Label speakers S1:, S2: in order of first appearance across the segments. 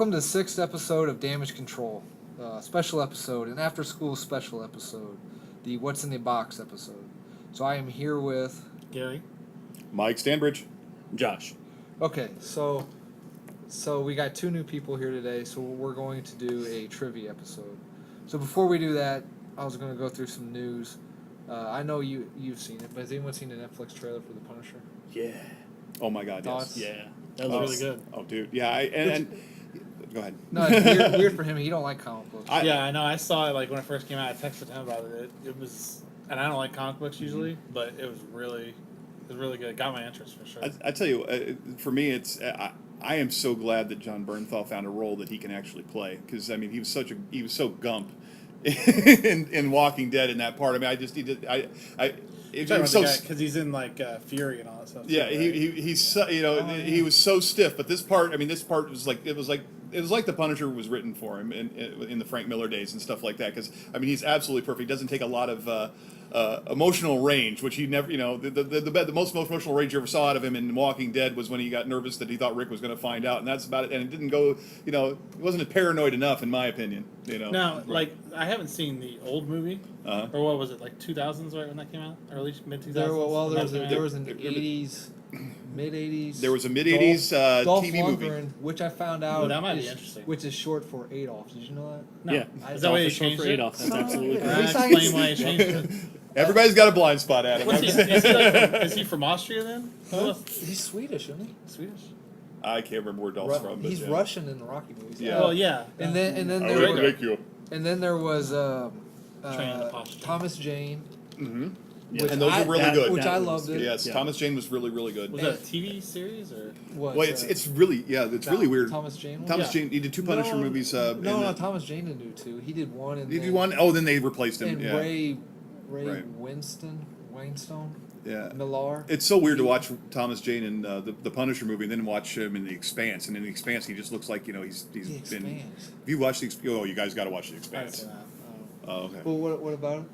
S1: Welcome to the 6th episode of Damage Control. Special episode, an after school special episode. The What's in the Box episode. So I am here with...
S2: Gary.
S3: Mike Stanbridge.
S4: Josh.
S1: Okay, so we got 2 new people here today, so we're going to do a trivia episode. So before we do that, I was going to go through some news. I know you've seen it, but has anyone seen the Netflix trailer for The Punisher?
S4: Yeah.
S3: Oh my God,
S1: Thoughts?
S3: yes.
S4: Yeah.
S2: That was really good.
S3: Oh, dude. Yeah, and go ahead.
S1: No, it's weird for him. He don't like comic books.
S2: Yeah, I know. I saw it like when it first came out. I texted him about it. It was, and I don't like comic books usually, but it was really good. It got my interest for sure.
S3: I tell you, for me, it's I am so glad that John Bernthal found a role that he can actually play, because I mean he was so gump in Walking Dead in that part. I mean, it was so
S2: because he's in like Fury and all that stuff.
S3: yeah,
S2: too, right?
S3: he's so, he was so stiff, but this part was like it was like the Punisher was written for him in the Frank Miller days and stuff like that, because I mean he's absolutely perfect. He doesn't take a lot of emotional range, which he never, the most emotional range you ever saw out of him in Walking Dead was when he got nervous that he thought Rick was going to find out, and that's about it. And it didn't go, it wasn't paranoid enough, in my opinion.
S2: Now, like, I haven't seen the old movie,
S3: Uh-huh.
S2: or what was it, like 2000s, right, when that came out? Early, mid-2000s?
S1: There was an 80s, mid-80s...
S3: There was a mid-80s
S1: Dolph
S3: TV movie.
S1: Lundgren, which I found out
S2: that might be interesting.
S1: which is short for Adolf. Did you know that?
S2: No.
S4: Yeah.
S2: Is that why you
S4: It's all
S2: changed
S4: for
S2: it?
S4: Adolf. That's
S1: Son of a
S4: absolutely
S1: bitch.
S4: correct.
S2: Explain why you changed it.
S3: Everybody's got a blind spot at him.
S2: What's he, is he from Austria then?
S1: Huh? He's Swedish, isn't he?
S2: Swedish?
S3: I can't remember where Dolph's from. But
S1: He's
S3: yeah.
S1: Russian in the Rocky movies.
S3: Yeah.
S2: Well, yeah.
S1: And then
S3: I
S1: there
S3: would
S1: was,
S3: make you.
S1: and then there was
S2: Train the posture.
S1: Thomas Jane.
S3: Mm-hmm.
S1: which
S3: And those
S1: I-
S3: were really good.
S1: Which I
S4: That
S1: loved
S4: was-
S1: it.
S3: Yes,
S4: Yeah.
S3: Thomas Jane was really, really good.
S2: Was that a TV series or?
S1: Was,
S3: Well, it's really really weird.
S1: Thomas Jane. one?
S3: Thomas
S2: Yeah.
S3: Jane, he did 2 Punisher
S1: No,
S3: movies.
S1: No, Thomas Jane didn't do 2. He did 1. And
S3: He
S1: then,
S3: did 1. Oh, then they replaced him.
S1: And
S3: Yeah,
S1: Ray
S3: Right.
S1: Wainstone,
S3: yeah.
S1: Millar.
S3: It's so weird to watch Thomas Jane in the Punisher movie, and then watch him in The Expanse. And in The Expanse, he just looks like he's
S1: The
S3: been.
S1: Expanse.
S3: Have you watched you guys got to watch The
S2: I haven't
S3: Expanse.
S2: seen that.
S3: Oh, okay.
S1: Well, what about it?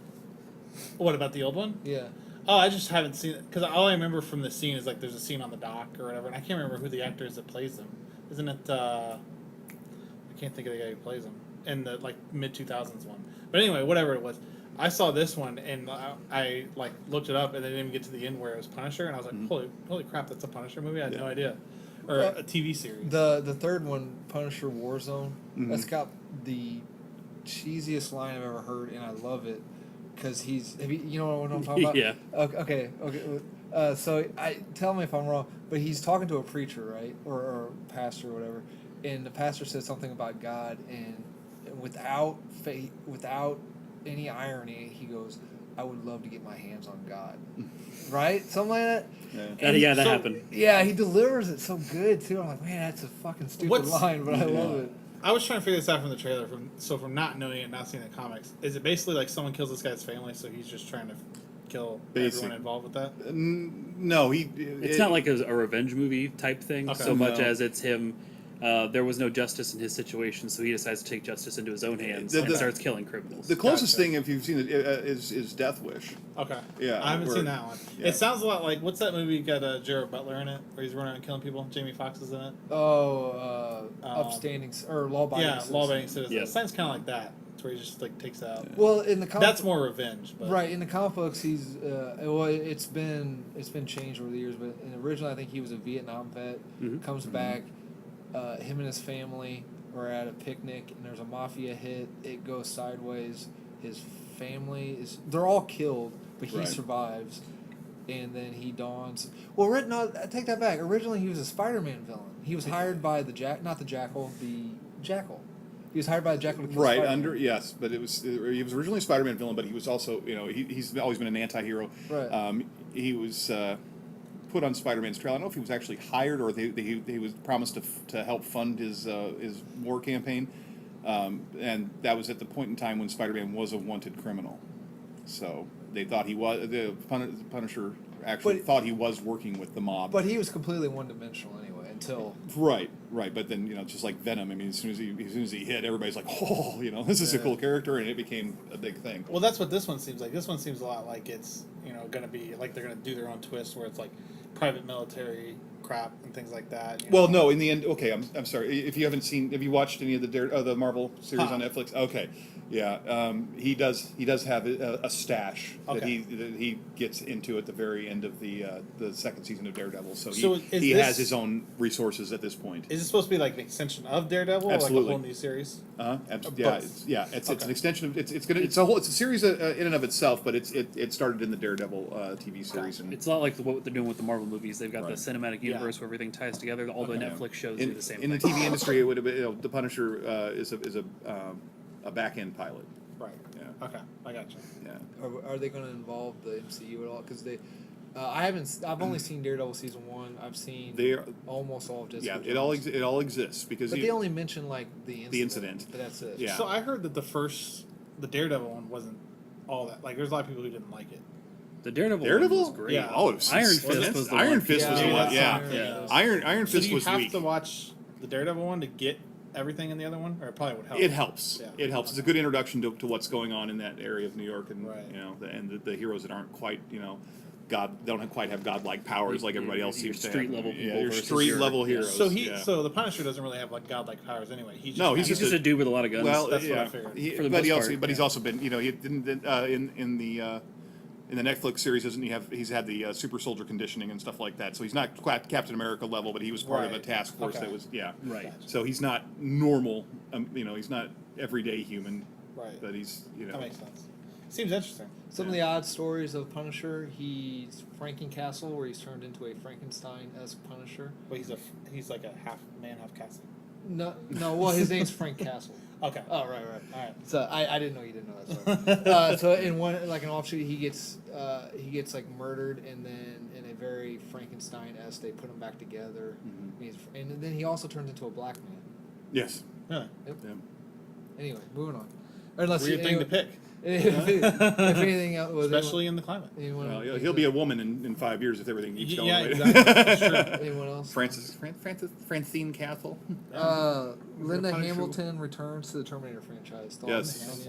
S2: What about the old one?
S1: Yeah.
S2: Oh, I just haven't seen it because all I remember from the scene is like there's a scene on the dock or whatever, and I can't remember who the actor is that plays them. Isn't it? I can't think of the guy who plays him in the like mid 2000s one. But anyway, whatever it was, I saw this one and I like looked it up and they didn't even get to the end where it was Punisher, and I was like, holy crap, that's a Punisher movie. I had no idea, or a TV series.
S1: The third one, Punisher Warzone,
S3: Mhm.
S1: that's got the cheesiest line I've ever heard, and I love it because you know what I'm talking about?
S4: Yeah.
S1: Okay. So tell me if I'm wrong, but he's talking to a preacher, right, or pastor or whatever, and the pastor says something about God, and without faith, without any irony, he goes, "I would love to get my hands on God," right? Something like that.
S3: Yeah.
S4: That
S2: so-
S4: happened.
S1: Yeah, he delivers it so good too. I'm like, man, that's a fucking stupid
S2: What's-
S1: line, but I love it.
S2: I was trying to figure this out from the trailer. From not knowing it, not seeing the comics, is it basically like someone kills this guy's family, so he's just trying to kill everyone involved with that?
S3: No,
S4: It's not like a revenge movie type thing
S2: Okay.
S4: so much
S3: No.
S4: as it's him. There was no justice in his situation, so he decides to take justice into his own hands and
S3: The-
S4: starts killing criminals.
S3: the closest
S2: Gotcha.
S3: thing, if you've seen it, is Death Wish.
S2: Okay.
S3: Yeah,
S2: I haven't
S3: where-
S2: seen that one.
S3: yeah.
S2: It sounds a lot like what's that movie got Jared Butler in it, where he's running around killing people. Jamie Foxx is in it.
S1: Upstanding or law-abiding.
S2: Yeah,
S1: citizen.
S2: law-abiding citizen.
S4: Yeah.
S2: It sounds kind of like that. It's where he just like takes out.
S1: Well, in the comic,
S2: That's more revenge. But
S1: right. In the comic books, he's it's been changed over the years, but originally I think he was a Vietnam vet.
S4: Mhm.
S1: Comes back, him and his family are at a picnic, and there's a mafia hit. It goes sideways. His family they're all killed, but he
S3: Right.
S1: survives. And then he dons. Well, no, I take that back. Originally, he was a Spider-Man villain. He was hired by the Jackal. He was hired by the Jackal to kill
S3: Right
S1: Spider-Man.
S3: yes, but he was originally a Spider-Man villain, but he was also he's always been an anti-hero.
S1: Right.
S3: He was put on Spider-Man's trail. I don't know if he was actually hired or he was promised to help fund his war campaign, and that was at the point in time when Spider-Man was a wanted criminal. So they thought the Punisher actually
S1: But-
S3: thought he was working with the mob.
S1: But he was completely one-dimensional anyway until...
S3: Right. But then just like Venom. I mean, as soon as he hit, everybody's like, oh, this is a
S1: Yeah.
S3: cool character, and it became a big thing.
S2: well, that's what this one seems like. This one seems a lot like it's going to be like they're going to do their own twist where it's like private military crap and things like that.
S3: Well, no. In the end, okay. I'm sorry. If you haven't seen, have you watched any of the Marvel series
S2: Huh.
S3: on Netflix? Okay, yeah. He does have a stash that
S2: Okay.
S3: he gets into at the very end of the second season of Daredevil. So
S2: So
S3: he
S2: is
S3: he
S2: this-
S3: has his own resources at this point.
S2: Is it supposed to be like an extension of Daredevil, or like a
S3: Absolutely.
S2: whole new series?
S3: Yeah,
S2: both.
S3: it's an
S2: Okay.
S3: extension of it's a series in and of itself, but it started in the Daredevil TV series. And
S4: It's not like what they're doing with the Marvel movies. They've got
S3: Right.
S4: the cinematic universe where everything ties together. All the
S3: Okay.
S4: Netflix shows
S3: in,
S4: do the same
S3: in
S4: thing.
S3: the TV industry, it would have been, the Punisher is a back end pilot.
S2: Right.
S3: Yeah.
S2: Okay, I got you.
S3: Yeah.
S1: Are they going to involve the MCU at all? Because I've only seen Daredevil season 1. I've seen
S3: They are,
S1: almost all of Jessica
S3: yeah,
S1: Jones.
S3: it all exists because
S1: But
S3: you-
S1: they only mention like the
S3: incident.
S1: But that's it.
S3: Yeah.
S2: So I heard that the Daredevil one wasn't all that. Like, there's a lot of people who didn't like it.
S4: The Daredevil,
S3: Daredevil
S4: one was great.
S2: Yeah.
S3: Oh, it was,
S4: Iron
S3: was
S4: Fist
S3: it?
S4: was the
S3: Iron
S4: one.
S3: Fist was the
S2: Yeah,
S3: one.
S2: that's
S3: Yeah,
S2: Iron
S3: Iron
S2: So
S3: Fist
S2: do you
S3: was
S2: have
S3: weak.
S2: to watch the Daredevil one to get everything in the other one, or it probably would help?
S3: It helps.
S2: Yeah.
S3: It helps. It's a good introduction to what's going on in that area of New York, and
S2: Right.
S3: the heroes that aren't quite God. They don't quite have godlike powers like everybody else
S4: Your
S3: seems to
S4: street
S3: have.
S4: level people
S3: Yeah, your
S4: versus
S3: street
S4: your-
S3: level
S4: yeah.
S3: heroes.
S2: So
S3: yeah.
S2: so the Punisher doesn't really have like godlike powers anyway. He's just
S3: No, he's
S4: He's just a dude with a lot of guns.
S3: Well,
S2: That's what I
S3: yeah,
S2: figured.
S4: For the
S3: but
S4: most part,
S3: he's
S4: yeah.
S3: also been, he didn't in the Netflix series, doesn't he have? He's had the super soldier conditioning and stuff like that. So he's not Captain America level, but he was part of a
S2: Right.
S3: task force
S2: Okay.
S3: that was
S4: Right.
S3: So he's not normal. He's not everyday human,
S2: right.
S3: but he's
S2: That makes sense. Seems interesting.
S1: Some of the odd stories of Punisher. He's Frankencastle, where he's turned into a Frankenstein-esque Punisher.
S2: But he's like a half man, half castle.
S1: No, well, his name's Frank Castle.
S2: Okay.
S1: Oh, right.
S2: All right.
S1: So I didn't know you didn't know that. Sorry. So in one like an offshoot, he gets like murdered, and then in a very Frankenstein-esque, they put him back together. And then he also turns into a black man.
S3: yes.
S2: Really?
S3: Yeah.
S1: Anyway, moving on. Unless
S2: Weird thing to pick,
S1: If anything else, was
S2: especially in the climate.
S1: anyone,
S3: Well, he'll be a woman in 5 years if everything keeps going.
S2: Yeah,
S3: the way-
S2: exactly. That's true.
S1: anyone else?
S3: Francine Castle.
S1: Linda
S2: Punisher.
S1: Hamilton returns to the Terminator franchise.
S3: Yes.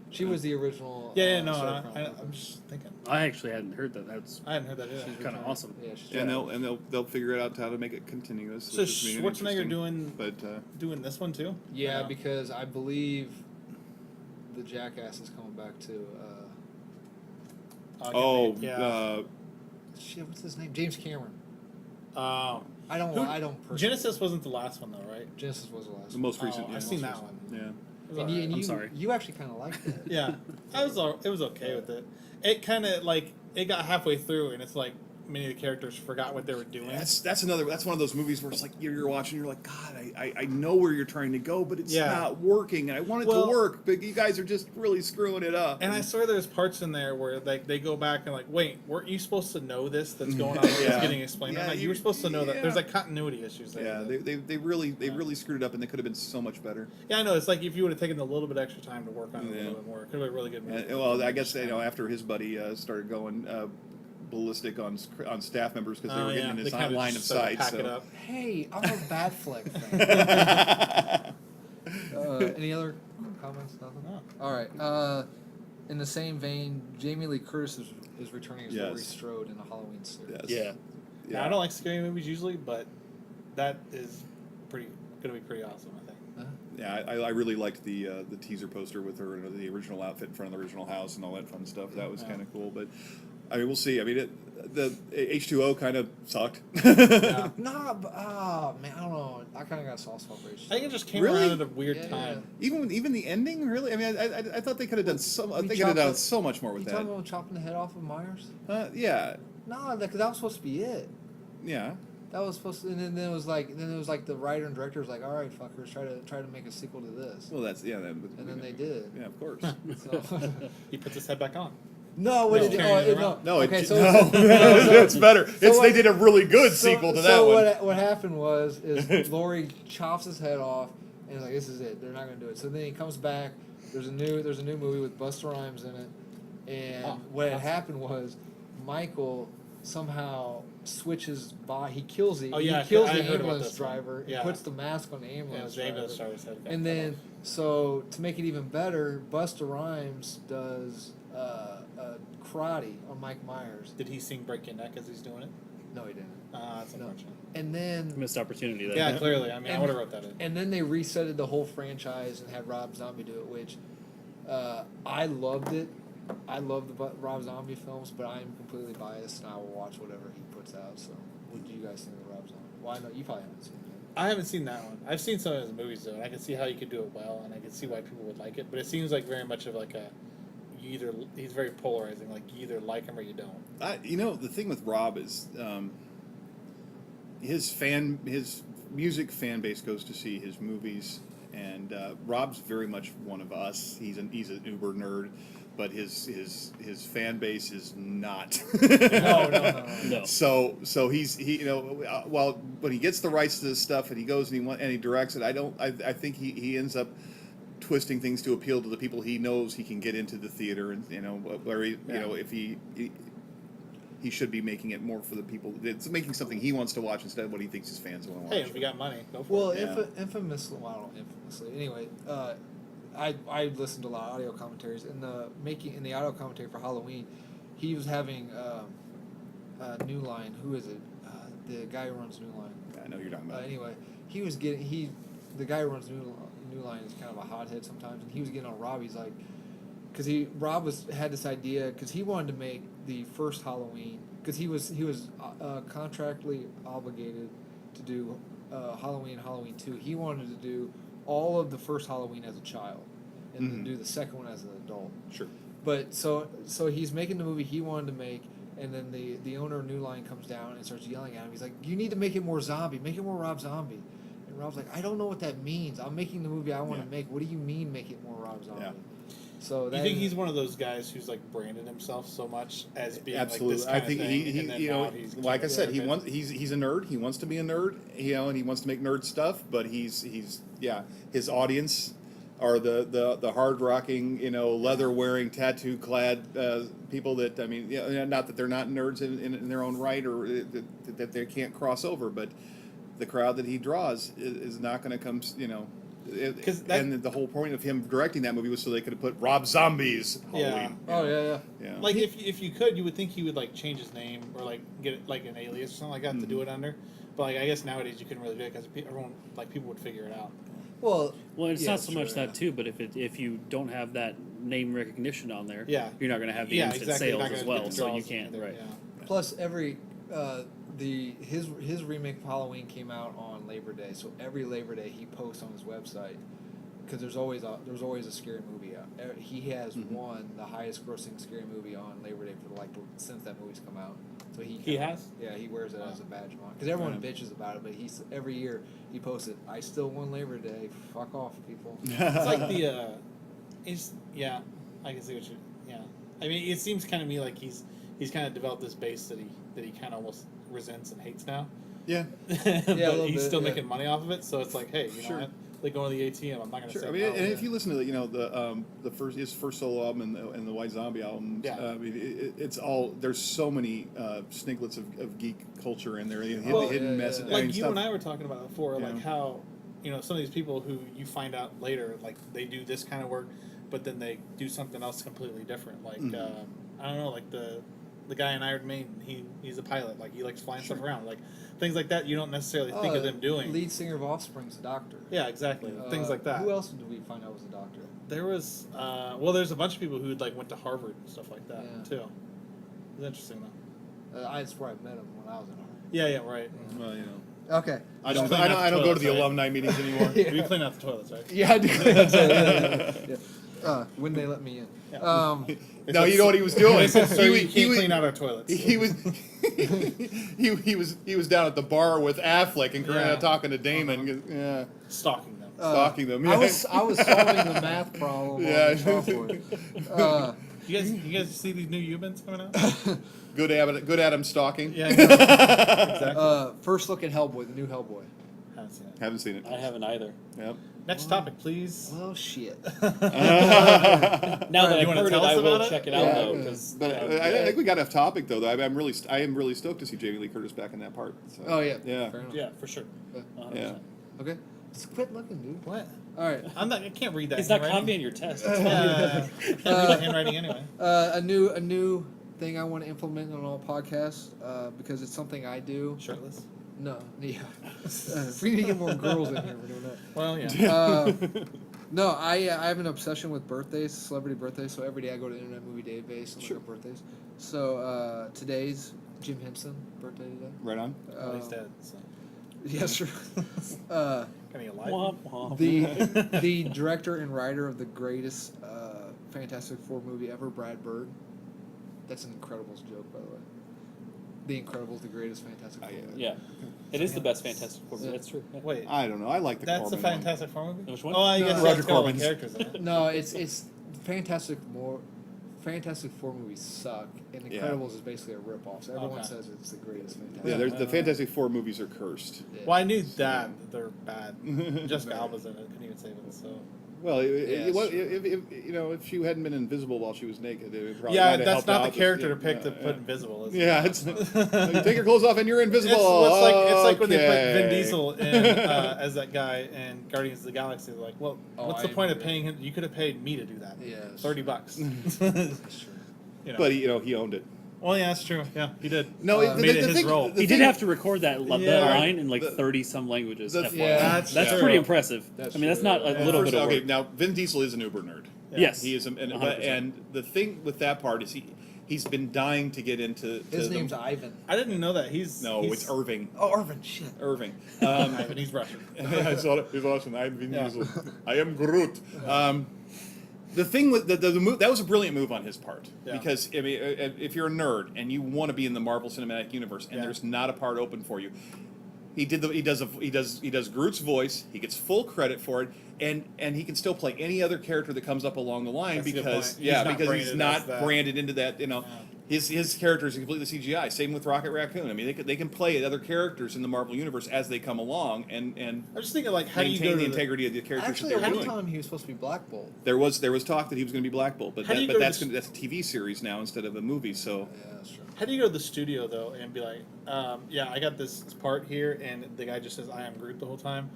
S1: She was the original.
S2: Yeah, no,
S1: Sarah
S2: I,
S1: Connor.
S2: I'm just thinking.
S4: I actually hadn't heard that. That's
S2: I hadn't heard that either.
S4: kind of awesome.
S1: Yeah, she's
S3: And they'll figure it out how to make it continuous.
S2: So
S3: which is being
S2: Schwarzenegger
S3: interesting.
S2: doing
S3: But
S2: doing this one too?
S1: Yeah,
S2: No.
S1: because I believe the Jackass is coming back to.
S2: Yeah.
S1: Shit, what's his name? James Cameron.
S2: Um,
S1: I don't.
S2: Who-
S1: I don't. Personally.
S2: Genesis wasn't the last one though, right?
S1: Genesis was the last.
S3: the
S1: one.
S3: most recent.
S2: I've seen that one.
S3: Yeah.
S2: It was
S1: And you,
S2: alright.
S1: and
S4: I'm
S1: you,
S4: sorry.
S1: you actually kind of liked it.
S2: Yeah, it was okay with it. It kind of like it got halfway through, and it's like many of the characters forgot what they were doing.
S3: That's one of those movies where it's like you're watching, you're like, God, I know where you're trying to go, but it's
S2: Yeah.
S3: not working, and I want it
S2: Well-
S3: to work, but you guys are just really screwing it up.
S2: And I swear there's parts in there where like they go back and like, wait, weren't you supposed to know this that's going on? That's
S3: Yeah.
S2: getting explained.
S3: Yeah,
S2: Like, you were supposed to know that.
S3: yeah.
S2: There's like continuity issues there.
S3: yeah, they really screwed it up, and they could have been so much better.
S2: Yeah, I know. It's like if you would have taken a little bit extra time to work on it a
S3: Yeah.
S2: little bit more, it could have been a really good movie.
S3: Well, I guess after his buddy started going ballistic on staff members because they were getting in his
S2: They kinda
S3: line of
S2: just sort
S3: sight.
S2: pack it
S3: So.
S2: up.
S1: Hey, I'm a Batfleck fan. Any other comments? Nothing.
S2: No.
S1: All right. In the same vein, Jamie Lee Curtis is returning as
S3: Yes.
S1: Laurie Strode in the Halloween series.
S3: Yes.
S4: Yeah.
S2: Now, I don't like scary movies usually, but that is gonna be pretty awesome. I think.
S3: Yeah, I really liked the teaser poster with her in the original outfit in front of the original house and all that fun stuff. That was
S2: Yeah.
S3: kind of cool. But I mean, we'll see. I mean, the H2O kind of sucked.
S2: Yeah.
S1: Nah, but, man, I don't know. I kind of got a soft spot for H2O.
S2: I think it just came
S3: Really?
S2: around at a weird
S1: Yeah,
S2: time.
S3: Even the ending, really. I mean, I thought they could have done so.
S1: We
S3: They could have done
S1: chopped-
S3: so much more
S1: You
S3: with
S1: talking
S3: that.
S1: about chopping the head off of Myers?
S3: Yeah,
S1: No, because that was supposed to be it.
S3: yeah.
S1: That was supposed to, and then it was like, the writer and director was like, all right, fuckers, try to make a sequel to this,
S3: Well, that's yeah.
S1: and then they did.
S3: Yeah, of course.
S1: So,
S2: He puts his head back on.
S1: no, what
S2: No.
S1: did
S2: Carrying it
S1: no,
S2: around.
S3: No,
S1: okay,
S3: it,
S1: so
S3: no, it's better.
S1: So
S3: It's
S1: what-
S3: they did a really good
S1: so-
S3: sequel to that
S1: so
S3: one.
S1: what happened is Laurie chops his head off, and he's like, this is it. They're not gonna do it. So then he comes back. There's a new movie with Busta Rhymes in it, and
S2: Oh,
S1: what had
S2: awesome.
S1: happened was Michael somehow switches by. He kills the
S2: Oh, yeah,
S1: he kills
S2: I
S1: the
S2: heard about
S1: ambulance
S2: this one.
S1: driver.
S2: Yeah.
S1: And puts the mask on the
S2: Yeah,
S1: ambulance
S2: James
S1: driver.
S2: started his head.
S1: And then, so to make it even better, Busta Rhymes does karate on Mike Myers.
S2: did he sing "Break Your Neck" as he's doing it?
S1: No, he didn't.
S2: That's
S1: No.
S2: unfortunate.
S1: And then
S4: Missed opportunity there.
S2: Yeah, clearly. I mean, I
S1: And-
S2: would have wrote that in.
S1: and then they resetted the whole franchise and had Rob Zombie do it, which I loved it. I love the Rob Zombie films, but I am completely biased, and I will watch whatever he puts out. So, what do you guys think of Rob Zombie? Well, I know you probably haven't seen it.
S2: I haven't seen that one. I've seen some of his movies though, and I can see how you could do it well, and I can see why people would like it. But it seems like very much of like a, he's very polarizing. Like you either like him or you don't.
S3: You know, the thing with Rob is his music fan base goes to see his movies, and Rob's very much one of us. He's an uber nerd, but his fan base is not.
S4: No.
S3: So he you know, while when he gets the rights to this stuff and he goes and he directs it, I think he ends up twisting things to appeal to the people he knows he can get into the theater, and you know where he you know if he should be making it more for the people. It's making something he wants to watch instead of what he thinks his fans want to watch.
S2: Hey, if you got money, go for
S1: Well,
S2: it.
S3: Yeah.
S1: infamously, well, I don't know, infamously. Anyway, I listened to a lot of audio commentaries. In the audio commentary for Halloween, he was having New Line. Who is it? The guy who runs New Line.
S3: I know you're talking about.
S1: Anyway, he was the guy who runs New Line is kind of a hothead sometimes, and he was getting on Rob. He's like, because Rob had this idea because he wanted to make the first Halloween because he was contractually obligated to do Halloween and Halloween 2. He wanted to do all of the first Halloween as a child and then do the second one as an adult.
S3: Sure.
S1: But so he's making the movie he wanted to make, and then the owner of New Line comes down and starts yelling at him. He's like, "You need to make it more zombie. Make it more Rob Zombie." And Rob's like, "I don't know what that means. I'm making the movie I want to make. What do you mean make it more Rob Zombie?"
S3: Yeah.
S1: So
S2: You
S1: that
S2: think he's one of those guys who's like branded himself so much as being
S3: Absolutely.
S2: like this
S3: I
S2: kind
S3: think
S2: of thing,
S3: he
S2: and then
S3: you
S2: now
S3: know,
S2: he's
S3: like I said,
S2: kind of
S3: he's a nerd. He wants to be a nerd, you know, and he wants to make nerd stuff. But he's his audience are the hard rocking, you know, leather wearing, tattoo clad people that, I mean, not that they're not nerds in their own right, or that they can't cross over, but the crowd that he draws is not going to come, you know. And the whole point of him directing that movie was so they could have put Rob Zombie's Halloween.
S2: Yeah.
S1: Oh yeah.
S3: Yeah.
S2: Like if you could, you would think he would like change his name or like get like an alias or something like that to do it under. But like I guess nowadays you couldn't really do it because everyone people would figure it out.
S1: Well,
S4: Well, it's
S1: yeah,
S4: not so much
S1: sure,
S4: that too, but if you don't have that name recognition on there,
S2: Yeah.
S4: you're not going to have the instant
S2: exactly. You're
S4: sales
S2: not
S4: as
S2: gonna
S4: well,
S2: get the
S4: so you
S2: draws
S4: can't.
S2: either,
S4: Right.
S2: yeah.
S1: plus every his remake of Halloween came out on Labor Day, so every Labor Day he posts on his website because there's always a scary movie out. He has won the highest grossing scary movie on Labor Day for since that movie's come out. So he
S2: has?
S1: Yeah, he wears it as a badge on because everyone bitches about it, but every year he posts it. I still won Labor Day. Fuck off, people.
S2: It's like the I can see what you I mean it seems kind of me like he's kind of developed this base that he kind of almost resents and hates now.
S3: Yeah.
S2: But
S1: little
S2: he's
S1: bit,
S2: still
S1: yeah.
S2: making money off of it, so it's like, hey, you
S3: Sure.
S2: know what? Like going to the ATM, I'm not going to
S3: Sure.
S2: say
S3: I mean,
S2: no.
S3: and if you listen to his first solo album and the White Zombie album,
S2: Yeah.
S3: I mean, it's all there's so many sniglets of geek culture in there,
S2: Well,
S3: hidden message.
S2: like
S3: I mean,
S2: you
S3: stuff,
S2: and I were talking about before,
S3: Yeah.
S2: like how some of these people who you find out later, like they do this kind of work, but then they do something else completely different. Like I don't know, like the guy in Iron Maiden, he's a pilot, like he likes flying stuff around, like things like that. You don't necessarily think of them doing.
S1: Lead singer of Offspring's a doctor.
S2: Yeah, exactly. Things like that.
S1: Who else did we find out was a doctor?
S2: There was there's a bunch of people who like went to Harvard and stuff like that
S1: Yeah.
S2: too. It's interesting though.
S1: I swear I met him when I was in Harvard.
S2: Yeah, right.
S3: well, you know,
S1: Okay.
S3: I don't
S2: clean out the
S3: go to
S2: toilets,
S3: the
S2: right?
S3: alumni meetings anymore.
S2: You clean out the toilets, right?
S1: Yeah, I do. Yeah. When they let me in.
S2: Yeah.
S3: No, you know what he was doing?
S2: So you
S3: he
S2: can't
S3: was-
S2: clean out our toilets.
S3: He was he was down at the bar with Affleck and
S2: Yeah.
S3: talking to Damon, yeah,
S2: Stalking them.
S3: stalking them.
S1: I
S3: Yeah.
S1: was solving the math problem
S3: Yeah.
S1: on the chalkboard.
S2: You guys see these new humans coming out?
S3: Good Adam stalking.
S2: Yeah, exactly.
S1: First look at Hellboy, the new Hellboy.
S2: Haven't seen it.
S3: Haven't seen it.
S4: I haven't either.
S3: Yep.
S2: Next topic, please.
S1: Well, shit.
S4: Now that
S2: You
S4: I've
S2: wanna
S4: heard it,
S2: tell us
S4: I will
S2: about it?
S4: check it out
S1: Yeah.
S4: though. Cause,
S3: But I think we got off topic though. I am really stoked to see Jamie Lee Curtis back in that part. So.
S1: Oh yeah.
S3: Yeah.
S1: Fair enough.
S2: Yeah, for sure.
S4: 100%.
S3: Yeah.
S1: Okay. Just quit looking, dude.
S2: What?
S1: All right.
S2: I can't read that.
S4: He's not
S2: handwriting.
S4: copying your test.
S2: Yeah. I can't read that handwriting anyway.
S1: A new thing I want to implement on all podcasts because it's something I do.
S2: Shirtless.
S1: No, yeah. If we need to get more girls in here, we're doing that.
S2: Well, yeah.
S1: No, I have an obsession with birthdays, celebrity birthdays. So every day I go to Internet Movie Database and
S3: Sure.
S1: look up birthdays. So today's Jim Henson birthday today.
S3: Right on.
S2: Well, he's dead. So.
S1: Yes, sir.
S2: Can he alive?
S4: Womp womp.
S1: the director and writer of the greatest Fantastic Four movie ever, Brad Bird. That's an Incredibles joke, by the way. The Incredibles, the greatest Fantastic Four movie.
S4: Yeah, it is the best Fantastic Four movie.
S1: Yeah.
S4: That's true. Yeah.
S2: Wait,
S3: I don't know. I like the
S2: that's the
S3: Corman one.
S2: Fantastic Four movie.
S4: Which one?
S2: Oh, I
S1: No,
S2: guess
S3: Roger
S2: that's got all the
S3: Corman's.
S2: characters in it.
S1: No, it's Fantastic Four movies suck, and
S3: Yeah.
S1: Incredibles is basically a ripoff. So everyone
S2: Okay.
S1: says it's the greatest Fantastic.
S3: Yeah, the Fantastic Four movies are cursed.
S1: Yeah.
S2: Well, I knew that they're bad. Jessica Alba's in it. Couldn't even save it. So.
S3: Well,
S1: it's
S3: well,
S1: true.
S3: if she hadn't been invisible while she was naked, it probably
S2: Yeah,
S3: might have
S2: that's
S3: helped
S2: not
S3: out.
S2: the character to
S3: Yeah,
S2: pick to
S3: yeah,
S2: put invisible. Is it?
S3: Yeah, it's you take your clothes off and you're invisible.
S2: It's like when they put Vin
S3: Okay.
S2: Diesel in, as that guy in Guardians of the Galaxy. They're like, well,
S1: Oh,
S2: what's
S1: I
S2: the point of
S1: agree.
S2: paying him? You could have paid me to do that.
S1: Yeah,
S2: $30.
S1: That's true.
S2: You know.
S3: But he owned it.
S2: Well, yeah, that's true. Yeah, he did.
S3: No,
S2: made it his role.
S4: He did have to record that
S2: Yeah.
S4: line in like
S3: The-
S4: 30 some languages.
S3: the-
S4: FYI.
S1: Yeah,
S4: that's
S2: true.
S4: pretty impressive.
S1: That's
S4: I mean, that's
S1: true.
S4: not a
S2: Yeah.
S4: little
S3: First,
S4: bit of
S3: okay,
S4: work.
S3: now Vin Diesel is an uber nerd.
S2: Yeah.
S4: Yes,
S3: He is,
S4: 100%.
S3: and the thing with that part is he's been dying to get into.
S1: His
S3: the-
S1: name's Ivan.
S2: I didn't know that. He's
S3: it's Irving.
S1: Oh, Irvin, shit.
S3: Irving.
S2: Ivan, he's Russian.
S3: He's awesome. I'm Vin
S2: Yeah.
S3: Diesel. I am Groot. The thing with the move, that was a brilliant move on his part,
S2: Yeah.
S3: because I mean, if you're a nerd and you want to be in the Marvel Cinematic Universe and
S2: Yeah.
S3: there's not a part open for you, he does Groot's voice. He gets full credit for it, and he can still play any other character that comes up along the line
S2: That's a good
S3: because
S2: point. He's not
S3: because he's
S2: branded as
S3: not
S2: that.
S3: branded into that. His character is completely CGI. Same with Rocket Raccoon. I mean, they can play other characters in the Marvel Universe as they come along and
S2: I'm just thinking, like, how do you
S3: maintain
S2: go
S3: the
S2: to
S3: integrity of the characters
S1: Actually,
S3: that
S1: at
S3: they're
S1: one
S3: doing.
S1: time he was supposed to be Black Bolt.
S3: There was talk that he was going to be Black Bolt, but
S2: How do you go
S3: that's
S2: to
S3: that's a TV series now instead of a movie. So
S1: Yeah, that's true.
S2: How do you go to the studio though and be like, yeah, I got this part here, and the guy just says, "I am Groot" the whole time.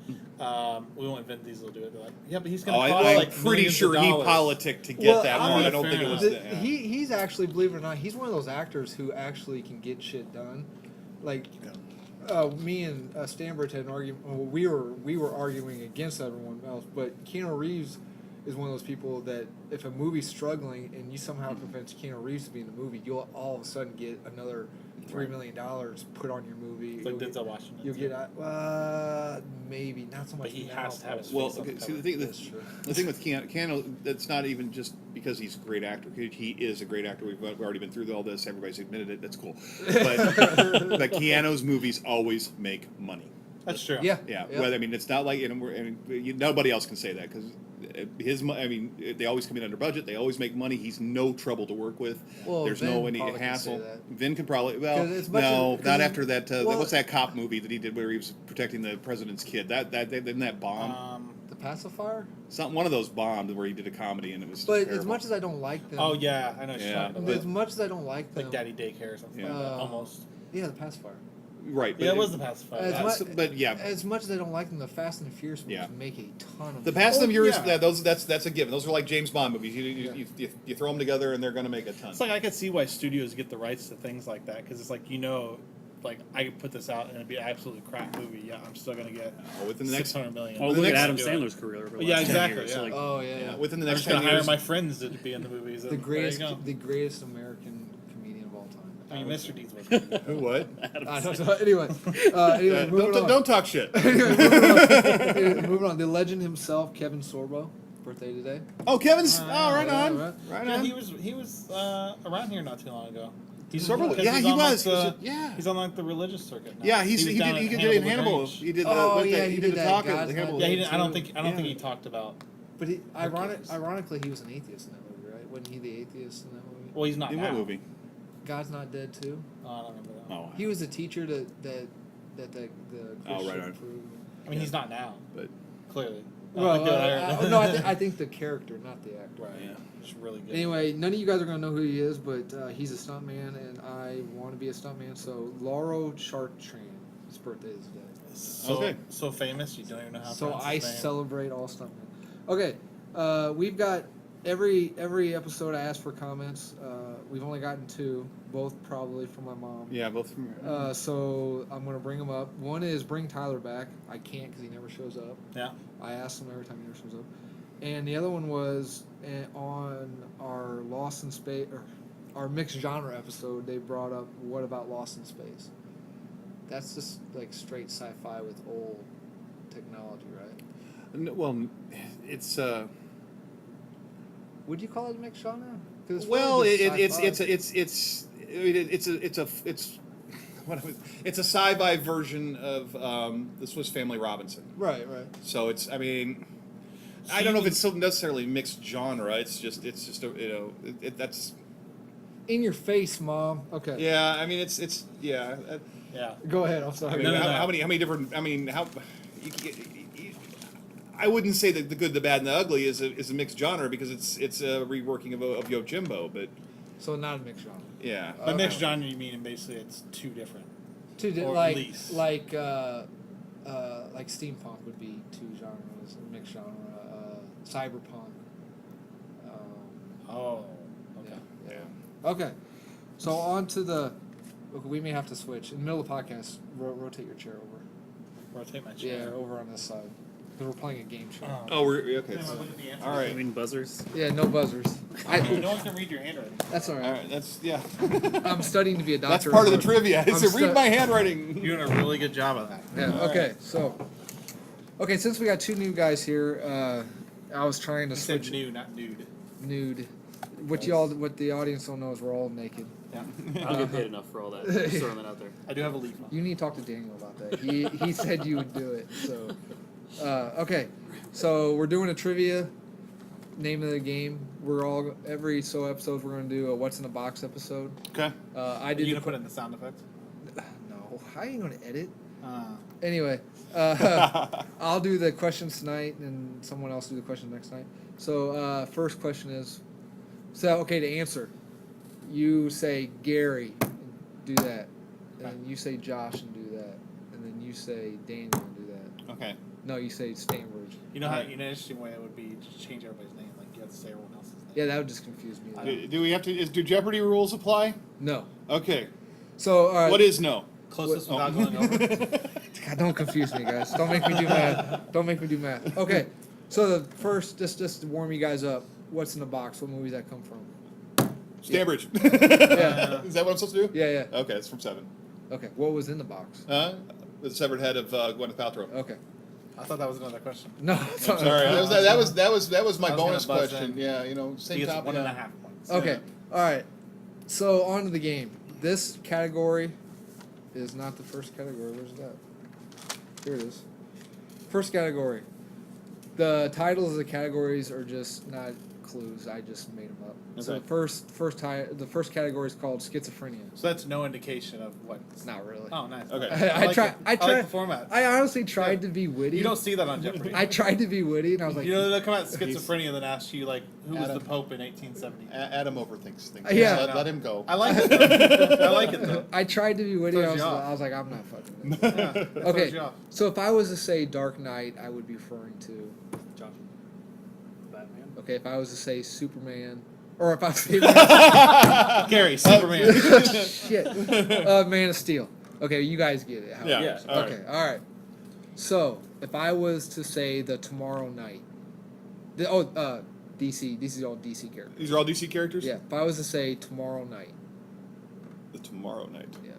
S2: We want Vin Diesel to do it. They're like, yeah, but he's gonna cost
S3: I'm
S2: like
S3: pretty
S2: millions
S3: sure
S2: of
S3: he
S2: dollars.
S3: politicked to get
S1: Well,
S3: that
S1: I
S3: part.
S1: mean,
S3: I don't
S2: fair
S3: think it
S2: enough.
S3: was.
S1: The- he's actually, believe it or not, he's one of those actors who actually can get shit done. Like, me and Stanbridge had an argument. Well, we were arguing against everyone else, but Keanu Reeves is one of those people that if a movie's struggling and you somehow convince Keanu Reeves to be in the movie, you'll all of a sudden get another $3 million put on your movie.
S2: It's like
S1: You'll get-
S2: Denzel Washington.
S1: You'll
S2: too.
S1: get maybe not so much.
S2: But he
S1: now,
S2: has to have his
S3: Well,
S2: face on
S3: okay.
S2: the
S3: See, the
S2: cover.
S3: thing,
S1: That's true.
S3: the thing with Keanu, that's not even just because he's a great actor. He is a great actor. We've already been through all this. Everybody's admitted it. That's cool. But Keanu's movies always make money.
S2: That's true.
S1: Yeah.
S3: Yeah. Whether, I mean, it's not like nobody else can say that because they always come in under budget. They always make money. He's no trouble to work with.
S1: Well,
S3: There's
S1: Vin
S3: no any
S1: probably can
S3: hassle.
S1: say that.
S3: Vin could probably
S1: 'Cause as much
S3: no,
S1: as- 'cause
S3: not
S1: he-
S3: after that.
S1: well-
S3: What's that cop movie that he did where he was protecting the president's kid? Didn't that bomb?
S1: The pacifier.
S3: One of those bombed where he did a comedy and it was.
S1: But
S3: terrible.
S1: as much as I don't like them,
S2: Oh yeah, I know what you're
S3: Yeah.
S2: talking about.
S1: as much as I don't like them,
S2: Like Daddy Daycare or something.
S3: Yeah.
S2: Like that, almost.
S1: yeah, the pacifier.
S3: Right,
S2: Yeah, it was the pacifier.
S1: As
S3: But,
S1: mu-
S3: but yeah,
S1: As much as I don't like them, the Fast and the Furious movies
S3: Yeah.
S1: make a ton of
S3: the
S1: money.
S3: Fast and the Furious,
S2: yeah.
S3: that's a given. Those are like James Bond movies. You throw them together and they're going to make a ton.
S2: It's like I could see why studios get the rights to things like that because it's like like I could put this out and it'd be an absolutely crap movie. Yeah, I'm still gonna get
S3: Within the next
S2: 600 million.
S4: Oh,
S3: The
S4: look at
S3: next-
S4: Adam
S2: do it.
S4: Sandler's career over the
S2: Yeah,
S4: last 10
S2: exactly,
S4: years. So,
S2: yeah.
S4: like,
S1: Oh yeah,
S3: within the
S2: I'm
S3: next
S2: just gonna
S3: 10
S2: hire
S3: years,
S2: my friends to be in the movies.
S1: the
S2: and
S1: greatest,
S2: There you go.
S1: the greatest American comedian of all time.
S2: I mean, Mr. Deeds was. Pretty good.
S3: what?
S4: Adam
S1: I don't
S4: Sandler.
S1: know. Anyway, moving on.
S3: Don't talk shit.
S1: Moving on. The legend himself, Kevin Sorbo, birthday today.
S3: Oh, Kevin's. Right on.
S1: right.
S3: Right
S2: Yeah,
S3: on.
S2: he was around here not too long ago.
S3: Sorbo-
S2: because
S3: yeah,
S2: he's
S3: he
S2: on, like,
S3: was.
S2: the-
S3: Yeah.
S2: He's on like the religious circuit. Now.
S3: Yeah,
S2: was
S3: he
S2: down
S3: did. He
S2: at
S3: did in Hannibal.
S2: LaGrange.
S3: He did.
S1: Oh, yeah, he did
S3: the
S1: that
S3: talk
S1: God's
S3: of
S1: Not
S3: Hannibal.
S2: Yeah, he
S1: Dead.
S2: didn't, I don't think
S3: Yeah.
S2: he talked about.
S1: But
S2: cares?
S1: ironically, he was an atheist in that movie, right? Wasn't he the atheist in that movie?
S2: Well, he's not
S3: In
S2: now.
S3: what movie?
S1: God's Not Dead too.
S2: Oh, I don't remember that.
S3: Oh,
S1: He was the teacher that the
S3: Oh, right
S1: Christian
S3: on.
S1: approved.
S2: I mean, he's not now.
S3: but
S2: Clearly.
S1: Well,
S2: Like,
S1: no, I think the character, not the actor.
S2: Right.
S3: Yeah.
S2: It's really good.
S1: Anyway, none of you guys are gonna know who he is, but he's a stuntman, and I want to be a stuntman. So Lauro Chartrand, his birthday is today.
S2: So,
S3: Okay.
S2: so famous, you don't even know how to
S1: So
S2: pronounce
S1: I
S2: his name.
S1: celebrate all stuntmen. Okay, we've got every episode I ask for comments. We've only gotten 2, both probably from my mom.
S3: Yeah, both from.
S1: So I'm gonna bring them up. One is bring Tyler back. I can't because he never shows up.
S2: Yeah.
S1: I ask him every time he never shows up. And the other one was on our Lost in Space or our mixed genre episode. They brought up what about Lost in Space? That's just like straight sci-fi with old technology, right?
S3: Well, it's.
S1: Would you call it a mixed genre? 'Cause it's
S3: Well,
S1: really just
S3: it's a sci-fi version of the Swiss Family Robinson.
S1: right, right.
S3: So it's, I mean, I don't know if it's so necessarily mixed genre. It's just that's
S1: In your face, Mom. Okay.
S3: yeah. I mean, it's yeah.
S2: Yeah.
S1: Go ahead. I'm
S3: I
S1: sorry.
S3: mean,
S2: No, no,
S3: how
S2: no.
S3: many different? I mean, how? I wouldn't say that the good, the bad, and the ugly is a mixed genre because it's a reworking of Yojimbo, but
S1: So not a mixed genre.
S3: yeah.
S2: By mixed genre, you mean basically it's 2 different. Or at
S1: Like
S2: least.
S1: like steampunk would be 2 genres, a mixed genre. Cyberpunk.
S2: Oh. Okay.
S1: Yeah. Okay. So on to the. Okay, we may have to switch in the middle of the podcast. Rotate your chair over.
S2: Rotate my
S1: Yeah,
S2: chair.
S1: over on this side because we're playing a game show.
S3: Oh, we're okay.
S2: Can I
S3: So,
S2: look at the answers?
S3: all
S4: I
S3: right.
S4: mean buzzers.
S1: Yeah, no buzzers.
S2: No one can read your handwriting.
S1: That's all
S3: All
S1: right.
S3: right. That's yeah.
S1: I'm studying to be a doctor.
S3: That's part of the
S1: but-
S3: trivia. Is
S1: I'm
S3: to read
S1: stu-
S3: my handwriting.
S2: You're doing a really good job of that.
S1: Yeah.
S3: All
S1: Okay. So. Okay, since we got 2 new guys here, I was trying to
S2: You said
S1: switch
S2: new, not nude.
S1: nude. What the audience don't know is we're all naked.
S2: Yeah.
S4: I'll get paid enough for all that. Just throwing that out there.
S2: I do have a leaf.
S1: You need to talk to Daniel about that. He said you would do it. So, okay. So we're doing a trivia. Name of the game. We're all every episodes we're gonna do a what's in the box episode.
S3: Okay.
S1: I
S2: Are
S1: did
S2: you
S1: the
S2: gonna put in the sound effects?
S1: no. How are you gonna edit?
S2: Uh,
S1: Anyway, I'll do the questions tonight, and someone else do the questions next night. So first question is, okay, to answer, you say Gary, and do that, and you say Josh and do that, and then you say Daniel and do that.
S3: Okay.
S1: No, you say Stanbridge.
S2: you know how an interesting way it would be just change everybody's name. Like you have to say everyone else's name.
S1: Yeah, that would just confuse me.
S3: Do we have to? Do Jeopardy rules apply?
S1: No.
S3: Okay.
S1: So
S3: What is no?
S2: Closest
S3: Oh.
S2: without going over.
S1: God, don't confuse me, guys. Don't make me do math. Don't make me do math. Okay. So the first, just to warm you guys up, what's in the box? What movies that come from?
S3: Stanbridge.
S1: Yeah.
S3: Is that what I'm supposed to do?
S1: Yeah, yeah.
S3: Okay, it's from 7.
S1: Okay. What was in the box?
S3: The severed head of Gwyneth Paltrow.
S1: Okay.
S2: I thought that was another question.
S1: No.
S3: I'm sorry. That was my
S2: I was gonna
S3: bonus
S2: buzz
S3: question.
S2: in.
S3: Yeah,
S2: He
S3: same
S2: gets
S3: topic.
S2: 1.5 points.
S1: Okay. All right. So on to the game. This category is not the first category. Where's that? Here it is. First category. The titles of the categories are just not clues. I just made them up. So
S3: Okay.
S1: the first category is called schizophrenia.
S2: So that's no indication of what.
S1: Not really.
S2: Oh, nice.
S3: Okay.
S1: I
S2: like
S1: try.
S2: it.
S1: I
S2: like
S1: try.
S2: the format.
S1: I honestly tried to be witty.
S2: You don't see that on Jeopardy.
S1: I tried to be witty, and I was like,
S2: you know, they'll come out schizophrenia and then ask you, like, who was the
S3: Adam.
S2: Pope in 1870?
S3: Adam overthinks things.
S1: Yeah.
S3: Let him go.
S2: I like it, though. I like it, though.
S1: I tried to be witty.
S2: Throws you off.
S1: I was like, I'm not fucking with it.
S2: Yeah, it throws
S1: Okay.
S2: you off.
S1: So if I was to say Dark Knight, I would be referring to.
S4: Josh. Batman.
S1: Okay, if I was to say Superman, or if I was to
S2: Gary, Superman.
S1: shit, Man of Steel. Okay, you guys get it. How it
S3: Yeah.
S1: works.
S3: all right.
S1: Okay, all right. So if I was to say the Tomorrow Night, DC. These are all DC characters.
S3: These are all DC characters?
S1: Yeah. If I was to say Tomorrow Night,
S3: The Tomorrow Night.
S1: yeah.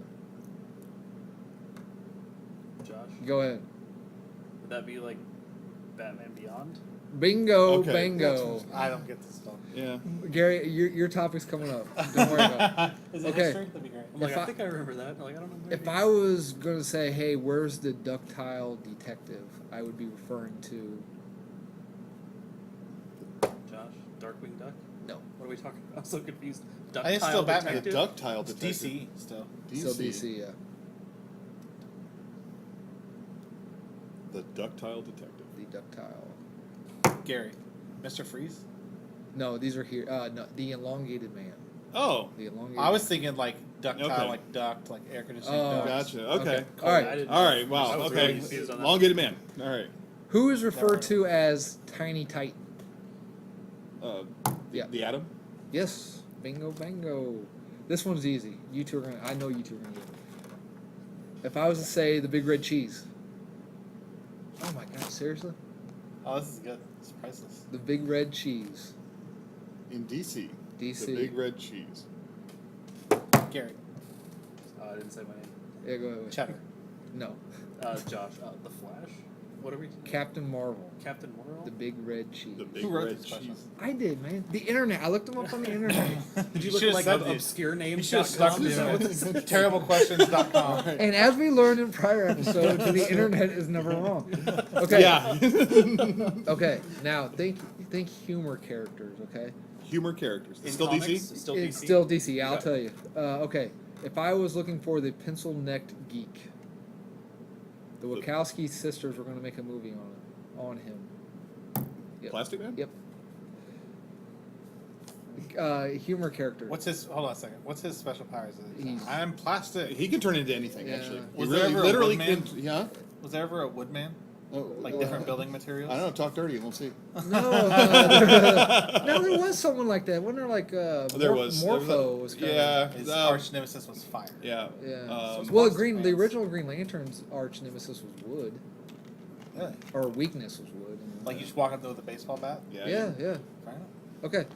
S4: Josh.
S1: Go ahead.
S4: Would that be like Batman Beyond?
S1: Bingo,
S3: Okay.
S1: bingo.
S2: I don't get this stuff.
S3: Yeah.
S1: Gary, your topic's coming up. Don't worry about it.
S4: Is
S1: it Okay.
S4: history? That'd be great. I'm
S1: If
S4: like,
S1: I-
S4: I think I remember that. I'm like, I don't know. where
S1: If
S4: it
S1: I
S4: is.
S1: was gonna say, "Hey, where's the ductile detective?" I would be referring to
S4: Josh, Darkwing Duck.
S1: no,
S4: What are we talking about? I'm so confused.
S2: I think it's still Batman.
S3: The
S4: Detective?
S3: Ductile
S2: It's
S3: Detective.
S2: DC still.
S1: still DC. Yeah.
S3: The Ductile Detective.
S1: The ductile.
S2: Gary. Mr. Freeze?
S1: No, these are here. No, the elongated man.
S3: Oh,
S1: The elongated.
S2: I was thinking like ductile,
S3: Okay.
S2: like duct, like air conditioning
S1: Oh.
S2: ducts.
S3: gotcha. Okay.
S1: All right.
S4: I didn't-
S3: All right.
S4: I
S3: Wow.
S4: was
S3: Okay.
S4: really confused on that.
S3: Elongated man. All right.
S1: Who is referred to as Tiny Titan? Yeah.
S3: The Atom.
S1: Yes. Bingo, bango. This one's easy. You two are gonna. I know you two are gonna get it. If I was to say the Big Red Cheese. Oh my God! Seriously?
S2: Oh, this is good. It's priceless.
S1: The Big Red Cheese.
S5: In DC.
S1: DC.
S5: The Big Red Cheese.
S2: Gary.
S4: I didn't say my name.
S1: Yeah, go ahead.
S2: Cheddar.
S1: No.
S4: Josh. The Flash. What are we?
S1: Captain Marvel.
S4: Captain Marvel.
S1: The Big Red Cheese.
S5: The Big
S2: Who wrote
S5: Red
S2: this question?
S5: Cheese.
S1: I did, man. The internet. I looked them up on the internet.
S4: Did you
S2: You
S4: look
S2: should've
S4: at like
S2: said it.
S4: obscure
S2: You
S4: names?
S2: should have stuck to it. Terriblequestions.com.
S1: And as we learned in prior episodes, the internet is never wrong. Okay.
S3: Yeah.
S1: Okay. Now think humor characters. Okay.
S3: Humor characters.
S4: In
S3: Still
S4: comics?
S3: DC.
S4: Still
S1: It's
S4: DC.
S1: still DC. Yeah, I'll
S4: Okay.
S1: tell you. Okay. If I was looking for the pencil-necked geek, the Wachowski sisters were going to make a movie on him. Yep.
S3: Plastic Man.
S1: Yep. Humor character.
S2: Hold on a second. What's his special powers?
S1: He's-
S2: I'm plastic.
S3: He can turn into anything.
S1: Yeah.
S3: Actually, he
S2: Was there ever a
S3: literally
S2: Woodman?
S3: can.
S5: Yeah?
S2: Was there ever a woodman?
S5: Oh,
S2: Like different building materials?
S5: I don't know. Talk dirty and we'll see.
S1: No, no, there was someone like that. Wasn't there like
S3: There was
S1: Morpho was kind
S3: Yeah.
S2: His
S3: uh,
S2: arch nemesis was fire.
S3: yeah.
S1: yeah.
S3: Um,
S1: Well,
S2: Monster
S1: the
S2: fans.
S1: original Green Lantern's arch nemesis was wood,
S2: Really?
S1: or weakness was wood.
S2: Like you just walk up there with a baseball bat?
S3: Yeah.
S1: Yeah, yeah.
S2: Fair enough.
S1: Okay.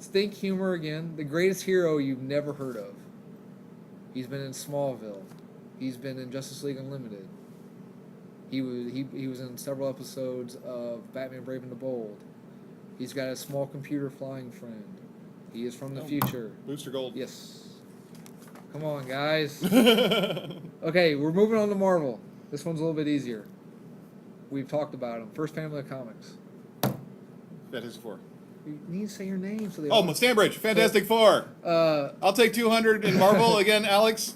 S1: Think humor again. The greatest hero you've never heard of. He's been in Smallville. He's been in Justice League Unlimited. He was in several episodes of Batman Brave and the Bold. He's got a small computer flying friend. He is from the future.
S3: Booster Gold.
S1: Yes. Come on, guys. Okay, we're moving on to Marvel. This one's a little bit easier. We've talked about him. First family of comics.
S3: Fantastic Four.
S1: You need to say your name so they.
S3: Oh, Stanbridge. Fantastic Four. I'll take 200 in Marvel again, Alex.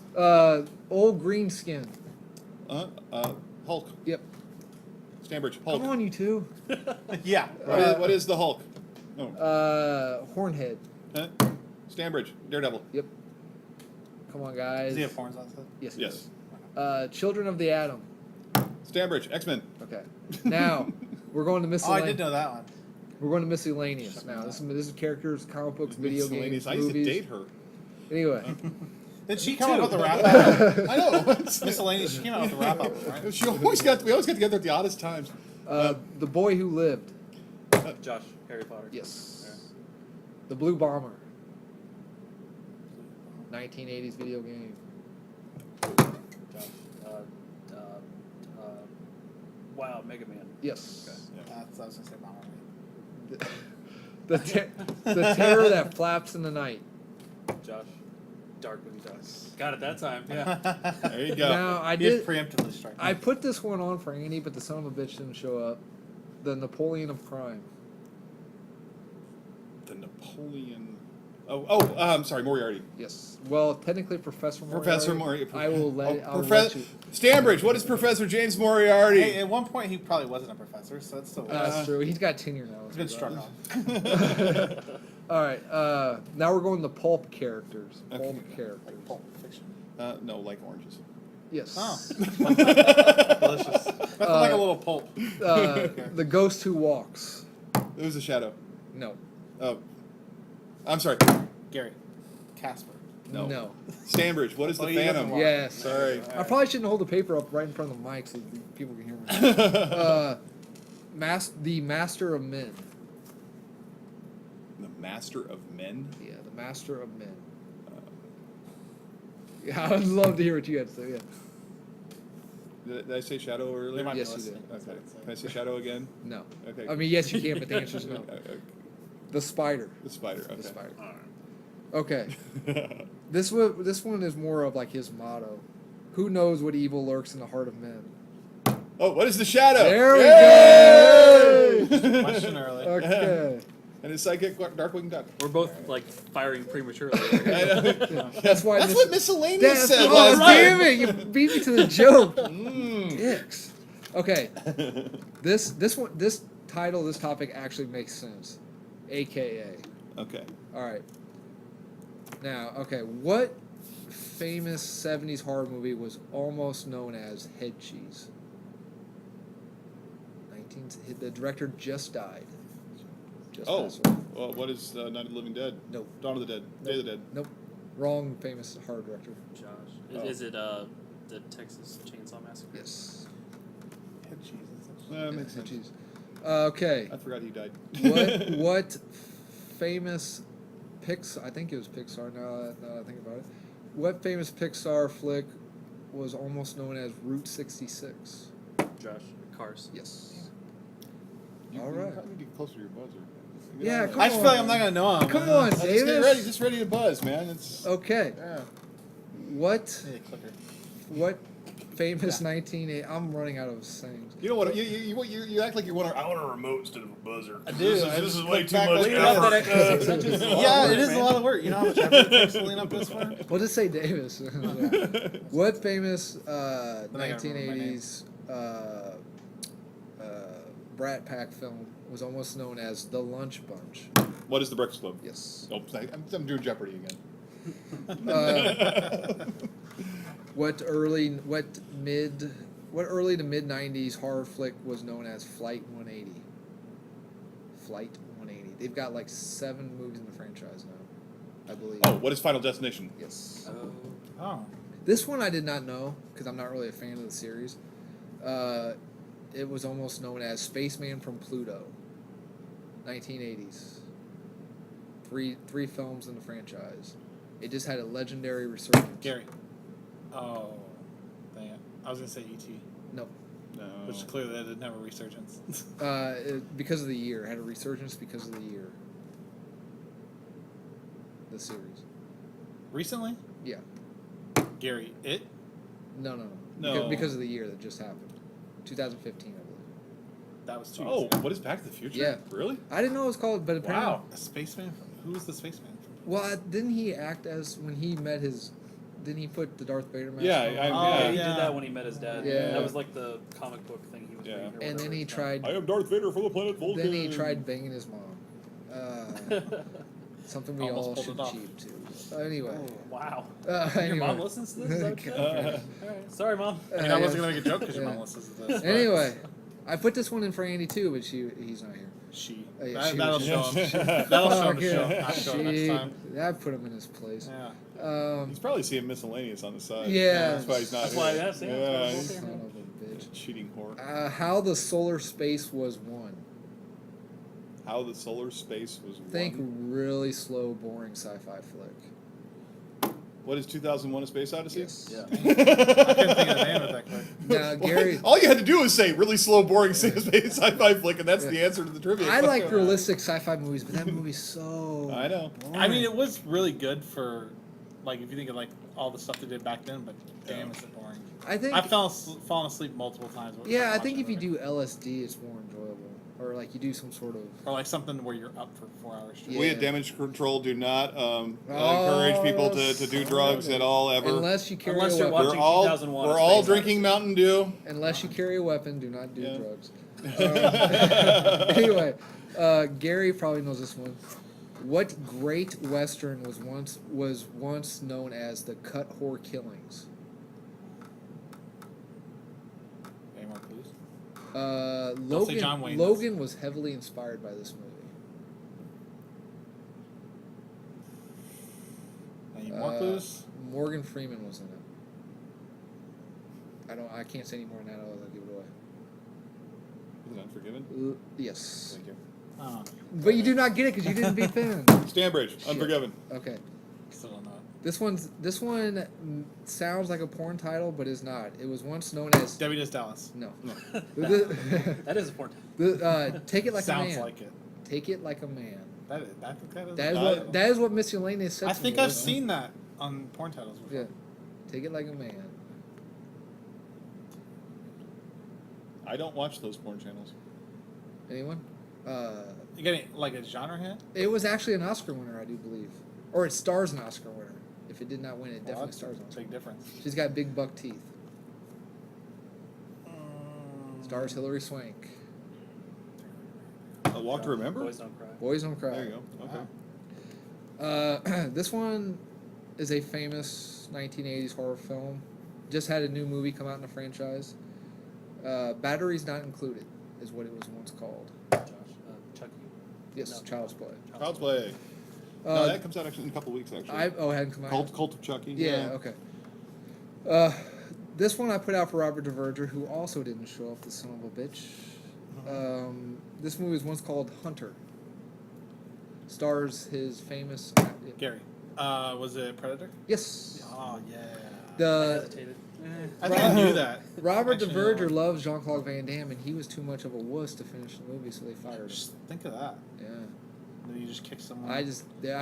S1: Old green skin.
S3: Hulk.
S1: Yep.
S3: Stanbridge. Hulk.
S1: Come on, you two.
S2: Yeah.
S3: What is the Hulk? Oh.
S1: Hornhead.
S3: Huh? Stanbridge. Daredevil.
S1: Yep. Come on,
S2: Does
S1: guys.
S2: he have horns on his head?
S1: Yes.
S3: Yes.
S1: Children of the Atom.
S3: Stanbridge. X-Men.
S1: Okay. Now we're going to
S2: Oh, I
S1: miscellaneous.
S2: did know that one.
S1: We're going to miscellaneous. Now this is characters, comic books, video games,
S3: Miscellaneous. I used to
S1: movies.
S3: date her.
S1: Anyway,
S2: Did she come out with the wrap up?
S3: I know.
S2: Miscellaneous, she came out with the wrap up, right?
S3: We always got together at the oddest times.
S1: the boy who lived.
S4: Josh. Harry Potter.
S1: Yes. The Blue Bomber. 1980s video game.
S4: Josh. Wow. Mega Man.
S1: Yes.
S2: That's I was gonna say Mama.
S1: The terror that flaps in the night.
S4: Josh. Darkwing Duck. Got it that time. Yeah.
S3: There you go.
S1: Now I
S2: He is
S1: did.
S2: preemptively striking.
S1: I put this one on for Andy, but the son of a bitch didn't show up. The Napoleon of crime.
S3: The Napoleon. I'm sorry, Moriarty.
S1: Yes. Well, technically, Professor Moriarty.
S3: Professor Moriarty.
S1: I will let. I'll let
S3: Professor
S1: you.
S3: Stanbridge. What is Professor James Moriarty?
S2: Hey, at one point he probably wasn't a professor, so that's still
S1: That's true. He's got tenure now.
S2: He's been struck off.
S1: All right. Now we're going to pulp characters. Pulp
S3: Okay.
S1: characters.
S2: Like Pulp Fiction.
S3: No, like oranges.
S1: Yes.
S2: Oh. Delicious. Nothing like a little pulp.
S1: The ghost who walks.
S3: Who's the shadow?
S1: No.
S3: Oh, I'm sorry.
S2: Gary. Casper.
S3: No.
S1: No.
S3: Stanbridge. What is the
S2: Oh, he doesn't
S3: Phantom?
S2: walk.
S1: Yes.
S3: Sorry.
S1: I probably shouldn't hold the paper up right in front of the mic so people can hear me. The Master of Men.
S3: The Master of Men.
S1: Yeah, the Master of Men. Yeah, I would love to hear what you had to say. Yeah.
S3: Did I say Shadow earlier?
S2: They might be
S1: Yes, you
S2: listening.
S1: did.
S2: That's
S3: Okay.
S2: what I'd say.
S3: Can I say Shadow again?
S1: No.
S3: Okay.
S1: I mean, yes, you can, but the answer is no. The Spider.
S3: The Spider. Okay.
S1: The Spider. Okay. This one is more of like his motto. Who knows what evil lurks in the heart of men?
S3: Oh, what is the Shadow?
S1: There we
S3: Yay!
S2: Question early.
S1: Okay.
S3: And his sidekick, Darkwing Duck.
S4: We're both like firing prematurely.
S3: I know.
S1: That's why.
S3: That's what miscellaneous
S1: That's
S3: said
S1: oh,
S3: last
S1: damn
S3: time.
S1: it! You beat me to the joke.
S3: Mm.
S1: Dicks. Okay. This title, this topic actually makes sense. AKA.
S3: Okay.
S1: All right. Now, okay, what famous 70s horror movie was almost known as Head Cheese? The director just died. Just
S3: Oh,
S1: passed away.
S3: well, what is Night of the Living Dead?
S1: Nope.
S3: Dawn of the Dead. Day of the Dead.
S1: Nope. Wrong famous horror director.
S4: Josh.
S3: Oh.
S4: Is it the Texas Chainsaw Massacre?
S1: Yes.
S2: Head cheese and such.
S3: That makes sense.
S1: Jeez. Okay.
S3: I forgot he died.
S1: What famous I think it was Pixar now that I think about it. What famous Pixar flick was almost known as Route 66?
S4: Josh. Cars.
S1: Yes.
S5: You,
S1: All
S5: you
S1: right.
S5: probably need to get closer to your buzzer.
S1: Yeah, come
S2: I just feel like
S1: on.
S2: I'm not gonna know him.
S1: Come
S2: man.
S1: on,
S5: Just get
S1: Davis.
S5: ready. Just ready to buzz, man. It's
S1: Okay.
S5: yeah.
S1: What
S2: I need a clicker.
S1: what famous 1980 I'm running out of sayings.
S3: You know what? You act like you want. I want a remote instead of a buzzer.
S2: I do.
S3: This
S2: I
S3: is
S2: just
S3: way
S2: click
S3: too
S2: back
S3: much
S2: like
S3: effort.
S2: that. Yeah, it is a lot of work. You know how much effort it takes to lean up this far?
S1: We'll just say Davis. What famous
S2: I gotta remember my
S1: 1980s Brat Pack film was almost known as The Lunch Bunch?
S3: What is the Breakfast Club?
S1: Yes.
S3: Oh,
S5: I'm doing Jeopardy again.
S1: What early to mid 90s horror flick was known as Flight 180? Flight 180. They've got like 7 movies in the franchise now, I believe.
S3: Oh, what is Final Destination?
S1: Yes.
S2: Oh.
S1: This one I did not know because I'm not really a fan of the series. It was almost known as Spaceman from Pluto. 1980s. Three films in the franchise. It just had a legendary resurgence.
S2: Gary. Oh. Dang it. I was gonna say E.T.
S1: No.
S3: No.
S2: Which clearly that didn't have a resurgence.
S1: Because of the year. It had a resurgence because of the year. The series.
S2: Recently?
S1: Yeah.
S2: Gary, it?
S1: No.
S3: No.
S1: Because of the year that just happened. 2015, I believe.
S2: That was 2
S3: Oh,
S2: years ago.
S3: what is Back to the Future?
S1: Yeah.
S3: Really?
S1: I didn't know it was called, but apparently.
S2: Wow. A spaceman? Who was the spaceman from?
S1: Well, didn't he act as when he met his? Didn't he put the Darth Vader mask?
S3: Yeah,
S1: on?
S3: I-
S4: Yeah,
S3: yeah.
S4: he
S2: Yeah.
S4: did that when he met his dad.
S1: Yeah.
S4: That was like the comic book thing he was
S3: Yeah.
S4: reading. Or
S1: And
S4: whatever
S1: then he
S4: it's called.
S1: tried.
S3: I am Darth Vader from the planet Vulcan.
S1: Then he tried banging his mom. Something we
S2: Almost
S1: all
S2: pulled
S1: should
S2: it off.
S1: cheat to. Anyway.
S4: Wow.
S1: Anyway.
S4: Your mom listens to this? Is that what you said? Alright. Sorry, Mom.
S2: I mean, I wasn't
S1: yeah.
S2: gonna make a joke because your
S1: Yeah.
S2: mom listens to this. but
S1: Anyway, I put this one in for Andy too, but he's not here.
S2: She.
S1: Yeah,
S2: That,
S1: she
S2: that'll
S1: was-
S2: show him. That'll show him
S1: Fuck
S2: the show.
S1: yeah.
S2: Not show him next time.
S1: I put him in his place.
S2: Yeah.
S3: He's probably seeing miscellaneous on the side.
S1: Yeah.
S3: That's why he's not
S4: That's
S3: here.
S4: why I asked him.
S3: Yeah,
S4: That's
S3: he's
S4: why I
S1: Son of a bitch.
S3: cheating whore.
S1: How the solar space was won.
S3: How the solar space was
S1: Think
S3: won.
S1: really slow, boring sci-fi flick.
S3: What is 2001: A Space Odyssey?
S1: Yes.
S4: Yeah.
S2: I couldn't think of the name of that quick.
S1: Now, Gary,
S3: All you had to do was say really slow, boring sci-fi flick, and that's the answer to the trivia.
S1: I like realistic sci-fi movies, but that movie's so.
S3: I know.
S2: I mean, it was really good for, like, if you think of like all the stuff they did back then. But damn, is it boring.
S1: I think.
S2: I've fallen asleep multiple times.
S1: Yeah, I
S2: watching
S1: think if you
S2: the movie.
S1: do LSD, it's more enjoyable, or like you do some sort of.
S2: or like something where you're up for 4 hours straight.
S3: We
S1: Yeah.
S3: at Damage Control do not encourage people to do drugs at all ever.
S1: Unless you carry
S4: Unless
S1: a
S4: you're
S1: weapon.
S4: watching
S3: we're all
S4: 2001:
S3: we're
S4: A
S3: all
S4: Space
S3: drinking Mountain Dew.
S1: Unless you carry a weapon, do not do
S3: Yeah.
S1: drugs. Anyway, Gary probably knows this one. What great western was once known as the Cut Whore Killings?
S2: Any more clues? Don't say John Wayne,
S1: Logan was heavily inspired by this movie.
S2: Any more clues?
S1: Morgan Freeman was in it. I can't say any more than that. I'll give it away.
S3: Is it Unforgiven?
S1: Yes,
S3: Thank you.
S2: Oh,
S1: but you do not get it because you didn't beat Ben.
S3: Stanbridge, Unforgiven.
S1: Okay.
S2: still don't know it.
S1: This one sounds like a porn title, but is not. It was once known as
S2: Debbie Does Dallas.
S1: no.
S4: That is important.
S1: Take it like
S2: Sounds
S1: a man.
S2: like it.
S1: Take it like a man.
S2: I think that is.
S1: That is
S2: a
S1: what
S2: title.
S1: that is what Miss Elaine said.
S2: I
S1: to
S2: think
S1: me,
S2: I've
S1: wasn't
S2: seen that on porn titles before.
S1: it? Yeah. Take it like a man.
S3: I don't watch those porn channels.
S1: Anyone?
S2: You getting like a genre hit?
S1: It was actually an Oscar winner, I do believe, or it stars an Oscar winner. If it did not win, it
S2: Well,
S1: definitely
S2: that's
S1: stars an
S2: a
S1: Oscar.
S2: big difference.
S1: She's got big buck teeth. Stars Hilary Swank.
S3: A Walk to Remember?
S4: Boys Don't Cry.
S1: Boys Don't Cry.
S3: There you go. Okay.
S1: This one is a famous 1980s horror film. Just had a new movie come out in the franchise. Batteries Not Included is what it was once called.
S4: Josh. Chucky.
S1: Yes,
S2: No.
S1: Child's Play.
S3: Child's Play. No,
S1: Uh,
S3: that comes out actually in a couple weeks actually.
S1: I hadn't come out.
S3: Cult of Chucky.
S1: Yeah, okay. This one I put out for Robert DeVerger, who also didn't show up, the son of a bitch. This movie was once called Hunter. Stars his famous.
S2: Gary. Was it Predator?
S1: Yes.
S2: Oh yeah.
S1: The
S4: Hesitated.
S2: I think I knew that.
S1: Robert
S2: Actually,
S1: DeVerger
S2: no.
S1: loves Jean-Claude Van Damme, and he was too much of a wuss to finish the movie, so they fired him.
S2: Just think of that.
S1: Yeah.
S2: Then you just kick someone.
S1: I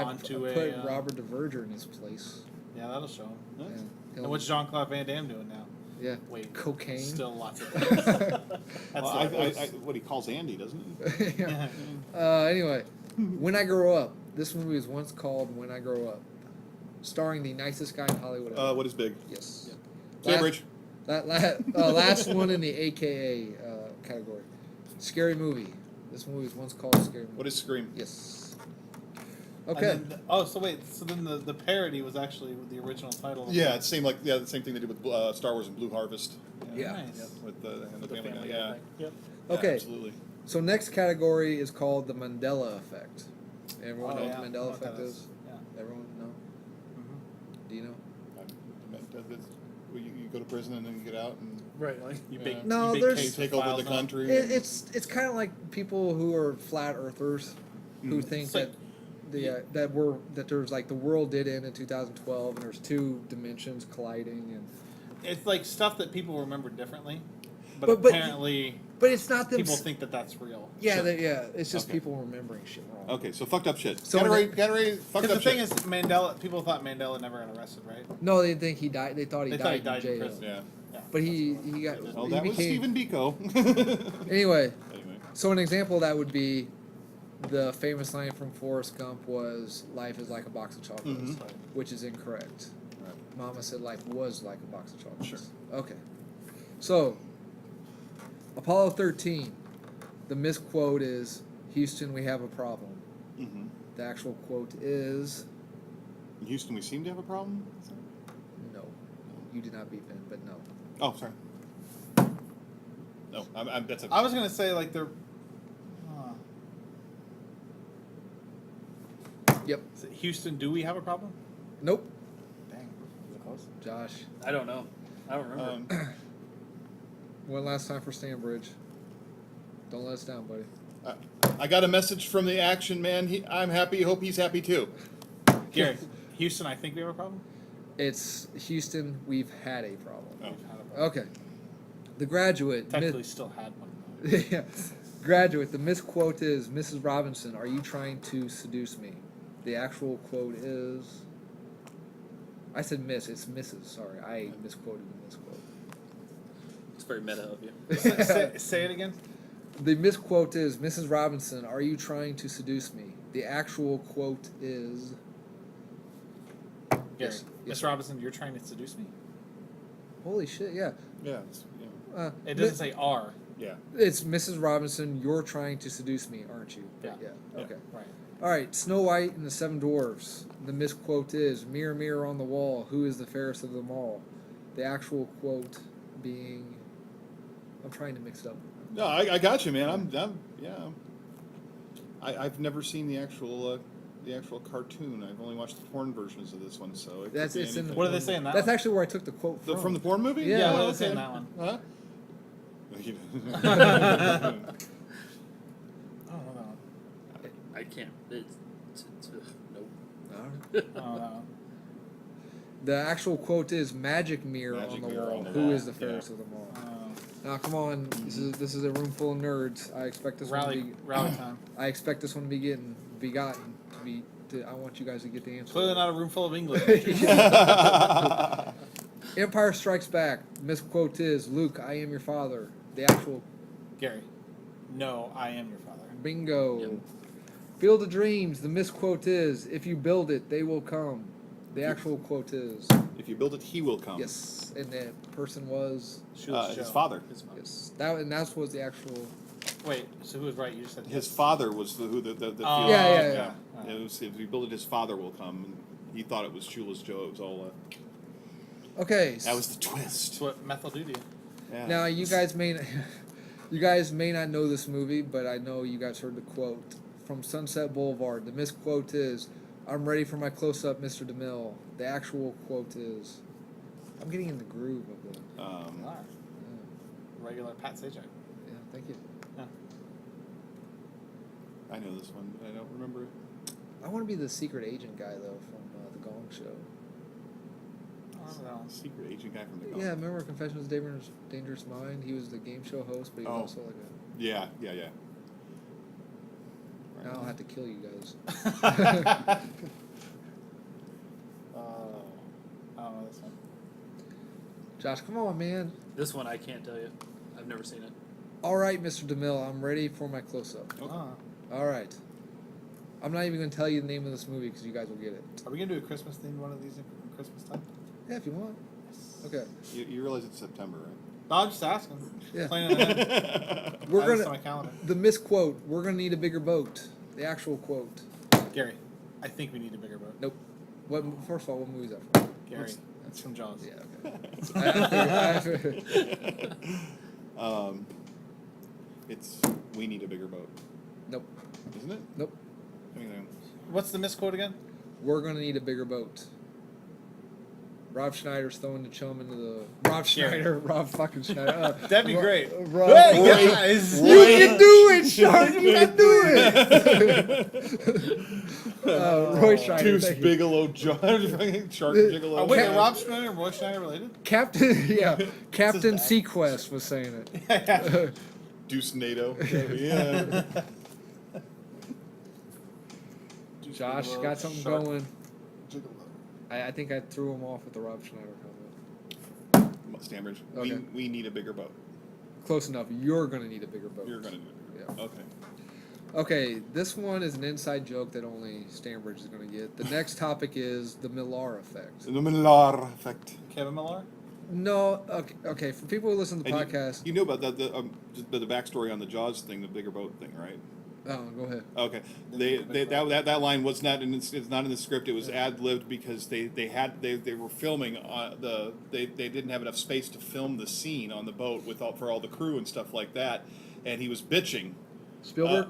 S2: Onto
S1: put
S2: a,
S1: Robert DeVerger in his place.
S2: Yeah, that'll show him.
S1: Yeah.
S2: And what's Jean-Claude Van Damme doing now?
S1: Yeah.
S2: Wait,
S1: Cocaine.
S2: Still lots of things. That's
S3: Well, what he calls Andy, doesn't he?
S1: Yeah. Anyway, When I Grow Up. This movie was once called When I Grow Up, starring the nicest guy in Hollywood. Ever.
S3: What is big?
S1: Yes.
S3: Cambridge.
S1: Last one in the AKA category. Scary movie. This movie was once called Scary Movie.
S3: What is Scream?
S1: Yes.
S2: And
S1: Okay.
S2: then so then the parody was actually the original title. of
S3: Yeah,
S2: the-
S3: it's the same thing they did with Star Wars and Blue Harvest.
S1: Yeah.
S2: Nice.
S3: With and the
S4: The
S3: Family Guy.
S4: Family
S3: Yeah.
S4: Guy thing. Yep.
S3: Yeah,
S1: Okay.
S3: absolutely.
S1: So next category is called the Mandela Effect. Everyone
S2: Oh,
S1: know
S2: yeah.
S1: what the
S2: I know
S1: Mandela
S2: what
S1: Effect
S2: that
S1: is?
S2: Yeah.
S1: Everyone know?
S2: Mhm.
S1: Do you know?
S3: You go to prison and then you get out and
S4: Right. Like
S2: You
S3: Yeah.
S2: bake.
S1: No,
S2: you bake
S1: there's-
S2: cakes
S3: you take
S2: with
S3: over
S2: files
S3: the
S2: on.
S3: country.
S1: It's kind of like people who are flat earthers who
S3: Mhm.
S1: think
S2: It's
S1: that
S2: like-
S1: that there's like the world did end in 2012 and there's two dimensions colliding and
S2: It's like stuff that people remember differently, but,
S1: But-
S2: apparently
S1: but it's not them.
S2: people think that that's real.
S1: yeah,
S3: Sure.
S1: yeah. It's just
S3: Okay.
S1: people remembering shit wrong.
S3: Okay, so fucked up shit.
S1: So
S3: Gatorade, fucked
S2: Because
S3: up
S2: the thing
S3: shit.
S2: is, Mandela. People thought Mandela never got arrested, right?
S1: No, they think he died. They thought he
S2: They
S1: died,
S2: thought he died
S1: in
S2: in
S1: jail.
S2: prison.
S3: Yeah.
S2: Yeah.
S1: But he got.
S3: Oh,
S1: he
S3: that was
S1: became,
S3: Stephen Biko.
S1: Anyway,
S3: Anyway.
S1: so an example of that would be the famous line from Forrest Gump was "Life is like a box of chocolates,"
S3: Mhm.
S1: which is incorrect.
S3: Right.
S1: Mama said life was like a box of chocolates.
S3: Sure.
S1: Okay. So, Apollo 13, the misquote is, "Houston, we have a problem."
S3: Mm-hmm.
S1: The actual quote is,
S3: In Houston, we seem to have a problem.
S1: "No, you did not beep in, but no."
S3: Oh, sorry. No, that's a.
S2: I was gonna say like they're.
S1: Yep.
S2: Is it Houston, do we have a problem?
S1: Nope.
S2: Dang, was it close?
S1: Josh.
S4: I don't know. I don't remember.
S1: One last time for Stanbridge. Don't let us down, buddy.
S3: I got a message from the action man. I'm happy. Hope he's happy too.
S2: Gary, Houston, I think we have a problem.
S1: It's Houston, we've had a problem.
S3: Oh.
S2: We've had a problem.
S1: Okay. The Graduate.
S2: Technically, still had one. Though.
S1: Yeah. Graduate. The misquote is, "Mrs. Robinson, are you trying to seduce me?" The actual quote is. I said miss. It's Mrs. Sorry, I misquoted the misquote.
S4: It's very meta of you.
S2: Say it again.
S1: The misquote is, "Mrs. Robinson, are you trying to seduce me?" The actual quote is.
S2: Gary,
S1: Yes,
S2: Miss
S1: yes.
S2: Robinson, you're trying to seduce me.
S1: Holy shit! Yeah.
S3: Yeah.
S2: It doesn't say R.
S3: Yeah.
S1: It's Mrs. Robinson. You're trying to seduce me, aren't you?
S2: Yeah.
S1: Yeah. Okay.
S2: Right.
S1: All right. Snow White and the Seven Dwarfs. The misquote is, "Mirror, mirror on the wall, who is the fairest of them all?" The actual quote being. I'm trying to mix it up.
S3: No, I got you, man. I've never seen the actual cartoon. I've only watched the porn versions of this one, so it
S1: That's-
S3: could be
S1: it's in the
S3: anything.
S2: What do they say in that?
S1: That's
S2: one?
S1: actually where I took the quote from.
S3: From the porn movie?
S1: Yeah,
S2: Yeah, what
S1: Oh,
S2: do they say in
S3: okay.
S2: that one?
S3: Huh?
S2: I don't know that one.
S4: I can't. Nope.
S1: All right.
S2: I don't know that one.
S1: The actual quote is, "Magic mirror
S3: Magic
S1: on the
S3: mirror
S1: wall,
S3: on the
S1: who
S3: wall."
S1: is the fairest
S3: Yeah.
S1: of them all?"
S2: Uh,
S1: Now, come on, this is a room full of nerds. I expect this one to be.
S2: rally time.
S1: I expect this one to be begotten. I want you guys to get the answer.
S2: Clearly not a room full of English.
S1: Empire Strikes Back. Misquote is, "Luke, I am your father." The actual
S2: Gary, no, I am your father.
S1: bingo.
S4: Yep.
S1: Field of Dreams. The misquote is, "If you build it, they will come." The actual quote is,
S3: If you build it, he will come.
S1: yes, and the person was
S2: Shoeless
S3: His
S2: Joe.
S3: father.
S4: His mom.
S1: yes. That was the actual.
S2: Wait, so who was right? You just said
S3: His
S2: yes.
S3: father was the
S2: Oh,
S1: Yeah, yeah,
S2: okay.
S1: yeah.
S3: It was, if you build it, his father will come. And he thought it was Shoeless Joe. It was all.
S1: Okay.
S3: That was the twist.
S2: That's what methyl do to you.
S3: Yeah.
S1: Now you guys may not know this movie, but I know you guys heard the quote from Sunset Boulevard. The misquote is, "I'm ready for my close-up, Mr. DeMille." The actual quote is, "I'm getting in the groove of the."
S2: You are. Regular Pat Sajak.
S1: Yeah, thank you.
S2: Yeah.
S3: I know this one. I don't remember it.
S1: I want to be the secret agent guy though from the Gong Show.
S2: I don't know.
S3: Secret agent guy from the.
S1: Yeah, remember Confessions of a Dangerous Mind? He was the game show host, but he was
S3: Oh.
S1: also like a.
S3: Yeah.
S1: Now I'll have to kill you guys.
S2: Oh, I don't know this one.
S1: Josh, come on, man.
S4: This one I can't tell you. I've never seen it.
S1: All right, Mr. DeMille, I'm ready for my close-up.
S2: Oh.
S1: All right. I'm not even going to tell you the name of this movie because you guys will get it.
S2: Are we gonna do a Christmas themed one of these in Christmas time?
S1: Yeah, if you want. Okay.
S3: You realize it's September, right?
S2: No, I'm just asking.
S1: Yeah.
S2: Planning ahead.
S1: We're
S2: Add this
S1: gonna
S2: to my calendar.
S1: the misquote. We're gonna need a bigger boat. The actual quote.
S2: Gary, I think we need a bigger boat.
S1: Nope. What? First of all, what movie is that from?
S2: Gary, that's from Jaws.
S1: Yeah. Okay. I figured.
S3: It's we need a bigger boat,
S1: Nope.
S3: isn't it?
S1: Nope.
S3: I mean,
S2: What's the misquote again?
S1: We're gonna need a bigger boat. Rob Schneider's throwing the chum into the. Rob Schneider. Rob fucking Schneider.
S2: That'd be great.
S1: Rob,
S2: Hey guys!
S1: you can do it, Shark. You can do it. Roy Schneider.
S3: Deuce
S1: thank you.
S3: Bigelow, John, Shark
S1: The-
S3: Bigelow.
S2: Oh, wait,
S1: Cat-
S2: are Rob Schneider and Roy Schneider related?
S1: Captain. Yeah. Captain
S2: back.
S1: Sequest was saying it.
S3: Deuce NATO. Yeah.
S1: Josh
S2: Gigolo,
S1: got something
S2: Shark
S1: going.
S2: Gigolo.
S1: I think I threw him off with the Rob Schneider comment.
S3: Stambridge.
S1: Okay.
S3: We need a bigger boat.
S1: Close enough. You're gonna need a bigger boat.
S3: You're gonna need a bigger boat. Okay.
S1: Okay, this one is an inside joke that only Stambridge is gonna get. The next topic is the Millar effect.
S3: The Millar effect.
S2: Kevin Millar?
S1: No, okay. For people who listen to the
S3: And
S1: podcast,
S3: You know about the backstory on the Jaws thing, the bigger boat thing, right?
S1: oh, go ahead.
S3: Okay, that line was not in it's not in the script. It was ad libbed because they were filming they didn't have enough space to film the scene on the boat for all the crew and stuff like that, and he was bitching.
S1: Spielberg.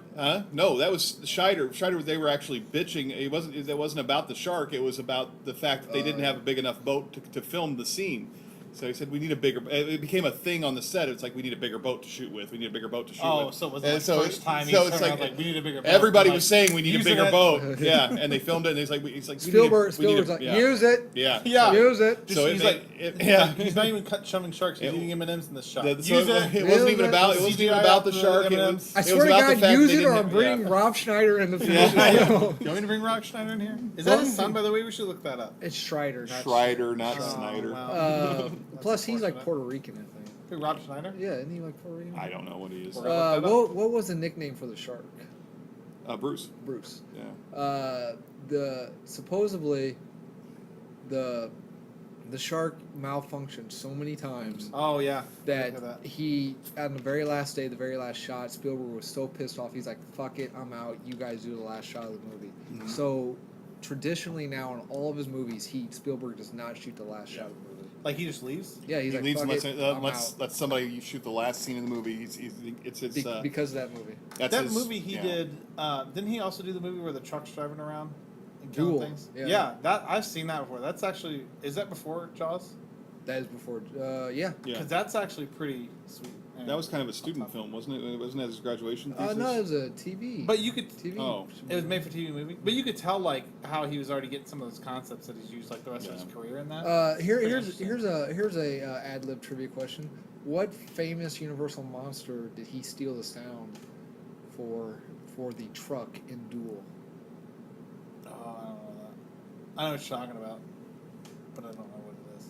S3: No, that was Scheider. Scheider, they were actually bitching. It wasn't about the shark. It was about the fact that they didn't have a big enough boat to film the scene. So he said, we need a bigger. It became a thing on the set. It's like we need a bigger boat to shoot with. We need a bigger boat to shoot with.
S2: Oh, so it was
S3: And
S2: like
S3: so
S2: first time he
S3: so
S2: turned
S3: it's
S2: around
S3: like,
S2: we need a bigger boat.
S3: everybody
S2: I'm
S3: was
S2: like,
S3: saying we need a
S2: using
S3: bigger
S2: it.
S3: boat. Yeah, and they filmed it. And he's like, we need
S1: Spielberg's
S3: a-
S1: like,
S3: yeah.
S1: use it.
S3: Yeah.
S2: Yeah.
S1: Use it.
S2: Just,
S3: So
S2: he's
S3: it
S2: like,
S3: made-
S2: yeah. He's not even shoving sharks. He's
S3: It-
S2: eating M&Ms in the shot.
S3: So
S2: Use
S3: it wasn't even about. It wasn't even about the shark. It was,
S1: I
S3: it
S1: swear
S3: was
S1: to
S3: about the
S1: God,
S3: fact
S1: use
S3: they
S1: it or
S3: didn't
S1: I'm
S3: have-
S1: bringing
S3: yeah.
S1: Rob Schneider in the
S3: Yeah.
S1: future.
S2: You want me to bring Rock Schneider in here? Is that his son, by the way? We should look that up.
S1: It's Schreider, not
S3: Schreider, not
S2: Oh,
S3: Snyder.
S2: wow.
S1: Plus, he's like
S2: unfortunate.
S1: Puerto Rican, I think.
S2: Who, Rob Schneider?
S1: Yeah, isn't he like Puerto Rican?
S3: I don't know what he is.
S2: Look that up.
S1: What was the nickname for the shark?
S3: Bruce.
S1: Bruce.
S3: Yeah.
S1: Supposedly the shark malfunctioned so many times
S2: Oh, yeah.
S1: that,
S2: Look at
S1: he on the very last day, the very last shot, Spielberg was so pissed off. He's like, "Fuck it, I'm out. You guys do the last shot of the movie."
S3: Mm-hmm.
S1: So traditionally now in all of his movies, Spielberg does not shoot the last shot of the movie.
S2: Like, he just leaves?
S1: Yeah, he's
S3: He
S1: like,
S3: leaves
S1: "Fuck
S3: and
S1: it, I'm out."
S3: lets somebody shoot the last scene in the movie.
S1: Because of that movie.
S3: That's
S2: That
S3: his-
S2: movie he
S3: yeah.
S2: did, didn't he also do the movie where the truck's driving around and killing
S1: Duel,
S2: things?
S1: yeah.
S2: Yeah, that I've seen that before. That's actually, is that before Jaws?
S1: That is before. Yeah.
S3: Yeah.
S2: Because that's actually pretty sweet.
S3: That was kind of a student film, wasn't it? Wasn't that his graduation thesis?
S1: No, it was a TV.
S2: But you could,
S1: TV.
S3: Oh.
S2: it was made for TV movie, but you could tell like how he was already getting some of those concepts that he's used like the rest of his
S3: Yeah.
S2: career in that.
S1: Here's a ad lib trivia question. What famous Universal monster did he steal the sound for the truck in Duel?
S2: Oh, I don't know that. I know what you're talking about, but I don't know what it is.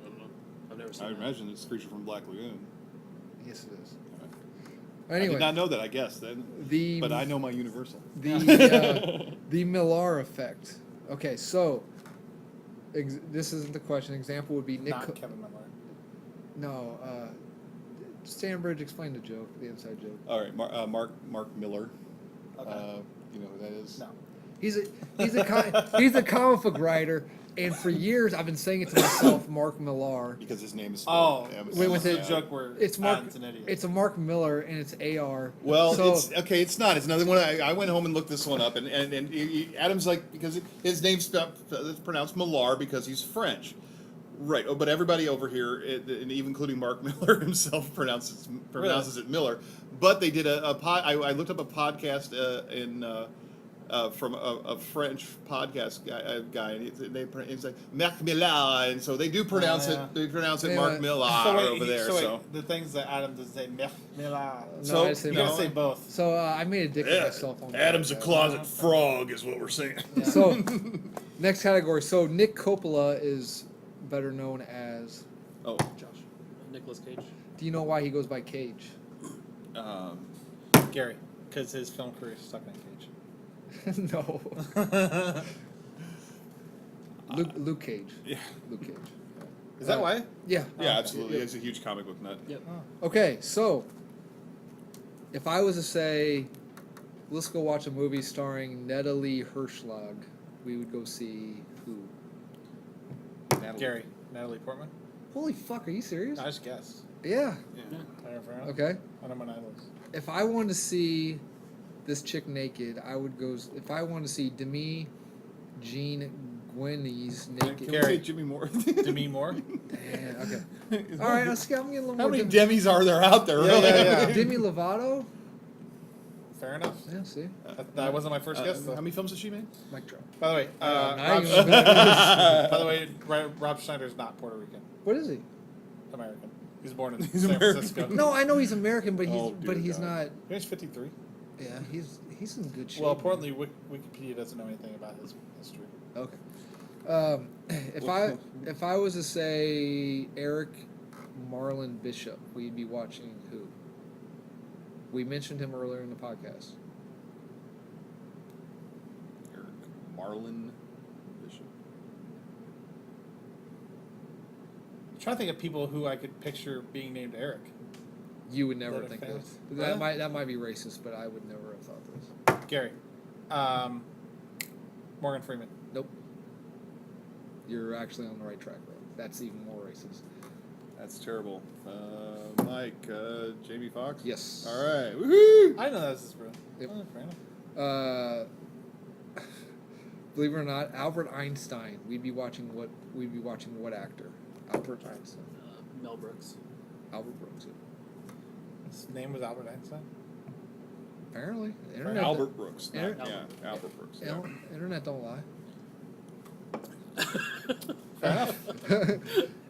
S4: I don't know. I've never seen
S3: I
S4: that.
S3: imagine it's Creature from Black Lagoon.
S1: Yes, it is.
S3: I did
S1: Anyway,
S3: not know that. I guess then,
S1: the
S3: but I know my Universal.
S1: the Millar effect. Okay, so this isn't the question. Example would be Nick.
S2: Not Kevin Miller.
S1: No, Stanbridge, explain the joke, the inside joke.
S3: All right, Mark Miller.
S2: Okay.
S3: You know who that is?
S2: No.
S1: He's a comic book writer, and for years I've been saying it to myself, Mark Millar.
S3: Because his name is
S2: Oh,
S3: spelled
S1: Wait, with
S2: the
S1: it-
S2: joke where
S1: It's Mark.
S2: Adam's an idiot.
S1: It's a Mark Miller, and it's AR.
S3: Well,
S1: So-
S3: it's okay. It's not. It's another one. I went home and looked this one up, and Adam's like, because his name's it's pronounced Millar because he's French, right? Oh, but everybody over here, and even including Mark Miller himself, pronounces it Miller. But they did a pod. I looked up a podcast from a French podcast guy, and it's like Marc Millar, and so they do pronounce
S2: yeah.
S3: it. They pronounce it
S1: Yeah.
S3: Mark Millar over there. So.
S2: the things that Adam doesn't say, Mila.
S1: No, I say
S2: You gotta
S1: Millar.
S2: say both.
S1: So I made a dick of myself on
S3: Adam's a
S1: that.
S3: closet frog, is what we're saying.
S1: So next category. So Nick Coppola is better known as.
S3: Oh,
S4: Josh. Nicolas Cage.
S1: Do you know why he goes by Cage?
S2: Gary, because his film career stuck in
S1: No. Luke Cage.
S3: yeah.
S1: Luke Cage.
S2: Is that why?
S1: Yeah.
S3: Yeah, absolutely. He's a huge comic book nut.
S4: Yep.
S1: Okay, so if I was to say, let's go watch a movie starring Natalie Hirschlag, we would go see who?
S2: Gary, Natalie Portman.
S1: Holy fuck, are you serious?
S2: I just guessed.
S1: Yeah.
S2: I never know.
S1: Okay.
S2: I don't know when I was.
S1: If I wanted to see this chick naked, I would go. If I wanted to see Demi Jean Gwynny's naked.
S3: Can we
S2: Gary.
S3: say Jimmy Moore?
S2: Demi Moore.
S1: Damn, okay. All right, let's get. I'm getting a little
S3: How
S1: more.
S3: many Demis are there out there?
S2: Yeah,
S3: really?
S2: yeah, yeah.
S1: Demi Lovato.
S2: Fair enough.
S1: Yeah. See.
S2: That wasn't my first guess, though.
S3: How many films has she made?
S1: Mic drop.
S2: By the way,
S1: now
S2: Rob,
S1: you're gonna-
S2: by the way, Rob Schneider's not Puerto Rican,
S1: What is he?
S2: American. He's born in
S3: He's
S2: San
S3: American.
S2: Francisco.
S1: No, I know he's American, but he's
S3: Oh, dear
S1: but he's
S3: God.
S1: not.
S2: He's 53.
S1: Yeah, he's in good shape.
S2: Well, importantly, Wikipedia doesn't know anything about his history.
S1: Okay. If I was to say Eric Marlon Bishop, we'd be watching who? We mentioned him earlier in the podcast.
S3: Eric Marlon Bishop.
S2: I'm trying to think of people who I could picture being named Eric.
S1: You would never
S2: That
S1: think
S2: offense.
S1: of
S2: Huh?
S1: that might be racist, but I would never have thought this.
S2: Gary. Morgan Freeman.
S1: Nope. You're actually on the right track, bro. That's even more racist.
S3: That's terrible. Mike, Jamie Foxx?
S1: Yes.
S3: All right. Woohoo!
S2: I know that was his brother.
S1: Yep.
S2: Oh, fair enough.
S1: Believe it or not, Albert Einstein. We'd be watching what actor? Albert Einstein.
S4: Mel Brooks.
S1: Albert Brooks.
S2: His name was Albert Einstein.
S1: Apparently, the internet.
S3: Albert Brooks. Not,
S1: Eric-
S3: yeah, Albert Brooks. Yeah.
S1: Internet don't lie.
S2: Fair enough.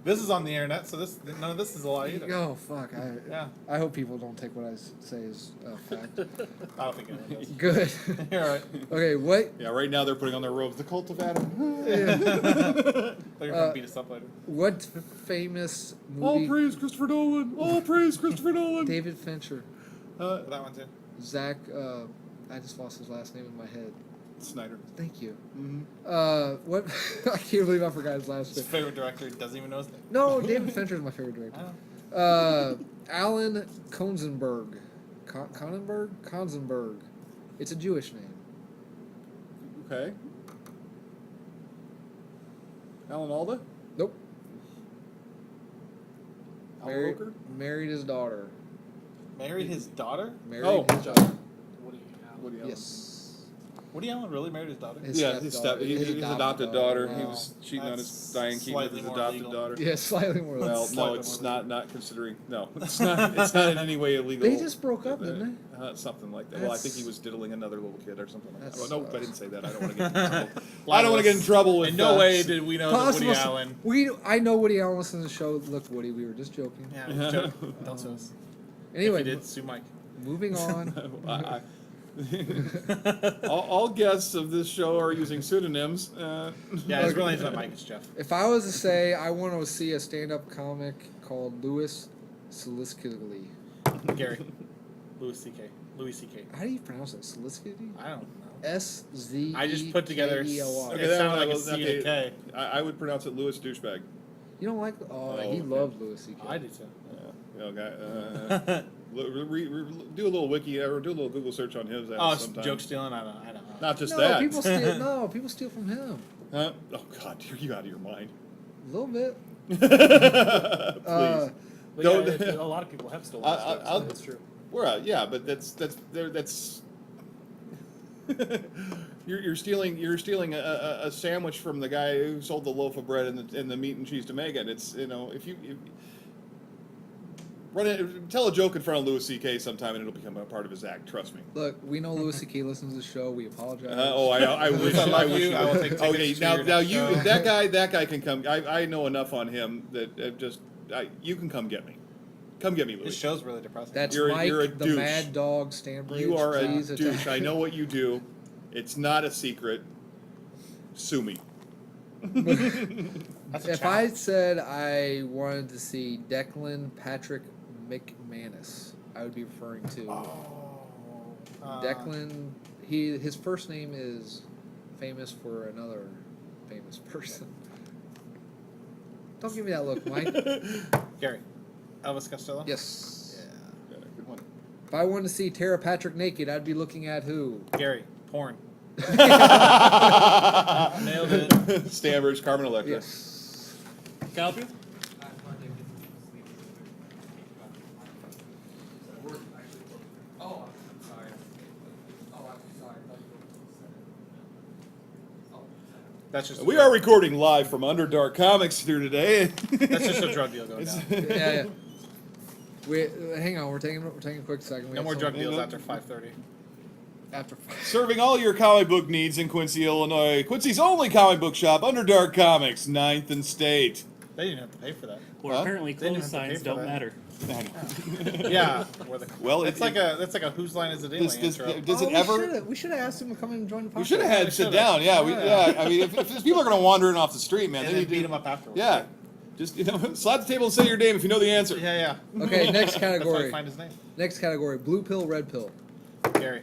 S2: This is on the internet, so none of this is a lie either.
S1: Oh fuck!
S2: Yeah.
S1: I hope people don't take what I say as fact.
S2: I don't think anyone does.
S1: Good.
S2: You're right.
S1: Okay, what
S3: Yeah, right now they're putting on their robes. The cult of Adam.
S2: They're gonna beat us up later.
S1: what famous
S3: All
S1: movie?
S3: praise Christopher Nolan. All praise Christopher Nolan.
S1: David Fincher.
S2: That one too.
S1: Zach. I just lost his last name in my head.
S3: Snyder.
S1: Thank you.
S3: Mm-hmm.
S1: What? I can't believe I forgot his last
S2: His
S1: name.
S2: favorite director doesn't even know his name.
S1: No, David Fincher is my favorite
S2: I
S1: director.
S2: know.
S1: Alan Konzenberg. Konzenberg. It's a Jewish name.
S3: Okay. Alan Alda?
S1: Nope.
S3: Al
S1: Married,
S3: Roker?
S1: married his daughter.
S2: Married his daughter?
S1: Married
S3: Oh.
S1: his daughter.
S4: Woody Allen.
S3: Woody Allen.
S1: Yes.
S2: Woody Allen really married his daughter?
S1: His
S3: Yeah, his adopted daughter. He
S1: Wow.
S3: was cheating on his
S2: That's
S3: Diane Keaton with
S2: slightly
S3: his
S2: more
S3: adopted
S2: legal.
S3: daughter.
S1: Yeah, slightly more.
S3: Well, no,
S2: Slightly
S3: it's
S2: more
S3: not considering. No, it's not. It's not in any way illegal.
S1: They just broke up, didn't
S3: Something like that. Well, I think he
S1: That's-
S3: was diddling another little kid or something like that.
S1: That's-
S3: Oh, no, I didn't say that. I don't want to get in trouble. I don't want to get in trouble with.
S2: In no way did we know that Woody
S1: Possible-
S2: Allen.
S1: I know Woody Allen listens to the show. Look, Woody, we were just joking.
S2: Yeah, it was a joke. Don't sue us.
S1: Anyway,
S2: If you did, sue Mike.
S1: moving on.
S3: all guests of this show are using pseudonyms.
S2: Yeah, his real name's not Mike, it's Jeff.
S1: If I was to say I want to see a stand-up comic called Louis Saliskily,
S2: Gary. Louis C.K. Louis C.K.
S1: how do you pronounce it? Saliskily?
S2: I don't know.
S1: S-Z.
S2: I just put together.
S1: Okay,
S2: It sounded like a C and a K.
S3: I would pronounce it Louis douchebag.
S1: You don't like? Oh, he
S3: okay.
S1: loved Louis C.K.
S2: I do too.
S3: Yeah, okay. Do a little wiki or do a little Google search on his ass
S2: Oh, it's
S3: sometime.
S2: joke stealing? I don't know.
S3: Not just
S1: no,
S3: that.
S1: people steal. No, people steal from him
S3: Huh? Oh God, you're out of your mind.
S1: a little bit.
S3: Please.
S4: But
S3: Don't-
S4: yeah, a lot of people have stolen stuff.
S3: I'll-
S4: So that's true.
S3: Yeah, but that's you're stealing a sandwich from the guy who sold the loaf of bread and the meat and cheese to Megan. It's if you tell a joke in front of Louis C.K. sometime and it'll become a part of his act. Trust me.
S1: Look, we know Louis C.K. listens to the show. We apologize.
S3: I wish
S2: I love
S3: I wish
S2: you. I will take tickets
S3: okay,
S2: to
S3: now
S2: your
S3: now
S2: next
S3: you
S2: show.
S3: that guy can come. I know enough on him that you can come get me. Come get me,
S2: This
S3: Louis.
S2: show's really depressing.
S1: That's
S3: You're
S1: Mike,
S3: a
S1: the
S3: douche.
S1: Mad Dog Stanbridge.
S3: You are a
S1: Please
S3: douche.
S1: attack.
S3: I know what you do. It's not a secret. Sue me.
S2: That's a
S1: If I
S2: challenge.
S1: said I wanted to see Declan Patrick McManus, I would be referring to Declan. His first name is famous for another famous person. Don't give me that look, Mike.
S2: Gary. Elvis Costello?
S1: Yes.
S5: Yeah, good one.
S1: If I wanted to see Tara Patrick naked, I'd be looking at who?
S2: Gary. Porn.
S3: Nailed
S2: it.
S3: Stanbridge, Carmen Electra.
S1: Yes.
S4: Calvin?
S1: Oh, I'm sorry. Oh, I'm sorry.
S2: That's just
S3: We are recording live from Underdark Comics here today.
S2: That's just a drug deal going down.
S1: Yeah. We hang on. We're taking a quick second. We
S2: No
S1: have
S2: more drug
S1: someone-
S2: deals after 5:30.
S1: After.
S3: Serving all your comic book needs in Quincy, Illinois. Quincy's only comic book shop, Underdark Comics, 9th and State.
S2: They didn't have to pay for that.
S4: Well,
S3: Huh?
S4: apparently
S2: They didn't
S4: clothes
S2: have to pay
S4: signs
S2: for
S4: don't
S2: that.
S4: matter.
S2: Yeah.
S3: Well,
S2: that's like a Whose Line Is It Anyway
S3: Does
S2: intro.
S3: it ever?
S1: We should have asked him to come and join the podcast.
S3: We should have had sit
S2: should've.
S3: down. Yeah,
S1: Yeah.
S3: I mean, if these people are going to wander in off the street, man,
S2: and
S3: they
S2: then
S3: need
S2: beat
S3: to.
S2: them up afterwards.
S3: Yeah, just slide the table and say your name if you know the answer.
S2: Yeah.
S1: Okay, next
S2: That's why I
S1: category.
S2: find his name.
S1: Next category: blue pill, red pill.
S2: Gary.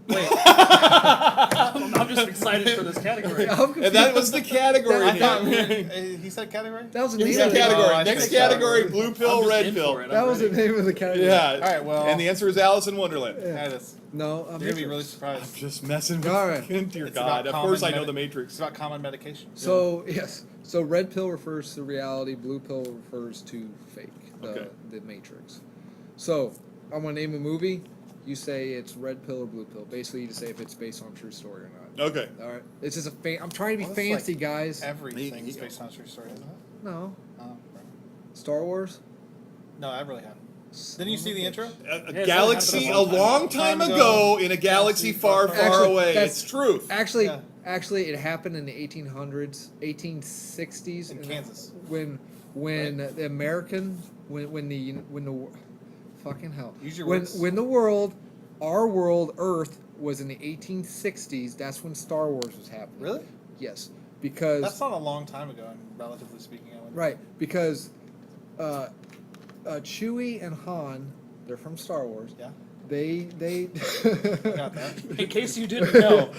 S2: Wait.
S4: I'm just excited for this category.
S1: I'm
S3: And
S1: confused.
S3: that was the category.
S1: I thought-
S2: He said category?
S1: That was the
S3: Next
S1: name. Of the,
S3: category.
S2: Oh, I
S3: Next
S2: see.
S3: category. Blue pill,
S4: I'm just
S3: red
S4: in
S3: pill.
S4: for it.
S1: that
S4: I'm
S1: was the
S4: ready.
S1: name of the category.
S3: Yeah.
S2: All right, well-
S3: And the answer is Alice in Wonderland.
S2: Yeah, it is.
S1: No, I'm
S2: You're going to be really
S3: I'm
S2: surprised.
S3: just messing with
S1: All right.
S3: Dear
S2: It's
S3: God.
S2: about
S3: Of course I
S2: common
S3: know the
S2: medi-
S3: Matrix.
S2: It's about common medication.
S1: So yes, so red pill refers to reality. Blue pill refers to fake.
S3: Okay.
S1: The Matrix. So I'm gonna name a movie. You say it's red pill or blue pill. Basically, you just say if it's based on a true story or not.
S3: Okay.
S1: All right. It's just I'm trying to be
S2: Well, it's
S1: fancy,
S2: like
S1: guys.
S2: Everything is based on a true story, isn't it?
S1: No.
S2: Oh, right.
S1: Star Wars.
S2: No, I really haven't. Didn't you see the intro?
S3: A
S4: Yeah,
S3: galaxy
S4: it's
S3: a long time ago in a galaxy far, far
S1: Actually,
S3: away.
S1: that's-
S3: It's truth.
S1: Actually,
S2: Yeah.
S1: actually, it happened in the 1800s, 1860s,
S2: In
S1: and
S2: Kansas.
S1: when the American when the fucking hell
S2: Use your
S1: when
S2: words.
S1: when the world, our world, Earth was in the 1860s. That's when Star Wars was happening.
S2: Really?
S1: Yes, because
S2: That's not a long time ago, relatively speaking. I would.
S1: right because Chewie and Han, they're from Star Wars.
S2: Yeah.
S1: They
S2: Got that.
S4: In case you didn't know,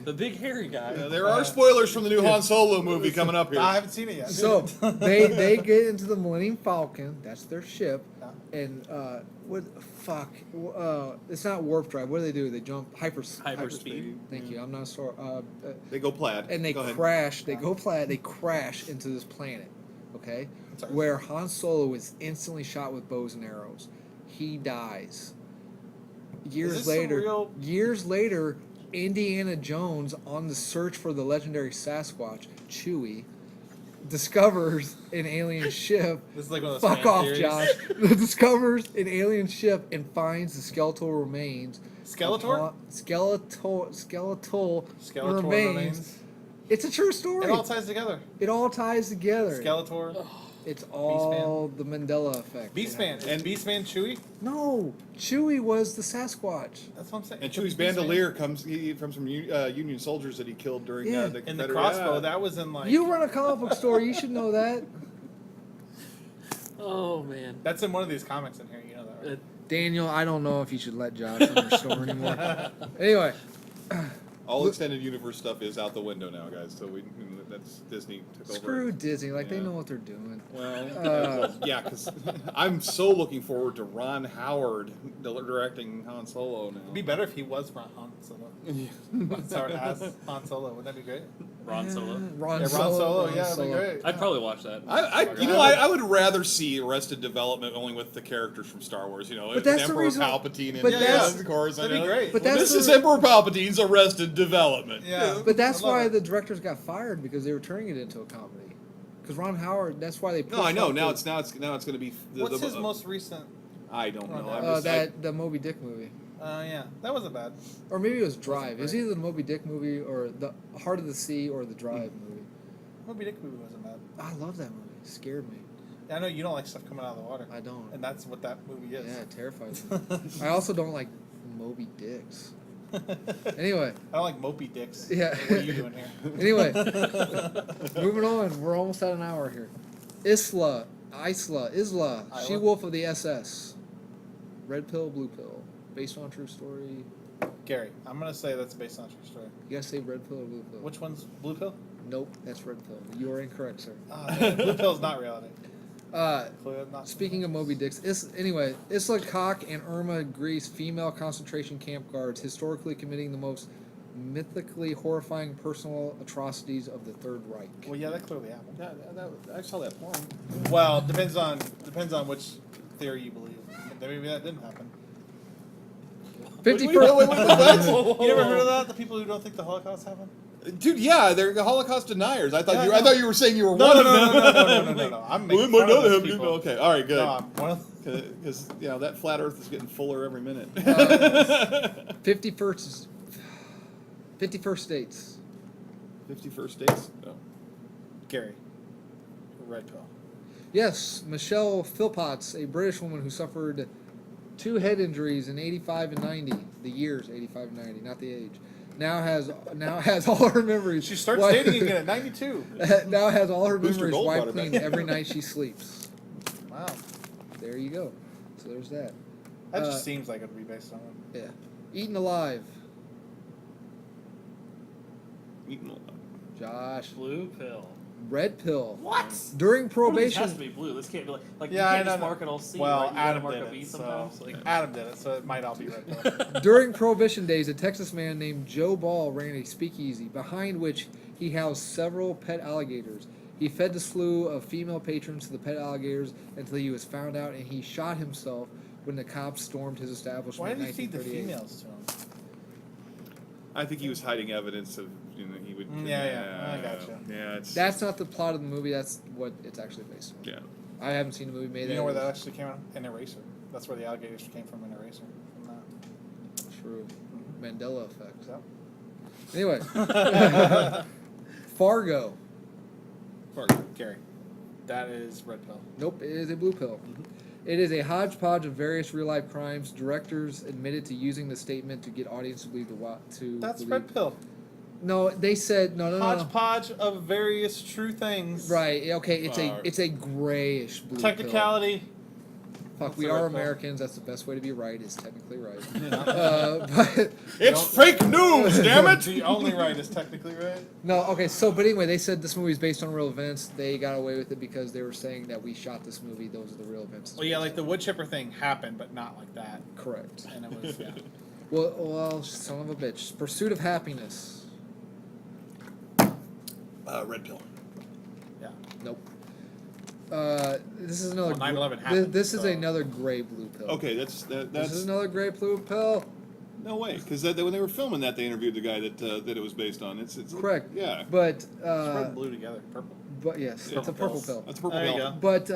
S4: the big hairy guy.
S3: There are spoilers from the new Han Solo movie coming up here.
S2: I haven't seen it yet.
S1: So they get into the Millennium Falcon. That's their ship,
S2: Yeah.
S1: and what fuck? It's not warp drive. What do they do? They jump
S4: Hyperspeed.
S1: Thank you. I'm not sure.
S3: They go plaid.
S1: And they
S3: Go ahead.
S1: crash. They go plaid. They crash into this planet. Okay,
S2: Sorry.
S1: where Han Solo is instantly shot with bows and arrows. He dies.
S2: this some real-
S1: Years later, Indiana Jones, on the search for the legendary Sasquatch, Chewie, discovers an alien ship.
S2: This is like one of those
S1: Fuck
S2: fan
S1: off,
S2: theories.
S1: Josh. Discovers an alien ship and finds the skeletal remains.
S2: Skeletor?
S1: Skeletal
S2: Skeletor
S1: remains. It's a true story.
S2: It all ties together.
S1: It all ties together.
S2: Skeletor.
S1: It's all the Mandela effect.
S2: Beastman.
S3: And-
S2: Is Beastman Chewie?
S1: No, Chewie was the Sasquatch.
S2: That's what I'm saying.
S3: And
S2: Could be
S3: Chewie's
S2: Beastman.
S3: bandolier comes from some Union soldiers that he killed during
S1: Yeah.
S3: the
S2: And the
S3: Confederate-
S2: crossbow,
S3: yeah.
S2: that was in like.
S1: You run a comic book store. You should know that.
S4: Oh man.
S2: That's in one of these comics in here. You know that, right?
S1: Daniel, I don't know if you should let Josh run your store anymore. Anyway,
S3: All extended universe stuff is out the window now, guys. So that's Disney took over.
S1: Screw Disney. Like, they
S3: Yeah.
S1: know what they're doing.
S3: Well, yeah, because I'm so looking forward to Ron Howard directing Han Solo now.
S2: It'd be better if he was Han Solo. Sorry, as Han Solo. Wouldn't that be great?
S4: Ron Solo.
S1: Ron
S2: Yeah, Ron
S1: Solo.
S2: Solo.
S1: Ron
S2: Yeah, that'd be
S1: Solo.
S2: great.
S4: I'd probably watch that.
S3: I would rather see Arrested Development only with the characters from Star Wars. You know,
S1: But that's the
S3: Emperor
S1: reason-
S3: Palpatine and
S1: but
S3: of course,
S2: that'd
S3: I know.
S2: be great.
S1: But
S3: Well,
S1: that's
S3: this is
S1: the-
S3: Emperor Palpatine's Arrested Development.
S2: Yeah.
S1: But that's
S2: I love
S1: why
S2: it.
S1: the directors got fired, because they were turning it into a comedy. Because Ron Howard, that's why they.
S3: No, I know.
S1: pushed
S3: Now
S1: up
S3: it's going to be.
S2: What's his most recent?
S3: I don't know. I'm
S2: Oh,
S3: just,
S1: the Moby Dick movie,
S2: Yeah, that wasn't bad.
S1: or maybe it was Drive. It was
S2: great.
S1: either the Moby Dick movie or the Heart of the Sea or the Drive movie.
S2: Moby Dick movie wasn't bad.
S1: I love that movie. It scared me.
S2: Yeah, I know you don't like stuff coming out of the water,
S1: I don't.
S2: and that's what that movie is.
S1: Yeah, it terrifies me. I also don't like Moby Dicks. Anyway,
S2: I don't like mopey dicks.
S1: Yeah.
S2: What are you doing here?
S1: anyway, moving on. We're almost at an hour here. Isla,
S2: Isla.
S1: She-Wolf of the SS. Red pill, blue pill. Based on true story.
S2: Gary, I'm gonna say that's based on a true story.
S1: You guys say red pill or blue pill?
S2: Which one's blue pill?
S1: Nope, that's red pill. You are incorrect, sir.
S2: Blue pill's not reality. Clearly not.
S1: Speaking of Moby Dicks, anyway, Isla Koch and Irma Grease, female concentration camp guards, historically committing the most mythically horrifying personal atrocities of the Third Reich.
S2: Well, yeah, that clearly happened.
S3: I saw that porn.
S2: Well, depends on which theory you believe. Maybe that didn't happen.
S1: 51st.
S3: What?
S2: You never heard of that? The people who don't think the Holocaust happened?
S3: Dude, yeah, they're the Holocaust deniers. I thought
S2: Yeah,
S3: you.
S2: I
S3: I
S2: know.
S3: thought you were saying you were
S2: No,
S3: one
S2: no,
S3: of
S2: no,
S3: them.
S2: no, no, no, no, no. I'm
S3: Well,
S2: making
S3: it might
S2: fun of
S3: not
S2: those
S3: have been.
S2: people.
S3: Okay, all right, good.
S2: No, I'm one of
S3: Because that flat Earth is getting fuller every minute.
S1: 51st states.
S3: 51st states. Oh.
S2: Gary. Red pill.
S1: Yes, Michelle Philpotts, a British woman who suffered 2 head injuries in 85 and 90, the years 85 and 90, not the age. Now has all her memories.
S2: She starts
S1: wiped-
S2: dating again at 92.
S1: now has all her
S3: Booster
S1: memories
S3: Gold
S1: wiped
S3: brought her
S1: clean
S3: back.
S1: every night she sleeps.
S2: Wow.
S1: There you go. So there's that.
S2: That just seems like it'd be based on it.
S1: Yeah. Eaten Alive.
S3: Eaten alive.
S1: Josh.
S4: Blue pill.
S1: Red Pill.
S4: What?
S1: During
S4: This has
S1: prohibition.
S4: to be blue. This can't be like
S2: Yeah,
S4: you
S2: I
S4: can't just
S2: know.
S4: mark it all C.
S2: Well,
S4: right? You gotta
S2: Adam
S4: mark
S2: did
S4: a B
S2: it,
S4: sometimes.
S2: so
S4: Like,
S2: Adam did it, so it might all be red pill.
S1: During Prohibition days, a Texas man named Joe Ball ran a speakeasy behind which he housed several pet alligators. He fed the slew of female patrons to the pet alligators until he was found out, and he shot himself when the cops stormed his establishment.
S2: Why
S1: in
S2: did he feed the
S1: 1938.
S2: females to him?
S3: I think he was hiding evidence of he would.
S2: Yeah, I gotcha.
S3: Yeah, it's.
S1: That's not the plot of the movie. That's what it's actually based on.
S3: Yeah.
S1: I haven't seen the movie made.
S2: You know where that actually came from? In Eraser. That's where the alligators came from in Eraser. From that.
S1: True. Mandela effect.
S2: Yep.
S1: Anyway, Fargo.
S2: Gary. That is red pill.
S1: Nope, it is a blue pill. It is a hodgepodge of various real-life crimes. Directors admitted to using the statement to get audience to believe
S2: That's
S1: believe.
S2: red pill.
S1: No, they said no.
S2: Hodgepodge of various true things.
S1: Right. Okay. It's a grayish blue
S2: Technicality.
S1: pill. Fuck,
S2: What's
S1: we
S2: the
S1: are
S2: red pill?
S1: Americans. That's the best way to be right. Is technically right. But
S3: It's fake news, damn it!
S2: The only right is technically right.
S1: no. Okay. So, but anyway, they said this movie is based on real events. They got away with it because they were saying that we shot this movie. Those are the real events.
S2: Well, yeah, like the wood chipper thing happened, but not like that.
S1: Correct.
S2: And it was, yeah.
S1: Well, son of a bitch. Pursuit of Happiness.
S3: Red pill.
S2: Yeah.
S1: Nope. This is another.
S2: Well, 9/11
S1: This
S2: happened,
S1: is
S2: so-
S1: another gray blue pill.
S3: Okay,
S1: This
S3: that's
S1: is another gray blue pill.
S3: no way because when they were filming that, they interviewed the guy that it was based on. It's
S1: Correct.
S3: Yeah.
S1: But
S2: It's red and blue together. Purple.
S1: but yes,
S3: Yeah.
S1: it's a purple
S2: Pills.
S1: pill.
S3: That's a purple
S2: There you
S3: pill.
S2: go.
S1: But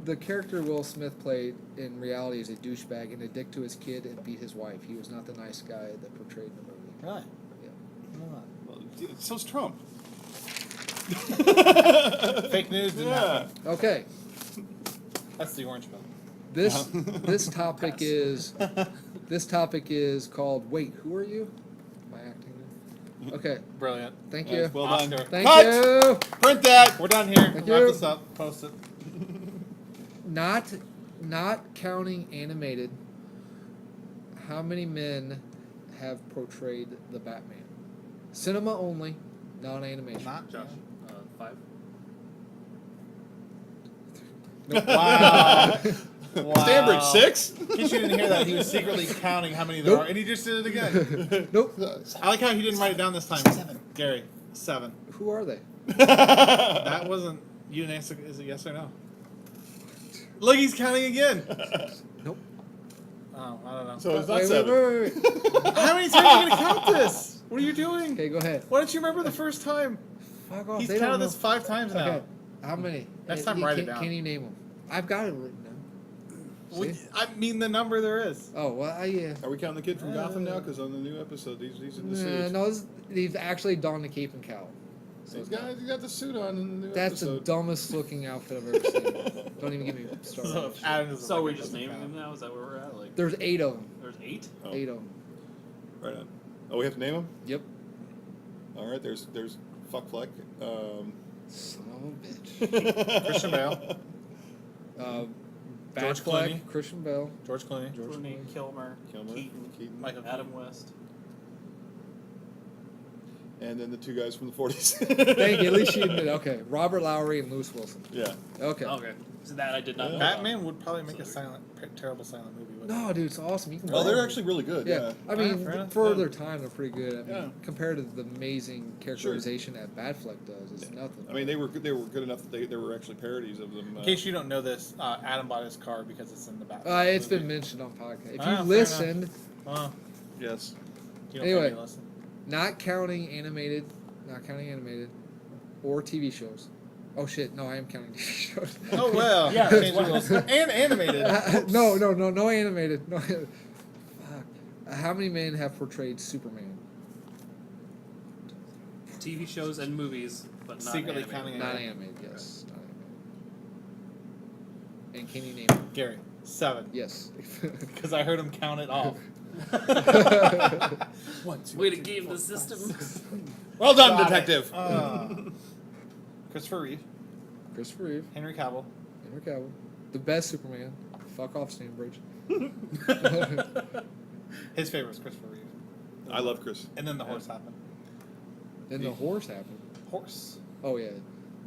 S1: the character Will Smith played in reality is a douchebag and a dick to his kid and beat his wife. He was not the nice guy that portrayed in the movie.
S2: Really?
S1: Yeah.
S2: No.
S3: Well, so's Trump.
S2: Fake news didn't
S3: Yeah.
S2: happen.
S1: Okay.
S2: That's the orange pill.
S1: This topic is called Wait, Who Are You? Am I acting now? Okay.
S2: Brilliant.
S1: Thank
S3: Nice,
S1: you.
S3: well
S2: Oscar.
S3: done.
S1: Thank
S3: Cut!
S1: you.
S3: Print that.
S2: We're done here.
S1: Thank
S2: Wrap
S1: you.
S2: this up. Post it.
S1: Not counting animated, how many men have portrayed the Batman? Cinema only, non-animation.
S2: Not
S4: Josh, 5.
S2: Wow. Wow.
S3: Stanbridge 6.
S2: In case you didn't hear that, he was secretly counting how many there
S1: Nope.
S2: are, and he just did it again.
S1: Nope.
S2: I like how he didn't write it down this time. 7. Gary, 7.
S1: Who are they?
S2: That wasn't. You didn't answer. Is it yes or no? Look, he's counting again.
S1: Nope.
S2: Oh, I don't know.
S3: So it's not
S1: Wait,
S3: 7.
S1: wait.
S2: How many times are you gonna count this? What are you doing?
S1: Okay, go ahead.
S2: Why don't you remember the first time?
S1: Fuck off.
S2: He's
S1: they
S2: counted
S1: don't know.
S2: this 5 times now.
S1: Okay. How many?
S2: Next
S1: Uh,
S2: time,
S1: you
S2: write it
S1: can't-
S2: down.
S1: Can you name them? I've got it written down.
S2: Well,
S1: See?
S2: I mean the number there is.
S1: Oh well, yeah.
S3: Are we counting the kid from Gotham now? Because on the new episode, these are the
S1: Nah,
S3: suits.
S1: no, he's actually donned the cape and cowl.
S3: So he's got the suit on in the new
S1: That's the
S3: episode.
S1: dumbest looking outfit I've ever seen. Don't even get me started.
S2: So if Adam doesn't
S4: So
S2: like
S4: we're
S2: it,
S4: just
S2: doesn't
S4: naming
S2: count.
S4: them now? Is that where we're at? Like,
S1: There's 8 of them.
S4: there's 8?
S3: Oh,
S1: 8 of them.
S3: right on. Oh, we have to name them.
S1: Yep.
S3: All right. There's Fuck Fleck.
S1: Son of a bitch.
S2: Christian Bale,
S1: Bad
S2: George
S1: Fleck,
S2: Clooney.
S1: Christian Bale.
S2: George Clooney,
S4: Clooney, Kilmer,
S3: Kilmer,
S4: Keaton,
S2: Michael
S4: Adam West.
S3: and then the 2 guys from the 40s.
S1: Thank you. At least you admit. Okay, Robert Lowry and Lewis Wilson.
S3: Yeah.
S1: Okay.
S4: Okay. So that I did not know.
S2: Batman would probably make a
S4: So-
S2: terrible silent movie. Wouldn't
S1: No, dude, it's awesome. You can.
S3: Oh,
S1: watch
S3: they're
S1: it.
S3: actually really good.
S1: Yeah,
S3: Yeah.
S1: I mean,
S2: fair enough,
S1: for
S2: yeah.
S1: their time, they're pretty good. I mean,
S3: Yeah.
S1: compared to the amazing characterization that Batfleck does, it's nothing.
S3: I mean, they were good enough that there were actually parodies of them.
S2: In case you don't know this, Adam bought his car because it's in the back.
S1: It's been mentioned on podcast. If
S2: Ah,
S1: you
S2: fair
S1: listened,
S2: Oh,
S3: yes.
S2: you don't
S1: Anyway.
S2: really listen.
S1: not counting animated, or TV shows. Oh shit! No, I am counting TV shows.
S2: Oh well.
S4: Yeah,
S2: Change
S4: well-
S2: the rules. And animated.
S1: no animated. No. Fuck. How many men have portrayed Superman?
S4: TV shows and movies, but not
S2: Secretly
S4: animated.
S2: counting
S1: Not
S2: animated.
S1: animated. Yes. Not animated. And can you name them?
S2: Gary, 7.
S1: Yes.
S2: Because I heard him count it off. 1, 2,
S4: Way to game the system.
S3: Well done,
S2: Got it.
S3: detective.
S2: Christopher Reeve,
S1: Christopher Reeve,
S2: Henry Cavill.
S1: Henry Cavill, the best Superman. Fuck off, Stanbridge.
S2: His favorite was Christopher Reeve.
S3: I love Chris.
S2: And then the horse happened.
S1: Then the horse happened.
S2: Horse.
S1: Oh yeah.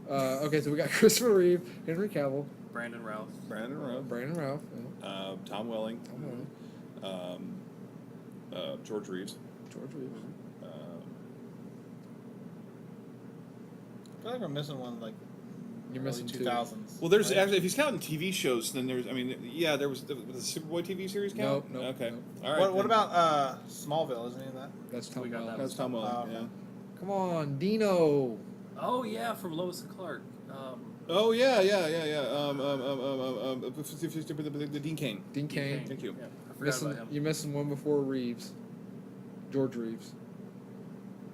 S1: Okay, so we got Christopher Reeve, Henry Cavill,
S4: Brandon Routh.
S3: Brandon Rowe.
S1: Brandon Ralph,
S3: Tom Welling.
S1: Tom Welling,
S3: George Reeves.
S1: George Reeves.
S2: I feel like we're missing one like
S1: You're
S2: early
S1: missing 2.
S2: 2000s.
S3: Well, there's
S2: right?
S3: actually, if he's counting TV shows, then there's, I mean, yeah, there was the Superboy TV series count?
S1: Nope,
S3: Okay.
S1: nope.
S3: All right.
S2: What
S3: then.
S2: about Smallville? Isn't any of that?
S1: That's Tom
S4: We got
S1: Welling.
S4: that.
S3: That's Tom Welling,
S2: Okay.
S3: yeah.
S1: Come on, Dino.
S4: Oh yeah, from Lois and Clark.
S3: Oh, yeah. The Dean Cain.
S1: Dean Cain.
S3: Thank you.
S4: Yeah, I forgot
S1: Missing,
S4: about him.
S1: you're missing one before Reeves. George Reeves.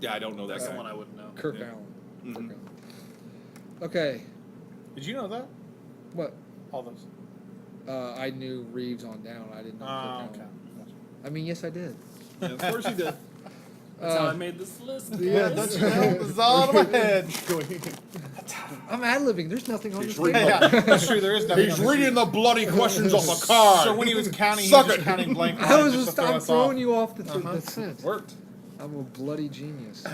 S3: Yeah, I don't know that
S4: That's
S3: guy.
S4: the one I wouldn't know.
S1: Kirk
S3: Yeah.
S1: Allen.
S3: Mhm.
S1: Kirk Allen. Okay.
S2: Did you know that?
S1: What?
S2: All those.
S1: I knew Reeves on down. I didn't know Kirk
S2: Okay.
S1: Allen. I mean, yes, I did.
S3: Yeah, of course he did.
S4: That's how I made this list.
S1: yeah,
S2: Don't you know? It was all in my head.
S1: I'm ad-libbing. There's nothing on this
S3: reading-
S1: table.
S2: Yeah, that's true. There is nothing.
S3: He's
S2: on this
S3: reading
S2: sheet.
S3: the bloody questions off a card.
S2: So when he was counting, he
S3: Suck
S2: was
S3: it.
S2: just counting blank
S1: I
S2: lines
S1: was
S2: just
S1: just
S2: to throw
S1: I'm
S2: us
S1: throwing
S2: off.
S1: you off the
S2: Uh-huh.
S1: scent.
S2: Worked.
S1: I'm a bloody genius.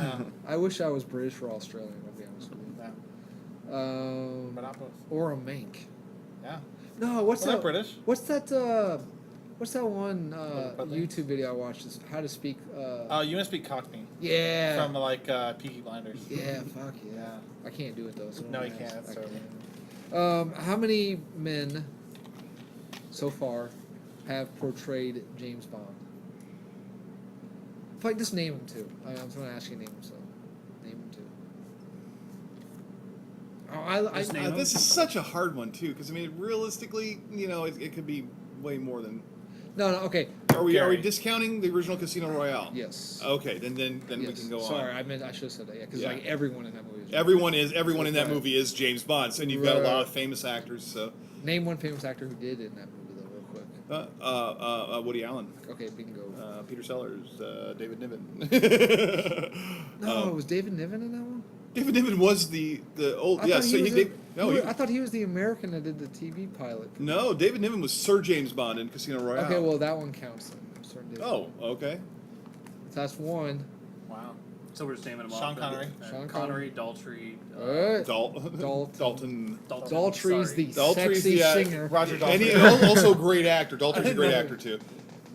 S1: I wish I was British or Australian, I'll be honest with you.
S2: Yeah. But not both.
S1: Or a Mank.
S2: Yeah.
S1: No, what's
S2: Well,
S1: that?
S2: they're British.
S1: What's that? What's that one
S2: Butler?
S1: YouTube video I watched? Is how to speak.
S2: You must be Cockney
S1: Yeah.
S2: from like Peaky Blinders.
S1: Yeah. Fuck yeah.
S2: Yeah.
S1: I can't do it though. So
S2: No,
S1: don't
S2: you
S1: ask.
S2: can't. That's
S1: I
S2: terrible.
S1: can't. How many men so far have portrayed James Bond? If I just name them too. I'm just going to ask you to name them. So name them too. Oh,
S4: Just name 'em.
S3: This is such a hard one too, because I mean, realistically, you know, it could be way more than.
S1: no. Okay.
S3: Are we
S2: Gary.
S3: discounting the original Casino Royale?
S1: Yes.
S3: Okay, then we
S1: Yes.
S3: can go
S1: Sorry,
S3: on.
S1: I should have said that. Yeah, because
S3: Yeah.
S1: like everyone in that movie. Is
S3: Everyone in that
S1: Right.
S3: movie is James Bond, and you've got a lot
S1: Right.
S3: of famous actors. So,
S1: Name one famous actor who did in that movie though, real quick.
S3: Woody Allen,
S1: Okay, bingo.
S3: Peter Sellers, David Niven.
S1: No, was David Niven in that one?
S3: David Niven was the old.
S1: I
S3: Yeah,
S1: thought
S3: so he
S1: was
S3: did.
S1: I thought he was the American that did the TV pilot.
S3: No, David Niven was Sir James Bond in Casino Royale.
S1: Okay, well that one counts then. I'm certain David
S3: Oh, okay.
S1: That's one.
S2: Wow.
S4: So we're just naming them
S2: Sean
S4: off.
S2: Connery.
S1: Sean
S4: Connery, Daltrey.
S1: Dalton.
S3: Dalton.
S1: Daltrey's
S4: sorry.
S1: the
S3: Daltrey's
S1: sexy
S3: the,
S1: singer.
S2: Roger
S3: And he
S2: Daltrey.
S3: also a great actor. Daltrey's a great actor too.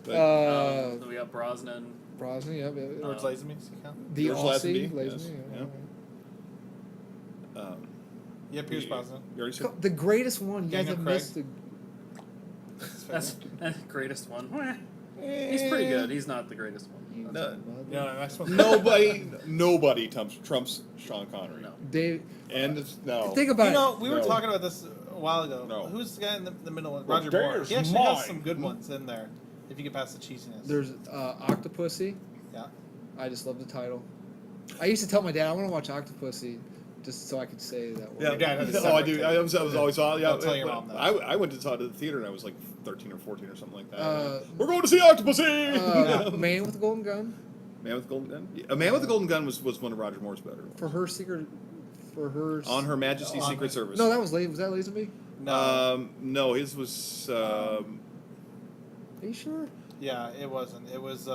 S3: But,
S4: We got Brosnan.
S1: Brosnan, yeah.
S2: George Lazenby. Does he count?
S1: The
S3: George
S1: Aussie,
S3: Lazenby,
S1: Lazenby,
S3: yes,
S1: yeah.
S2: Yeah, Pierce Brosnan.
S3: You already said
S1: The greatest one. You guys
S2: Daniel
S1: have
S2: Craig.
S1: missed the.
S4: That's the greatest one. He's pretty good. He's not the greatest one.
S3: No.
S2: Yeah, the next one.
S3: nobody trumps Sean Connery.
S4: No.
S1: Dave,
S3: And it's, no.
S1: think about
S2: You
S1: it.
S2: know, we were
S3: No.
S2: talking about this a while ago.
S3: No.
S2: Who's the guy in the middle one?
S3: Well,
S2: Roger Moore.
S3: there's
S2: He actually
S3: mine.
S2: has some good ones in there. If you get past the cheesiness.
S1: There's Octopussy.
S2: Yeah.
S1: I just love the title. I used to tell my dad I want to watch Octopussy, just so I could say that word.
S3: Yeah,
S2: Your dad had a
S3: oh, I do.
S2: separate
S3: I was always yeah.
S2: Don't tell your mom that.
S3: I went to saw it at the theater and I was like 13 or 14 or something like that.
S1: Uh,
S3: We're going to see Octopussy.
S1: Man with the Golden Gun.
S3: Man with the Golden Gun. Yeah, A Man with the Golden Gun was one of Roger Moore's better ones.
S1: For her secret. For her.
S3: On Her Majesty's
S2: On
S3: Secret
S2: Her-
S3: Service.
S1: No, that was Was that Lazenby?
S2: No.
S3: No, his was.
S1: Are you sure?
S2: Yeah, it wasn't. It was.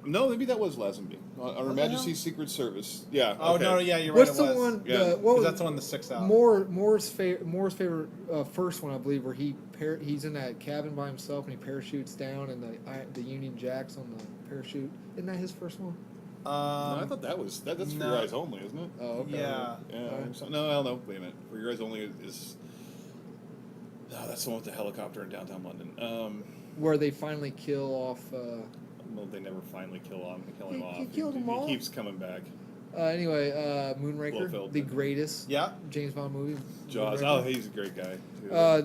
S3: No, maybe that was Lazenby. On Her
S2: What the
S3: Majesty's Secret Service. Yeah.
S2: Oh
S3: okay.
S2: no, yeah, you're right.
S1: What's
S2: it
S1: the
S2: was.
S1: one?
S3: Yeah.
S1: What
S2: 'Cause
S1: was
S2: that's the one that sticks out.
S1: Moore's favorite first one, I believe, where he's in that cabin by himself and he parachutes down and the Union Jacks on the parachute. Isn't that his first one?
S3: No, I thought that's For
S2: no.
S3: Your Eyes Only, isn't it?
S1: Oh, okay.
S2: Yeah.
S3: Yeah.
S1: Alright.
S3: No, I don't know. Wait a minute. For Your Eyes Only is. No, that's the one with the helicopter in downtown London.
S1: Where they finally kill off.
S3: Well, they never finally kill him
S1: He
S3: off.
S1: killed them all?
S3: He keeps coming back.
S1: Anyway, Moonraker,
S3: Blofeld.
S1: the greatest
S2: Yeah.
S1: James Bond movie.
S3: Jaws.
S1: Moonraker.
S3: Oh, he's a great guy.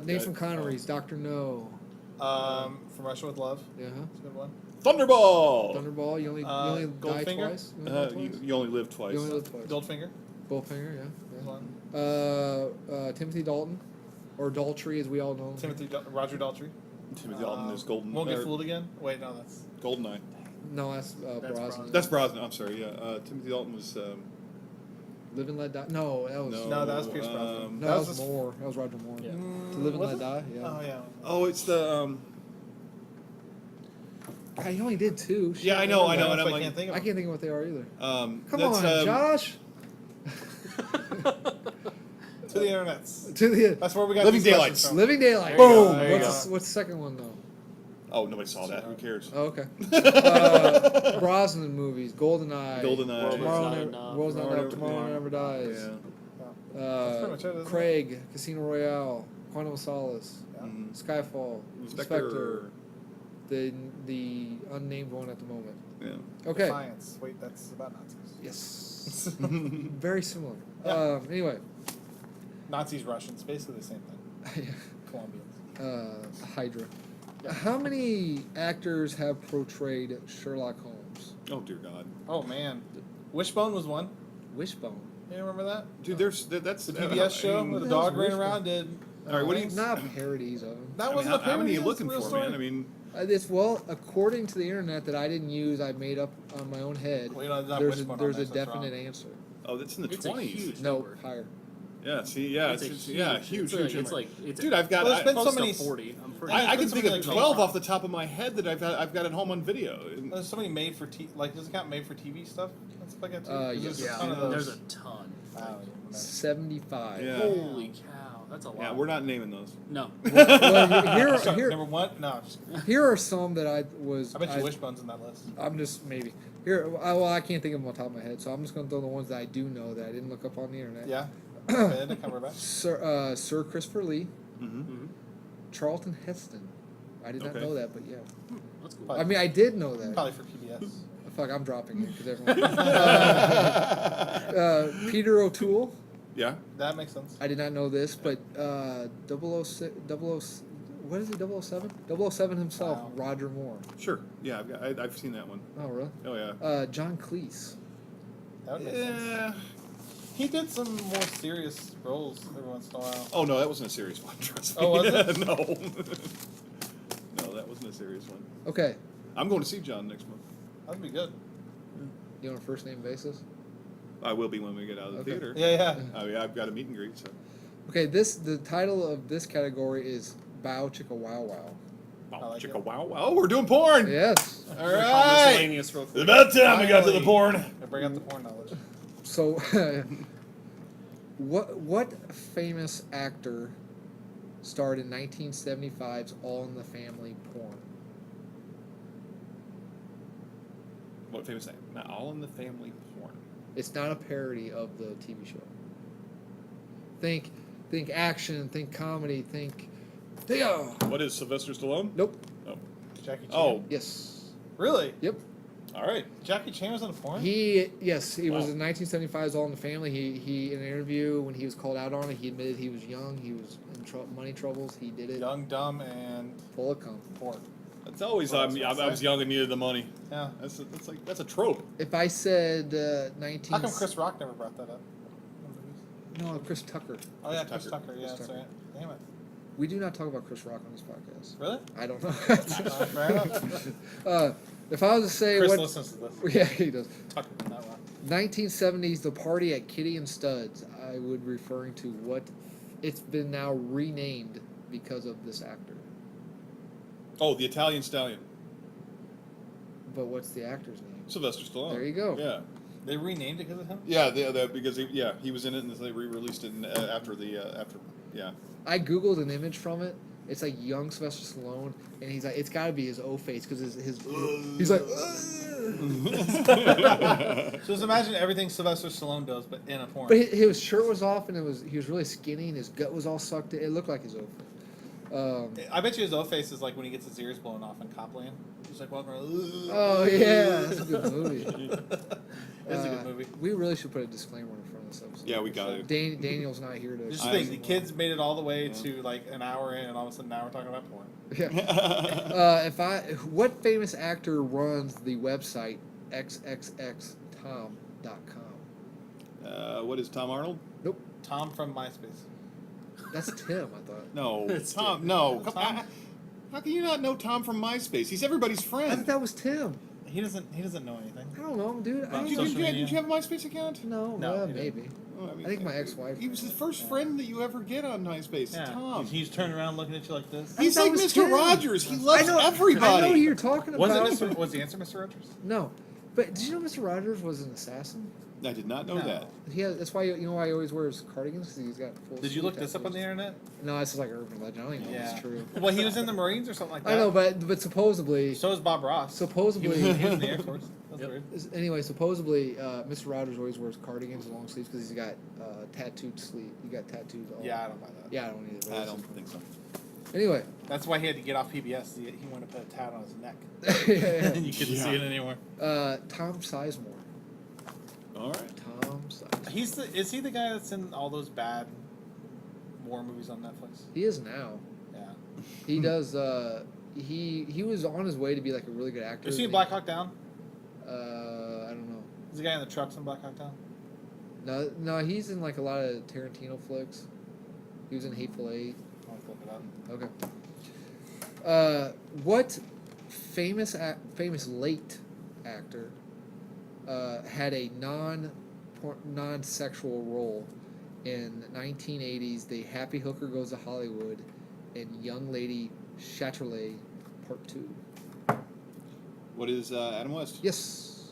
S1: Nathan Connery's Doctor No.
S2: From Russia with Love.
S1: Yeah.
S2: That's a good one.
S3: Thunderball.
S1: Thunderball. You only die
S2: Goldfinger?
S1: twice. You only die twice?
S3: You only live twice.
S1: You only live twice.
S2: Goldfinger.
S1: Goldfinger. Yeah.
S2: That's one.
S1: Timothy Dalton, or Daltrey, as we all know him.
S2: Roger Daltrey.
S3: Timothy Dalton is Golden.
S2: Won't get fooled again. Wait, no, that's.
S3: Goldeneye.
S1: No, that's Brosnan.
S4: Brosnan.
S3: That's Brosnan. I'm sorry. Yeah. Timothy Dalton was.
S1: Live and Let Die. No, that was
S2: No, that was Pierce Brosnan.
S1: no,
S2: that
S1: that was
S2: was
S1: Moore. That was Roger Moore.
S4: Yeah.
S1: To Live and
S2: Was
S1: Let
S2: it?
S1: Die. Yeah.
S2: Oh yeah.
S3: Oh, it's the.
S1: God, he only did two. Shit.
S3: Yeah, I know.
S2: That's
S3: And
S2: what
S3: I'm
S2: I
S3: like.
S2: can't think of.
S1: I can't think of what they are either. Come
S3: that's,
S1: on, Josh.
S2: To the internets.
S1: To the
S2: That's where we got
S3: Living
S2: these
S3: Daylights.
S2: questions from.
S1: Living Daylight.
S2: There you go,
S1: Boom.
S2: there you
S1: What's the second one though?
S3: Oh, nobody saw that. Who cares?
S1: Oh, okay. Brosnan movies. Goldeneye.
S3: Goldeneye.
S1: Tomorrow
S4: Not
S1: Never,
S4: Enough.
S1: World's Not
S3: Tomorrow
S1: Enough.
S3: Never-
S1: Tomorrow Never Dies.
S3: Yeah.
S2: That's pretty much it, isn't it?
S1: Craig. Casino Royale. Quantum of Solace.
S3: Mhm.
S1: Skyfall.
S3: Spectre.
S1: The unnamed one at the moment.
S3: Yeah.
S1: Okay.
S2: Defiance. Wait, that's about Nazis.
S1: Yes. Very similar.
S2: Yeah.
S1: Anyway.
S2: Nazis, Russians, basically the same thing. Colombians.
S1: Hydra. How many actors have portrayed Sherlock Holmes?
S3: Oh dear God.
S2: Oh man, Wishbone was one.
S1: Wishbone.
S2: You remember that?
S3: Dude, that's
S2: The PBS show where the dog ran around did.
S3: All right, what do you?
S1: Not parodies of him.
S2: That wasn't a
S3: how many are you
S2: parody,
S3: looking
S2: that's a
S3: for,
S2: real story.
S3: man? I mean,
S1: According to the internet that I didn't use, I made up on my own head.
S2: Well, you know, not
S1: there's
S2: Wishbone on
S1: there's
S2: there,
S1: a
S2: so that's
S1: definite
S2: wrong.
S1: answer.
S3: oh, that's in the
S4: It's a
S3: 20s.
S4: huge
S1: No,
S4: number.
S1: higher.
S3: Yeah. See, yeah,
S4: It's a
S3: it's
S4: huge,
S3: yeah, huge,
S4: it's
S3: huge.
S4: Like, it's like it's
S3: Dude, I've got.
S2: Well, there's been
S4: close
S2: so many.
S4: to 40. I'm pretty
S3: I
S2: There's
S3: can
S2: been
S3: think
S2: something
S3: of
S2: like
S3: 12
S2: made-
S3: off the top of my head that I've got at home on video.
S2: There's so many made for does it count made for TV stuff? And stuff like that too. 'Cause
S1: Yes.
S2: There's a
S4: yeah,
S2: ton of those.
S4: there's a ton.
S2: Wow,
S1: 75.
S3: Yeah.
S4: Holy cow, that's a lot.
S3: Yeah, we're not naming those.
S4: No.
S1: Well,
S2: So,
S1: here,
S2: number one? No,
S1: here are some that I was.
S2: I bet you Wishbone's in that list.
S1: I'm just maybe here. I can't think of them on top of my head, so I'm just gonna throw the ones that I do know that I didn't look up on the internet.
S2: Yeah. Benedict Cumberbatch.
S1: Sir Christopher Lee,
S3: Mm-hmm.
S1: Charlton Heston. I did not
S3: Okay.
S1: know that, but yeah.
S4: That's cool.
S1: I mean, I did know that.
S2: Probably for PBS.
S1: Fuck, I'm dropping it because everyone. Peter O'Toole.
S3: Yeah.
S2: That makes sense.
S1: I did not know this, but 006, what is it? 007? 007 himself,
S2: Wow.
S1: Roger Moore.
S3: Sure. Yeah, I've seen that one.
S1: Oh, really?
S3: Oh yeah.
S1: John Cleese.
S2: That would make sense.
S3: Yeah.
S2: He did some more serious roles every once in a while.
S3: Oh no, that wasn't a serious one. Trust me.
S2: Oh, was it?
S3: No. No, that wasn't a serious one.
S1: Okay,
S3: I'm going to see John next month.
S2: That'd be good.
S1: you on a first name basis?
S3: I will be when we get out of the
S1: Okay.
S3: theater.
S2: Yeah, yeah.
S3: I mean, I've got a meet and greet. So.
S1: Okay, the title of this category is Bow Chicka Wow Wow.
S2: I like
S3: Chicka
S2: it.
S3: wow wow. We're doing porn.
S1: Yes.
S3: All
S4: On
S3: right.
S4: miscellaneous real
S3: It's
S4: quick.
S3: about time we got to the
S2: Finally.
S3: porn.
S2: I bring up the porn knowledge.
S1: So, what famous actor starred in 1975's All in the Family porn?
S3: What famous name? Not All in the Family porn.
S1: It's not a parody of the TV show. Think action, think comedy, think. Theo.
S3: What is Sylvester Stallone?
S1: Nope.
S2: Jackie Chan.
S3: Oh,
S1: Yes.
S2: Really?
S1: Yep.
S3: all right.
S2: Jackie Chan was in a porn?
S1: He
S3: Wow.
S1: was in 1975's All in the Family. He in an interview when he was called out on it, he admitted he was young, he was in money troubles. He did it
S2: Young, dumb, and
S1: full of cum.
S2: porn.
S3: That's always.
S2: Well,
S3: I
S2: that's
S3: mean,
S2: what
S3: I
S2: I
S3: was
S2: say.
S3: young and needed the money.
S2: Yeah.
S3: That's a trope.
S1: If I said 19,
S2: How come Chris Rock never brought that up?
S1: No, Chris Tucker.
S2: Oh yeah,
S3: Chris
S2: Chris Tucker. Yeah,
S1: Chris
S2: that's
S1: Tucker.
S2: right. Damn it.
S1: We do not talk about Chris Rock on this podcast.
S2: Really?
S1: I don't know.
S2: Fair enough.
S1: If I was to say
S2: Chris
S1: what,
S2: listens to this.
S1: yeah, he does.
S2: Tucker, not Rock.
S1: 1970s, The Party at Kitty and Studs. I would referring to what it's been now renamed because of this actor.
S3: Oh, the Italian Stallion,
S1: But what's the actor's name?
S3: Sylvester Stallone.
S1: There you go.
S3: Yeah,
S2: They renamed it because of him?
S3: yeah, because he was in it and they re-released it after. Yeah.
S1: I googled an image from it. It's like young Sylvester Stallone, and he's like, it's got to be his O face because he's like,
S2: So just imagine everything Sylvester Stallone does, but in a porn.
S1: but his shirt was off, and he was really skinny, and his gut was all sucked in. It looked like his O face.
S2: I bet you his O face is like when he gets his ears blown off in Copland. He's like walking around.
S1: Oh yeah, that's a good movie.
S2: It's a good movie.
S1: We really should put a disclaimer in front of this episode.
S3: Yeah, we got it.
S1: Daniel's not here to.
S2: Just
S3: I-
S2: think, the kids made it all the way
S3: Yeah.
S2: to like an hour in, and all of a sudden now we're talking about porn.
S1: Yeah. What famous actor runs the website xxxtom.com?
S3: What is Tom Arnold?
S1: Nope,
S2: Tom from MySpace.
S1: that's Tim. I thought.
S3: No,
S4: It's
S3: Tom.
S4: Tim.
S3: No,
S2: Tom?
S3: how can you not know Tom from MySpace? He's everybody's
S1: I thought
S3: friend.
S1: that was Tim.
S2: He doesn't know anything.
S1: I don't know, dude.
S2: About
S3: Did you,
S2: social media.
S3: did you have a MySpace account?
S1: No,
S2: No, he didn't.
S1: maybe.
S3: Oh,
S1: I think my ex-wife.
S3: He was the first friend that you ever get on MySpace.
S2: Yeah.
S3: Tom.
S2: He's turning around looking at you like this.
S3: He's
S1: that
S3: like
S1: was
S3: Mr.
S1: Tim.
S3: Rogers. He loves
S1: I know
S3: everybody.
S1: who you're talking about.
S2: Was the answer Mr. Rogers?
S1: No, but did you know Mr. Rogers was an assassin?
S3: I did not know
S2: No.
S3: that.
S1: That's why you know why he always wears cardigans because he's got full.
S2: Did you
S1: sleeve
S2: look this up on the
S1: tattoos.
S2: internet?
S1: No, this is like urban legend. I don't even know if
S2: Yeah.
S1: it's true.
S2: Well, he was in the Marines or something like that.
S1: I know, but supposedly,
S2: So is Bob Ross.
S1: supposedly,
S2: He was in the Air Force. That's
S4: Yep.
S2: weird.
S1: anyway, supposedly, Mr. Rogers always wears cardigans and long sleeves because he's got tattooed sleeve. He got tattoos. All
S2: Yeah, I don't buy that.
S1: Yeah, I don't either. but
S3: I
S1: it's-
S3: don't think so.
S1: Anyway,
S2: That's why he had to get off PBS. He wanted to put a tat on his neck.
S1: yeah,
S2: You couldn't see it anymore.
S1: Tom Sizemore.
S3: All right.
S1: Tom Sizemore.
S2: Is he the guy that's in all those bad war movies on Netflix?
S1: He is now.
S2: Yeah.
S1: He does. He was on his way to be like a really good actor.
S2: You seen
S1: and
S2: Black Hawk Down?
S1: I don't know.
S2: Is the guy in the trucks in Black Hawk Down?
S1: No, he's in like a lot of Tarantino flicks. He was in Hateful Eight.
S2: I'll look it up.
S1: Okay. What famous late actor had a non-sexual role in 1980s The Happy Hooker Goes to Hollywood and Young Lady Chatterley Part 2?
S3: What is Adam West?
S1: Yes.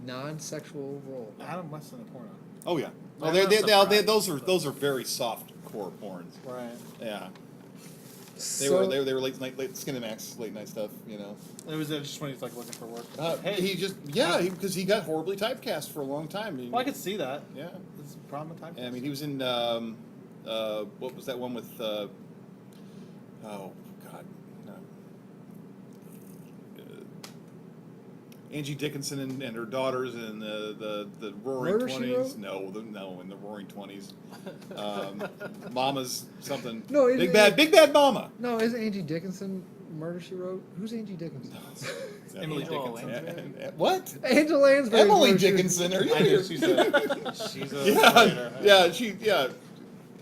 S1: Non-sexual role.
S2: Adam West in a porno.
S3: Oh yeah. Oh,
S4: I'm
S3: they
S4: not surprised.
S3: those are very soft core porns.
S2: Right.
S3: Yeah. They
S1: So-
S3: were late Skinemax late night stuff. You know.
S2: It was just when he's like looking for work.
S3: He just because he got horribly typecast for a long time.
S2: Well, I could see that.
S3: Yeah.
S2: It's a problem with time.
S3: I mean, he was in what was that one with? Oh God, no. Angie Dickinson and her daughters in the Roaring
S1: Murder, She
S3: 20s.
S1: Wrote?
S3: No, in the Roaring 20s. Mama's something.
S1: No,
S3: Big Bad Mama.
S1: No, isn't Angie Dickinson Murder She Wrote? Who's Angie Dickinson?
S2: Emily
S4: Angela
S2: Dickinson.
S3: What?
S1: Angela Lansbury.
S3: Emily
S1: Murder, She-
S3: Dickinson? Are you?
S2: I know she's a writer.
S3: Yeah.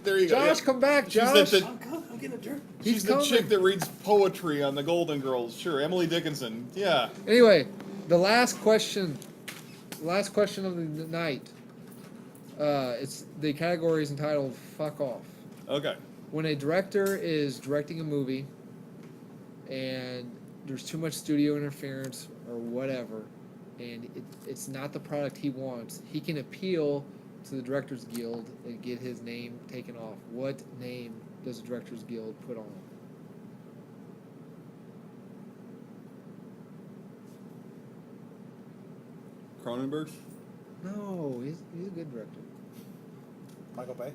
S3: There you go.
S1: Josh,
S3: yeah.
S1: come back,
S3: She's
S1: Josh.
S3: the-
S4: I'm getting a jerk.
S1: He's
S3: She's the
S1: coming.
S3: chick that reads poetry on the Golden Girls. Sure, Emily Dickinson. Yeah.
S1: Anyway, the last question of the night. It's the category is entitled "Fuck Off."
S3: Okay.
S1: When a director is directing a movie, and there's too much studio interference or whatever, and it's not the product he wants, he can appeal to the Directors Guild and get his name taken off. What name does the Directors Guild put on him?
S3: Cronenberg.
S1: No, he's a good director.
S2: Michael Bay.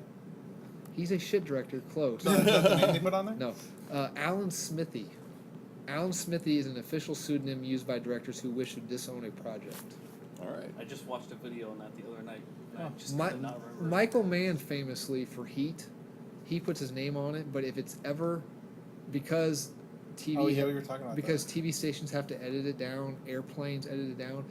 S1: He's a shit director. Close.
S2: Is that the name they put on there?
S1: No. Alan Smithy. Alan Smithy is an official pseudonym used by directors who wish to disown a project.
S3: All right.
S4: I just watched a video on that the other night. And I
S2: Oh.
S4: just did not remember.
S1: Michael Mann famously for Heat, he puts his name on it, but if it's ever because TV
S2: Oh yeah, we were talking about
S1: because TV stations have to edit it down, airplanes edit it down,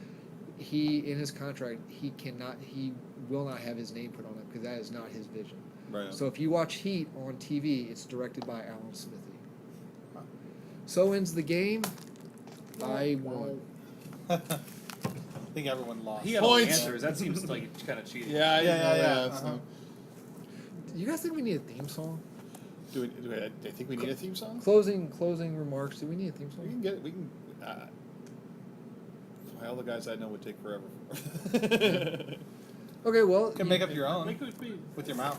S1: he in his contract he will not have his name put on it because that is not his vision.
S3: Right.
S1: So if you watch Heat on TV, it's directed by Alan Smithy.
S2: Huh.
S1: So ends the game. I won.
S2: that. I think everyone lost.
S4: He had all the
S3: Points.
S4: answers. That seems like kind of cheating.
S3: Yeah,
S2: Yeah.
S3: so-
S1: You guys think we need a theme song?
S3: I think we need a theme song?
S1: Closing remarks. Do we need a theme
S3: We
S1: song?
S3: can get it. We can. All the guys I know would take forever.
S1: Okay, well.
S2: You can make up your
S4: I
S2: own
S4: think it would be.
S2: with your mouth.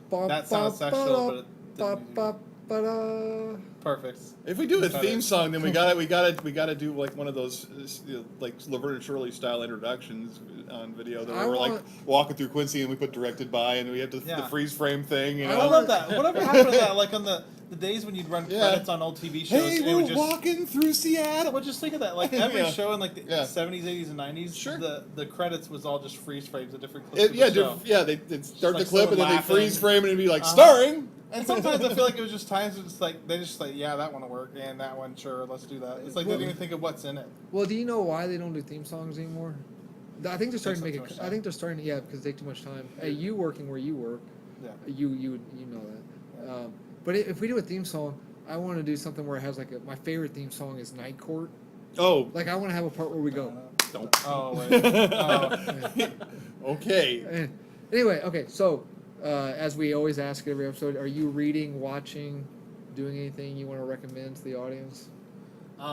S1: Ba-
S2: That sounds
S1: ba-
S2: sexual,
S1: ba-
S2: but it
S1: ba-
S2: didn't
S1: ba- ba-
S2: Perfect.
S3: If we do a
S2: Got
S3: theme
S2: it.
S3: song, then we gotta do like one of those like Laverne and Shirley style introductions on video that
S1: I
S3: we're like
S1: want-
S3: walking through Quincy and we put directed by and we have the
S2: Yeah.
S3: freeze frame thing. You
S1: I
S2: I
S3: know?
S2: love that. Whatever happened to that? Like on the days when you'd run
S3: Yeah.
S2: credits on old TV shows,
S3: Hey,
S2: and it
S3: we're
S2: would just.
S3: walking through Seattle.
S2: Well, just think of that. Like every
S3: Yeah.
S2: show in like the
S3: Yeah.
S2: 70s, 80s, and 90s,
S3: Sure.
S2: the credits was all just freeze frames of different clips.
S3: Yeah,
S2: of the show.
S3: they'd start
S2: like
S3: the clip and
S2: someone
S3: then
S2: laughing.
S3: they freeze frame and it'd be like
S2: Uh-huh.
S3: starring.
S2: And sometimes I feel like it was just times where it's like they just like, yeah, that one will work, and that one, sure, let's do that. It's like they didn't even think of what's in it.
S1: Well, do you know why they don't do theme songs anymore? I think they're starting to make
S2: Takes up too
S1: it.
S2: much
S1: I think they're starting to. Yeah, because they take too much time. Hey, you working where you work,
S2: Yeah.
S1: you know that. But if we do a theme song, I want to do something where it has like my favorite theme song is Night Court.
S3: Oh,
S1: Like I want to have a part where we go.
S3: don't.
S2: Oh wait. Oh.
S3: Okay.
S1: Anyway, okay. So as we always ask every episode, are you reading, watching, doing anything you want to recommend to the audience?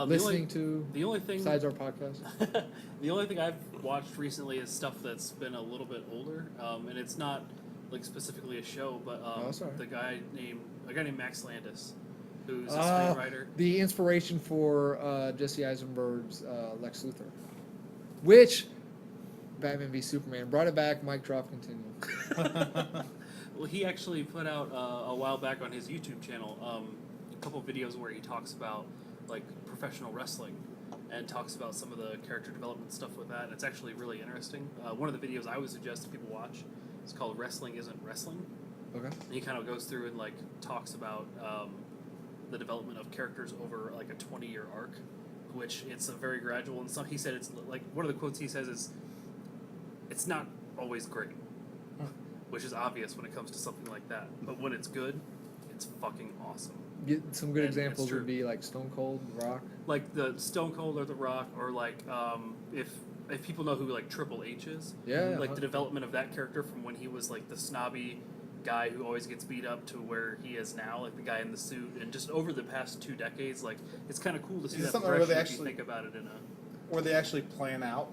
S1: Listening to
S4: The only thing.
S1: besides our podcast?
S4: The only thing I've watched recently is stuff that's been a little bit older, and it's not like specifically a show, but
S1: that's all right.
S4: a guy named Max Landis, who's a
S1: Ah,
S4: screenwriter.
S1: The inspiration for Jesse Eisenberg's Lex Luthor, which Batman v Superman brought it back. Mic drop. Continue.
S4: Well, he actually put out a while back on his YouTube channel a couple videos where he talks about like professional wrestling and talks about some of the character development stuff with that. And it's actually really interesting. One of the videos I would suggest that people watch is called "Wrestling Isn't Wrestling."
S1: Okay.
S4: And he kind of goes through and like talks about the development of characters over like a 20-year arc, which it's a very gradual. And some he said it's like one of the quotes he says is, "It's not always great," which is obvious when it comes to something like that. But when it's good, it's fucking awesome.
S1: Get some good
S4: And it's
S1: examples
S4: true.
S1: would be like Stone Cold, Rock.
S4: Like the Stone Cold or The Rock, or like if people know who like Triple H is,
S1: Yeah.
S4: like the development of that character from when he was like the snobby guy who always gets beat up to where he is now, like the guy in the suit, and just over the past 2 decades, like it's kind of cool to see
S2: Is it
S4: that
S2: something where
S4: progression
S2: they
S4: if you
S2: actually-
S4: think about it in a.
S2: Where they actually plan out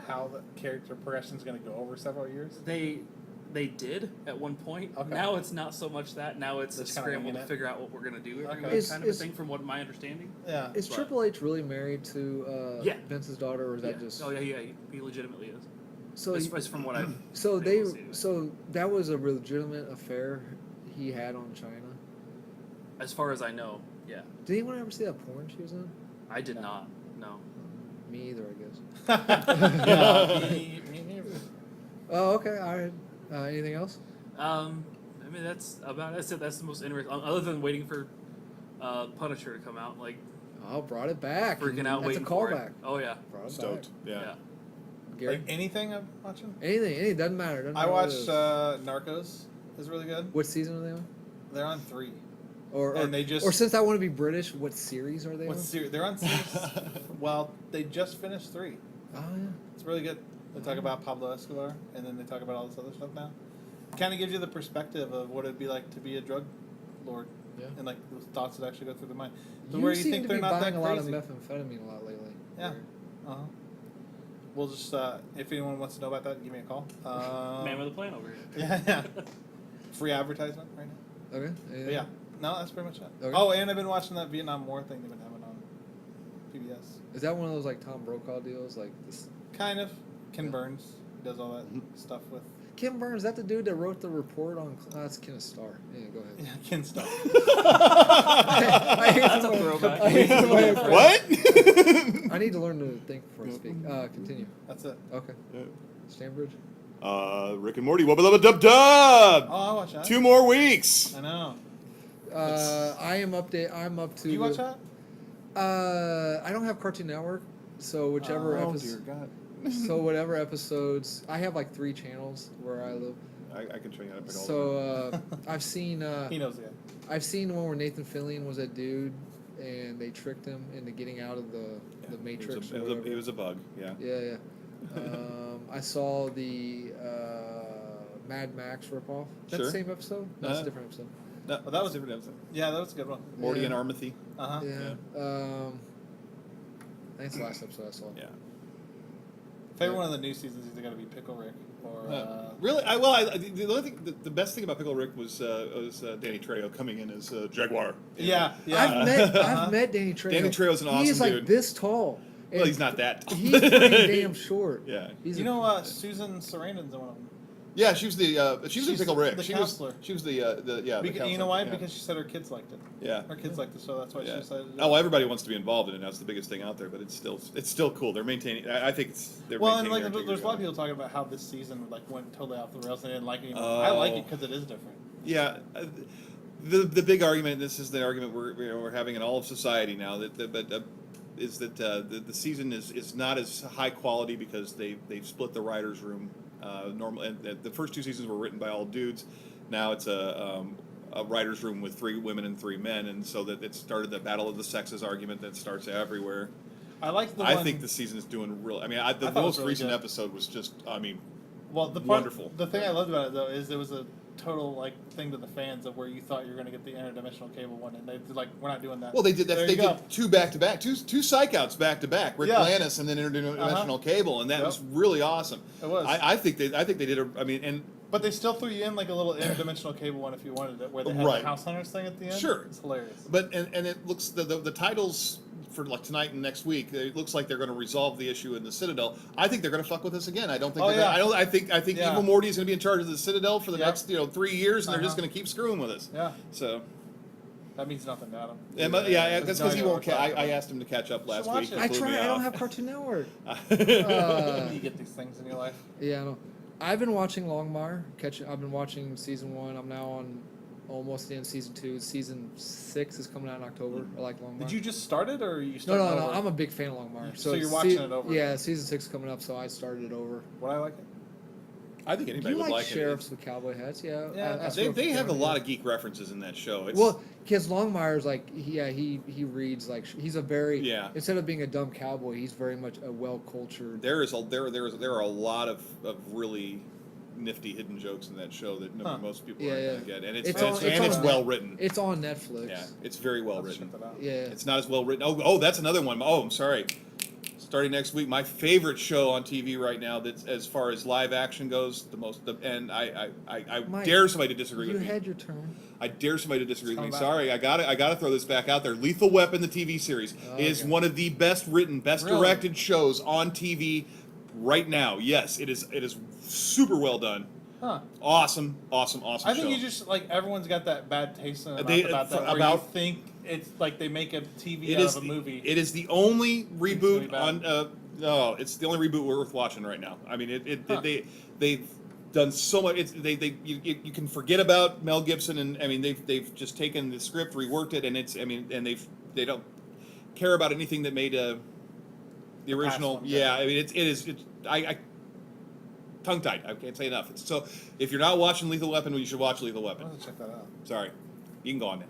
S2: how the character progression is going to go over several years.
S4: They did at one point.
S2: Okay.
S4: Now it's not so much that. Now it's a
S2: Just kinda
S4: scramble
S2: winging
S4: to
S2: it.
S4: figure out what we're gonna do every
S2: Okay.
S4: week,
S1: Is-
S4: kind of
S1: is-
S4: a thing, from what my understanding.
S2: Yeah.
S1: Is
S4: But-
S1: Triple H really married to
S4: Yeah.
S1: Vince's daughter, or is that
S4: Yeah.
S1: just
S4: Oh yeah, he legitimately is.
S1: so?
S4: As from what I've
S1: So
S4: been
S1: they
S4: able to see anyway.
S1: so that was a legitimate affair he had on China.
S4: As far as I know, yeah.
S1: Did anyone ever see that porn she was in?
S4: I did
S2: No.
S4: not. No.
S1: Me either, I guess.
S2: Yeah, me neither.
S1: Oh, okay. All right. Anything else?
S4: I mean that's about it. That's the most interesting. Other than waiting for Punisher to come out, like
S1: Oh, brought it back.
S4: freaking out
S1: That's
S4: waiting
S1: a
S4: for
S1: callback.
S4: it. Oh yeah.
S1: Brought it
S3: Stoked.
S1: back.
S3: Yeah.
S4: Yeah.
S1: Gary?
S2: Like anything I'm watching?
S1: Anything doesn't matter. Doesn't
S2: I
S1: matter what it
S2: watched
S1: is.
S2: Narcos. Is really good.
S1: What season are they on?
S2: They're on 3.
S1: Or
S2: And they just-
S1: or since I want to be British, what series are they
S2: What
S1: on?
S2: series? They're on series. Well, they just finished 3.
S1: Oh yeah.
S2: It's really good. They talk about Pablo Escobar, and then they talk about all this other stuff now. Kind of gives you the perspective of what it'd be like to be a drug lord
S1: Yeah.
S2: and like the thoughts that actually go through the mind. So
S1: You
S2: where you
S1: seem
S2: think
S1: to
S2: they're
S1: be
S2: not
S1: buying
S2: that
S1: a lot of
S2: crazy.
S1: methamphetamine a lot lately.
S2: Yeah. Uh-huh. We'll just if anyone wants to know about that, give me a call.
S4: Man with a plan over here.
S2: Yeah, yeah. Free advertisement right now.
S1: Okay.
S2: But yeah, no, that's pretty much it.
S1: Okay.
S2: Oh, and I've been watching that Vietnam War thing they've been having on PBS.
S1: Is that one of those like Tom Brokaw deals? Like this?
S2: Kind of. Ken
S1: Yeah.
S2: Burns does all that stuff with.
S1: Kim Burns, is that the dude that wrote the report on? That's Kenneth Starr. Yeah, go ahead.
S2: Yeah, Ken stuff.
S1: I hate
S4: That's
S1: the
S4: a
S1: way-
S4: throwback.
S1: I hate the way I phrase
S3: What?
S1: it. I need to learn to think before I speak. Continue.
S2: That's it.
S1: Okay. Stanbridge.
S3: Rick and Morty, wubba lubba dub dub.
S2: Oh, I watch that.
S3: 2 more weeks.
S2: I know.
S1: I am update. I'm up to.
S2: Do you watch that?
S1: I don't have Cartoon Network, so whichever
S5: Oh,
S1: episode.
S5: dear God.
S1: So whatever episodes. I have like 3 channels where I live.
S3: I can show you how to pick all
S1: So I've seen.
S2: He knows it.
S1: I've seen the one where Nathan Fillion was that dude, and they tricked him into getting out of the Matrix. or whatever.
S3: It was a bug, yeah.
S1: Yeah. I saw the Mad Max ripoff. That's
S3: Sure.
S1: the same episode? No, it's a
S3: Uh,
S1: different episode.
S3: No,
S2: that was-
S3: a different episode.
S2: Yeah, that was a good one.
S3: Morty
S1: Yeah.
S3: and Armathy.
S2: Uh huh.
S1: Yeah. I think it's the last episode I saw.
S3: Yeah.
S2: Favorite one of the new seasons is either going to be Pickle Rick or.
S3: Really? The only thing, the best thing about Pickle Rick was Danny Trejo coming in as Jaguar.
S2: Yeah, yeah.
S1: I've met Danny Trejo.
S3: Danny Trejo's an
S1: He is
S3: awesome
S1: like
S3: dude.
S1: this tall.
S3: Well,
S1: And
S3: he's not that tall.
S1: He's pretty damn short.
S3: Yeah.
S1: He's
S2: You know, Susan Sarandon's in one of them.
S3: Yeah, she was in
S2: She's
S3: Pickle Rick.
S2: the
S3: she
S2: counselor.
S3: was the the
S2: You know
S3: counselor,
S2: why?
S3: yeah.
S2: Because she said her kids liked it.
S3: Yeah.
S2: Her kids liked the show. That's why she
S3: Yeah.
S2: decided to do
S3: Oh, well,
S2: it.
S3: everybody wants to be involved in it. That's the biggest thing out there, but it's still cool. They're maintaining. I think they're
S2: Well, and
S3: maintaining
S2: like
S3: their
S2: there's a lot of
S3: integrity.
S2: people talking about how this season like went totally off the rails and they didn't like it anymore. I like it because it is different.
S3: Yeah, the big argument. This is the argument we're having in all of society now. Is that the season is not as high quality because they've split the writers' room. Normal and the first 2 seasons were written by all dudes. Now it's a writers' room with 3 women and 3 men, and so that it started the battle of the sexes argument that starts everywhere.
S2: I like the
S3: I
S2: one.
S3: think the season is doing real. I mean, the
S2: thought it was
S3: most
S2: really
S3: recent
S2: good.
S3: episode was just. I mean,
S2: Well, the part,
S3: Wonderful.
S2: The thing I loved about it though is there was a total like thing to the fans of where you thought you were going to get the interdimensional cable one, and they like we're not doing that.
S3: well, they did that.
S2: There
S3: They
S2: you go.
S3: did 2 back to back, two psych outs back to back. Rick
S2: Yeah.
S3: Lannis and then interdimensional cable, and that
S2: Yep.
S3: was really awesome.
S2: It was.
S3: I think they did. I mean, and
S2: But they still threw you in like a little interdimensional cable one if you wanted it, where they had
S3: Right.
S2: the House Hunters thing at the end.
S3: Sure.
S2: It's hilarious.
S3: But and it looks the titles for like tonight and next week. It looks like they're going to resolve the issue in the Citadel. I think they're going to fuck with us again. I don't think.
S2: Oh,
S3: they're gonna,
S2: yeah.
S3: I don't. I think
S2: Yeah.
S3: Evil Morty is going to be in charge of the Citadel for the
S2: Yep.
S3: next 3 years, and they're just
S2: Uh-huh.
S3: going to keep screwing with us.
S2: Yeah,
S3: So
S2: that means nothing to Adam.
S3: yeah, that's
S2: There's
S3: because
S2: no
S3: he
S2: idea
S3: won't.
S2: what we're talking
S3: I
S2: about.
S3: asked him to catch up last
S2: watch
S3: week.
S2: it.
S3: He
S1: I
S3: blew
S1: try.
S3: me
S1: I don't
S3: off.
S1: have Cartoon Network.
S2: You get these things in your life.
S1: Yeah, I know. I've been watching Longmire. I've been watching season 1. I'm now on almost the end of season 2. Season 6 is coming out in October. I like Longmire.
S2: Did you just start it, or are you
S1: No,
S2: starting
S1: no, no.
S2: over?
S1: I'm a big fan of Longmire.
S2: So you're watching it over
S1: Yeah, season 6 is coming up, so I started it over.
S2: Would I like it?
S3: I think
S1: Do
S3: anybody
S1: you
S3: would
S1: like
S3: like
S1: sheriffs with cowboy hats? Yeah.
S2: Yeah,
S3: They have a lot of geek references in that show. It's,
S1: Well, because Longmire's like, he reads like he's a very
S3: Yeah.
S1: Instead of being a dumb cowboy, he's very much a well cultured.
S3: there are a lot of really nifty hidden jokes in that show that
S2: Huh.
S3: most people
S1: Yeah,
S3: aren't
S1: yeah.
S3: going to get, and
S1: It's on-
S3: it's
S1: on-
S3: well written.
S1: It's on Netflix.
S3: Yeah, it's very well
S2: I'll
S3: written.
S2: check that out.
S1: Yeah.
S3: It's not as well written. Oh, that's another one. Oh, I'm sorry. Starting next week, my favorite show on TV right now, that's as far as live action goes, and I
S1: Mike,
S3: dare somebody to disagree
S1: You
S3: with me.
S1: had your turn.
S3: I dare somebody to disagree with me.
S2: Come back.
S3: Sorry, I gotta throw this back out there. Lethal Weapon, the TV series, is one of the best written, best
S2: Really?
S3: directed shows on TV right now. Yes, it is super well done.
S2: Huh.
S3: Awesome
S2: I
S3: show.
S2: think you just like everyone's got that bad taste in their
S3: They-
S2: mouth about that. Where
S3: about-
S2: you think it's like they make a TV
S3: It
S2: out
S3: is
S2: of a movie.
S3: It is the only
S2: really
S3: reboot
S2: bad.
S3: on. No, it's the only reboot worth watching right now. I mean,
S2: Huh.
S3: they've done so much. You can forget about Mel Gibson, and I mean they've just taken the script, reworked it, and they don't care about anything that made the original.
S2: one,
S3: Yeah, I mean it's I tongue tied. I can't say enough. So if you're not watching Lethal Weapon, you should watch Lethal
S2: I'm
S3: Weapon.
S2: gonna check that out.
S3: Sorry, you can go on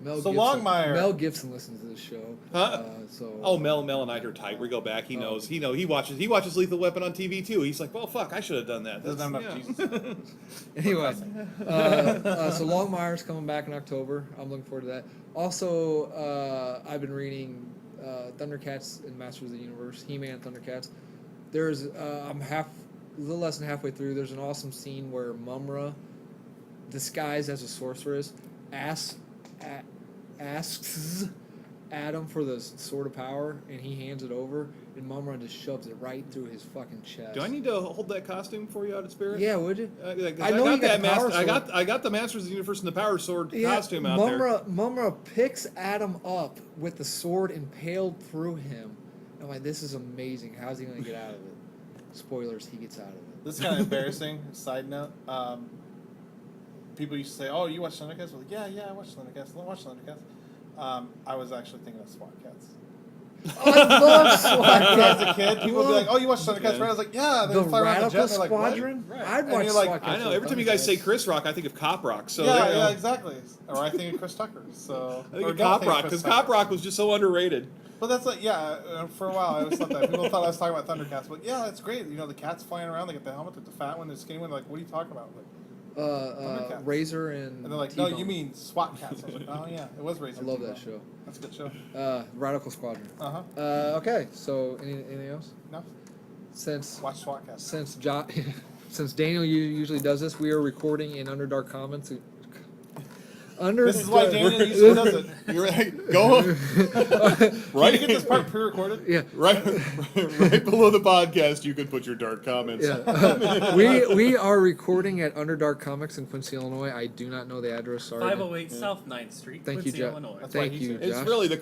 S2: So Longmire-
S1: Mel Gibson listens to this show.
S3: Huh?
S1: So
S3: Oh, Mel and I are tight. We go back. He knows. He watches Lethal Weapon on TV too. He's like, well, fuck, I should have done that.
S2: Doesn't have
S3: That's-
S2: enough
S3: yeah.
S2: Jesus.
S1: Anyway, so Longmire's coming back in October. I'm looking forward to that. Also, I've been reading Thundercats and Masters of the Universe, He-Man and Thundercats. There's I'm a little less than halfway through. There's an awesome scene where Mumra, disguised as a sorceress, asks Adam for the Sword of Power, and he hands it over, and Mumra just shoves it right through his fucking chest.
S3: Do I need to hold that costume for you out of spirit?
S1: Yeah, would you?
S3: I
S1: know you
S3: got
S1: got
S3: that
S1: the Power
S3: I got the Masters of the Universe and the Power Sword costume out there.
S1: Mumra picks Adam up with the sword impaled through him. I'm like, this is amazing. How's he going to get out of it? Spoilers, he gets out of it.
S2: This is kind of embarrassing. Side note. People used to say, "Oh, you watch Thundercats?" We're like, "Yeah, I watch Thundercats. I watch Thundercats." I was actually thinking of SWAT Cats.
S1: Oh, I love SWAT
S2: When I was a
S1: Cats.
S2: kid, people would be like, "Oh, you watch Thundercats?" Right? I was like, "Yeah." They
S1: The
S2: fly around the jet,
S1: Radical
S2: and they're like, "What?"
S1: Squadron?
S2: Right.
S1: I'd
S2: And
S1: watch
S2: you're like,
S1: SWAT Cats.
S3: I know. Every time you guys say Chris Rock, I think of Cop Rock. So
S2: yeah,
S3: there you go.
S2: exactly. Or I think of Chris Tucker. So
S3: I think
S2: or
S3: of
S2: don't
S3: Cop
S2: think of
S3: Rock
S2: Chris
S3: because
S2: Tucker.
S3: Cop Rock was just so underrated.
S2: But that's like, for a while I always thought that. People thought I was talking about Thundercats. But yeah, it's great. You know, the cats flying around, they get the helmet, the fat one, the skinny one. They're like, what are you talking about? Like, Thundercats.
S1: Razor and.
S2: and they're like, no,
S1: T-Bone.
S2: you mean SWAT Cats. I was like, oh yeah, it was Razor.
S1: I love
S2: T-Bone.
S1: that show.
S2: That's a good show.
S1: Radical Squadron.
S2: Uh-huh.
S1: Okay, so anything else?
S2: No?
S1: Since
S2: Watch SWAT Cats.
S1: since Daniel usually does this, we are recording in Underdark Comments.
S2: This is why Daniel usually does it.
S3: You're right. Go
S2: Can
S3: right.
S2: you get this part pre-recorded?
S1: Yeah.
S3: right below the podcast. You can put your dark comments.
S1: Yeah. we are recording at Underdark Comics in Quincy, Illinois. I do not know the address. Sorry.
S4: 508 South 9th Street,
S1: Thank you,
S4: Quincy,
S1: Jack.
S4: Illinois.
S2: That's why
S1: Thank
S2: he's
S1: you,
S2: here.
S3: It's
S1: Josh.
S3: really the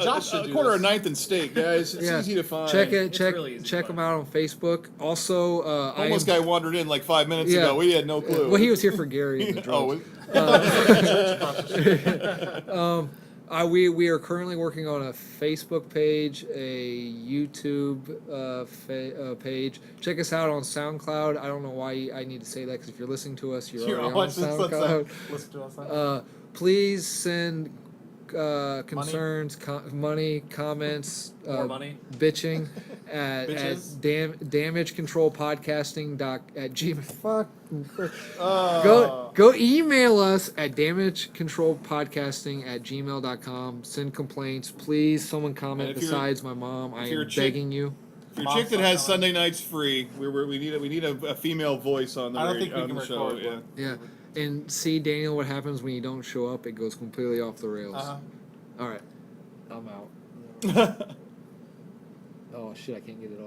S2: Josh should do
S3: corner
S2: this.
S3: of 9th and State, guys. It's
S1: Yeah.
S3: easy to find.
S1: Check it.
S4: It's
S1: Check
S4: really easy to
S1: check
S4: find.
S1: them out on Facebook. Also, I
S3: Homeless guy wandered in like 5 minutes
S1: Yeah.
S3: ago. We had no clue.
S1: well, he was here for Gary and the drugs. We are currently working on a Facebook page, a YouTube page. Check us out on SoundCloud. I don't know why I need to say that because if you're listening to us, you're already on SoundCloud.
S2: Listen to us.
S1: Please send concerns, money, comments,
S4: More money?
S1: bitching at
S2: Bitches?
S1: damagecontrolpodcasting@gmail. Fuck.
S2: Oh.
S1: Go email us at damagecontrolpodcasting@gmail.com. Send complaints, please. Someone comment
S3: And if you're-
S1: besides my mom. I
S3: you're
S1: am
S3: a chick-
S1: begging you.
S3: If you're a chick that has Sunday nights free, we need a female voice on the
S2: I don't think we
S3: on
S2: can
S3: the show.
S2: record
S3: Yeah.
S2: one.
S1: Yeah, and see, Daniel, what happens when you don't show up? It goes completely off the rails.
S2: Uh-huh.
S1: All right, I'm out. Oh shit, I can't get it off.